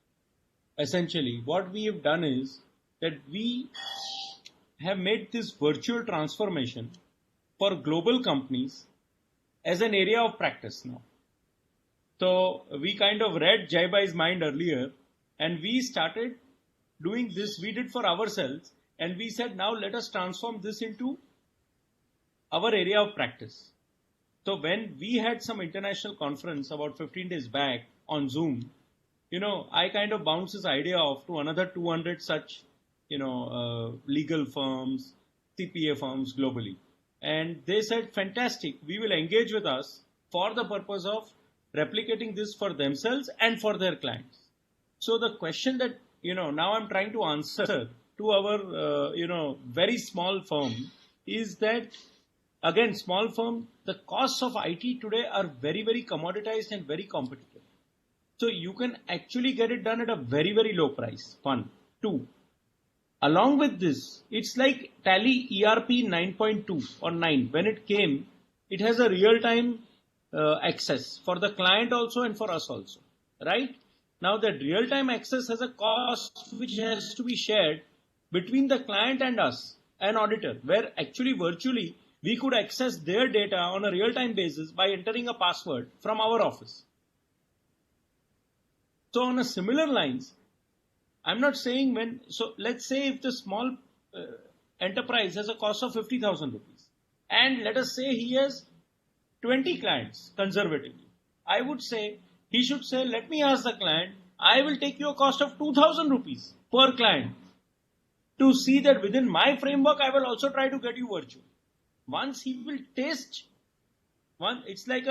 Essentially, what we have done is that we have made this virtual transformation for global companies as an area of practice now. So we kind of read Jai Bhai's mind earlier and we started doing this. We did for ourselves and we said, now let us transform this into our area of practice. So when we had some international conference about 15 days back on Zoom, I kind of bounced this idea off to another 200 such, legal firms, CPA firms globally. And they said, fantastic, we will engage with us for the purpose of replicating this for themselves and for their clients. So the question that, now I'm trying to answer to our, very small firm is that, again, small firm, the costs of IT today are very, very commoditized and very competitive. So you can actually get it done at a very, very low price. 1. 2. Along with this, it's like Tally ERP 9.2 or 9. When it came, it has a real-time access for the client also and for us also, right? Now that real-time access has a cost which has to be shared between the client and us, an auditor, where actually virtually we could access their data on a real-time basis by entering a password from our office. So on a similar lines, I'm not saying so let's say if the small enterprise has a cost of 50,000 rupees, and let us say he has 20 clients conservatively, I would say he should say, let me ask the client, I will take you a cost of 2,000 rupees per client to see that within my framework, I will also try to get you virtual. Once he will taste, it's like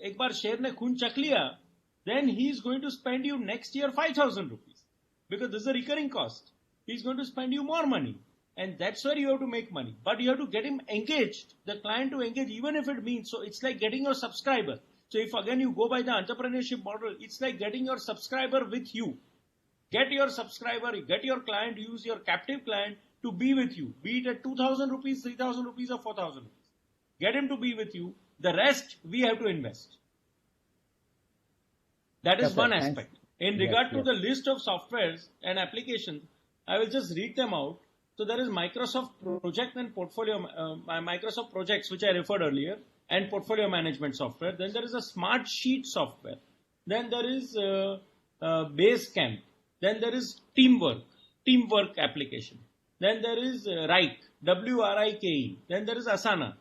ek baar sher ne khoon chak liya, then he is going to spend you next year 5,000 rupees because this is a recurring cost. He is going to spend you more money, and that's where you have to make money. But you have to get him engaged, the client to engage, even if it means, so it's like getting your subscriber. So if again you go by the entrepreneurship model, it's like getting your subscriber with you. Get your subscriber, get your client, use your captive client to be with you, be it at 2,000 rupees, 3,000 rupees or 4,000 rupees. Get him to be with you. The rest we have to invest. That is one aspect. In regard to the list of softwares and applications, I will just read them out. So there is Microsoft Project and Portfolio, Microsoft Projects, which I referred earlier, and portfolio management software. Then there is a Smart Sheet software. Then there is Basecamp. Then there is Teamwork application. Then there is Wrike, WRIKE. Then there is Asana.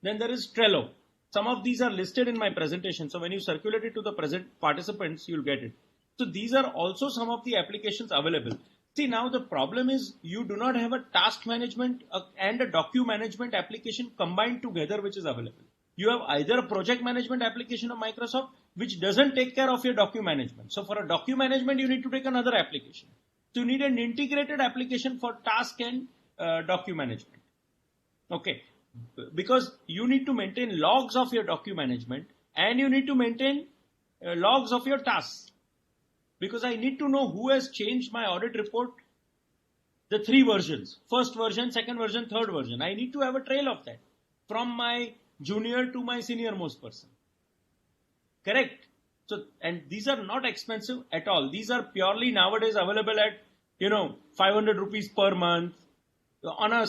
Then there is Trello. Some of these are listed in my presentation. So when you circulate it to the present participants, you'll get it. So these are also some of the applications available. See, now the problem is you do not have a task management and a docu management application combined together, which is available. You have either a project management application of Microsoft, which doesn't take care of your docu management. So for a docu management, you need to take another application. So you need an integrated application for task and docu management. Okay. Because you need to maintain logs of your docu management and you need to maintain logs of your tasks. Because I need to know who has changed my audit report, the 3 versions, first version, second version, third version. I need to have a trail of that from my junior to my senior most person. Correct? So, and these are not expensive at all. These are purely nowadays available at, 500 rupees per month on a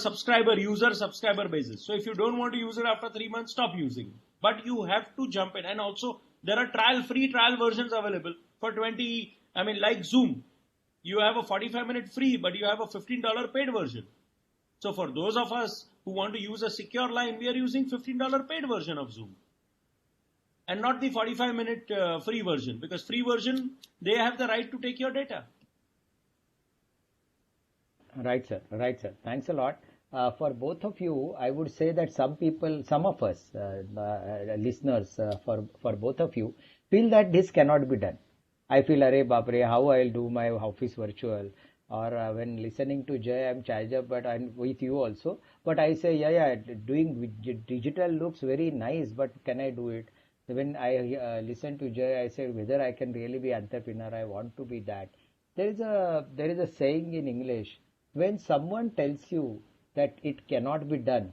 user subscriber basis. So if you don't want to use it after 3 months, stop using it. But you have to jump in. And also there are free trial versions available for like Zoom. You have a 45-minute free, but you have a $15 paid version. So for those of us who want to use a secure line, we are using $15 paid version of Zoom. And not the 45-minute free version, because free version, they have the right to take your data. Right, sir. Thanks a lot. For both of you, I would say that some of us, listeners, for both of you, feel that this cannot be done. I feel, arey baapre, how I'll do my office virtual? Or when listening to Jay, I'm charged up, but I'm with you also. But I say, doing digital looks very nice, but can I do it? When I listen to Jay, I say whether I can really be entrepreneur. I want to be that. There is a saying in English. When someone tells you that it cannot be done,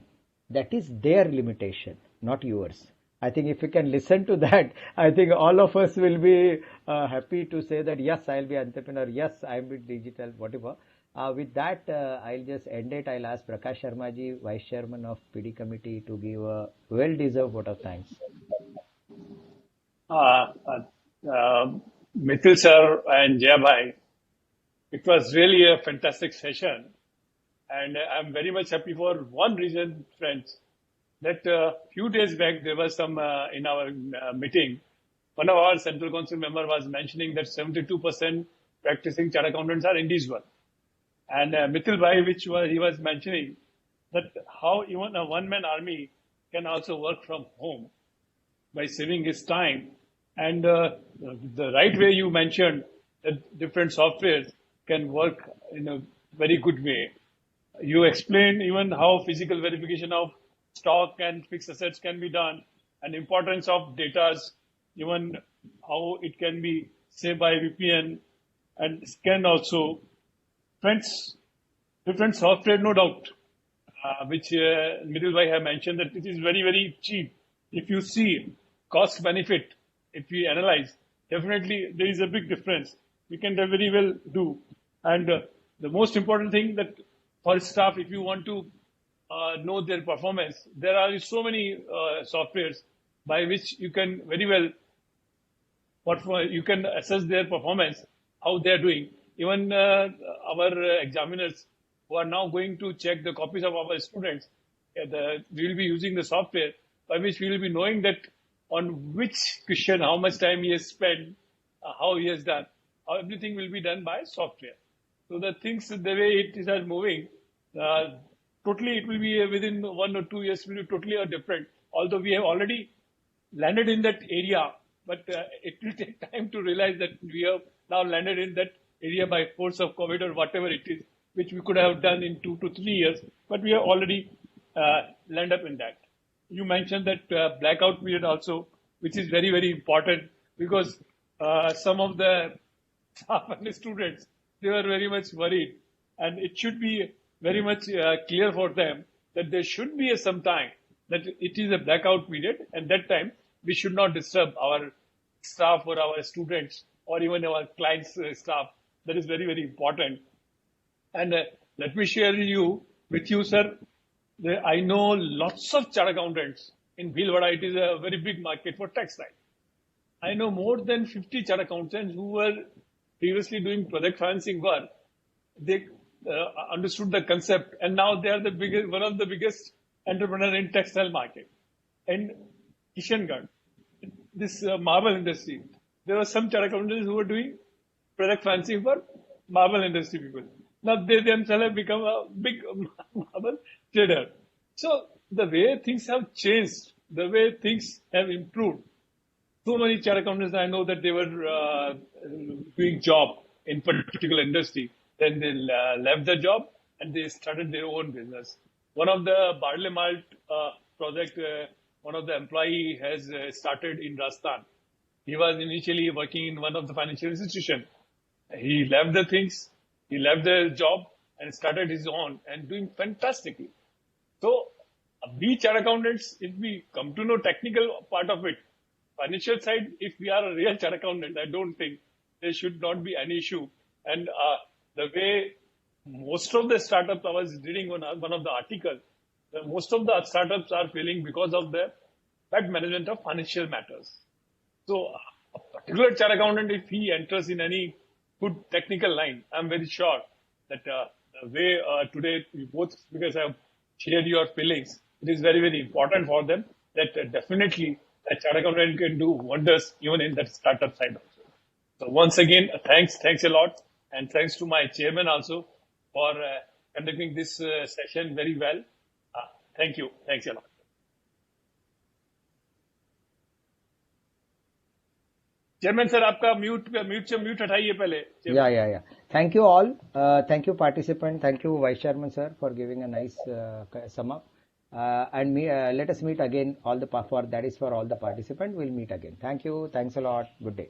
that is their limitation, not yours. I think if you can listen to that, I think all of us will be happy to say that yes, I'll be entrepreneur. Yes, I'm with digital, whatever. With that, I'll just end it. I'll ask Prakash Sharma ji, Vice Chairman of PD Committee, to give a well-deserved vote of thanks. Mithil sir and Jaya bhai, it was really a fantastic session, and I'm very much happy for one reason, friends, that a few days back there was some in our meeting, one of our Central Council member was mentioning that 72% practicing chartered accountants are individual, and Mithil bhai, he was mentioning that how even a one-man army can also work from home by saving his time, and the right way you mentioned that different softwares can work in a very good way. You explained even how physical verification of stock and fixed assets can be done, and importance of data, even how it can be saved by VPN and scanned also. Friends, different software, no doubt, which Mithil bhai have mentioned that it is very, very cheap. If you see cost benefit, if we analyze, definitely there is a big difference. We can very well do. And the most important thing that for staff, if you want to know their performance. There are so many softwares by which you can very well you can assess their performance, how they are doing. Even our examiners who are now going to check the copies of our students, we will be using the software by which we will be knowing that on which question, how much time he has spent, how he has done. Everything will be done by software. So the things, the way it is moving, totally it will be within 1 or 2 years will be totally different. Although we have already landed in that area, but it will take time to realize that we have now landed in that area by force of COVID or whatever it is, which we could have done in 2 to 3 years, but we have already landed up in that. You mentioned that blackout period also, which is very, very important because some of the staff and the students, they were very much worried, and it should be very much clear for them that there should be some time that it is a blackout period, and that time we should not disturb our staff or our students or even our clients' staff. That is very, very important. And let me share with you, sir. I know lots of chartered accountants in Bhilwara. It is a very big market for textile. I know more than 50 chartered accountants who were previously doing project financing work. They understood the concept, and now they are the biggest, one of the biggest entrepreneur in textile market. And Kishangarh, this marble industry, there were some chartered accountants who were doing project financing for marble industry people. Now they themselves have become a big marble trader. So the way things have changed, the way things have improved, so many chartered accountants I know that they were doing job in particular industry. Then they left the job and they started their own business. One of the barley malt project, one of the employee has started in Rajasthan. He was initially working in one of the financial institutions. He left the things, he left the job and started his own and doing fantastically. So we chartered accountants, if we come to know technical part of it, financial side, if we are a real chartered accountant, I don't think there should not be any issue. And the way most of the startups, I was reading one of the articles, most of the startups are failing because of the bad management of financial matters. So a particular chartered accountant, if he enters in any good technical line, I'm very sure that the way today we both, because I have shared your feelings, it is very, very important for them that definitely a chartered accountant can do wonders even in that startup side also. So once again, thanks a lot. And thanks to my chairman also for conducting this session very well. Thank you. Thanks a lot. Chairman sir, आपका mute हटाइए पहले. Yeah. Thank you all. Thank you participant. Thank you Vice Chairman sir for giving a nice sum up. And let us meet again. For all the participants, we'll meet again. Thank you. Thanks a lot. Good day.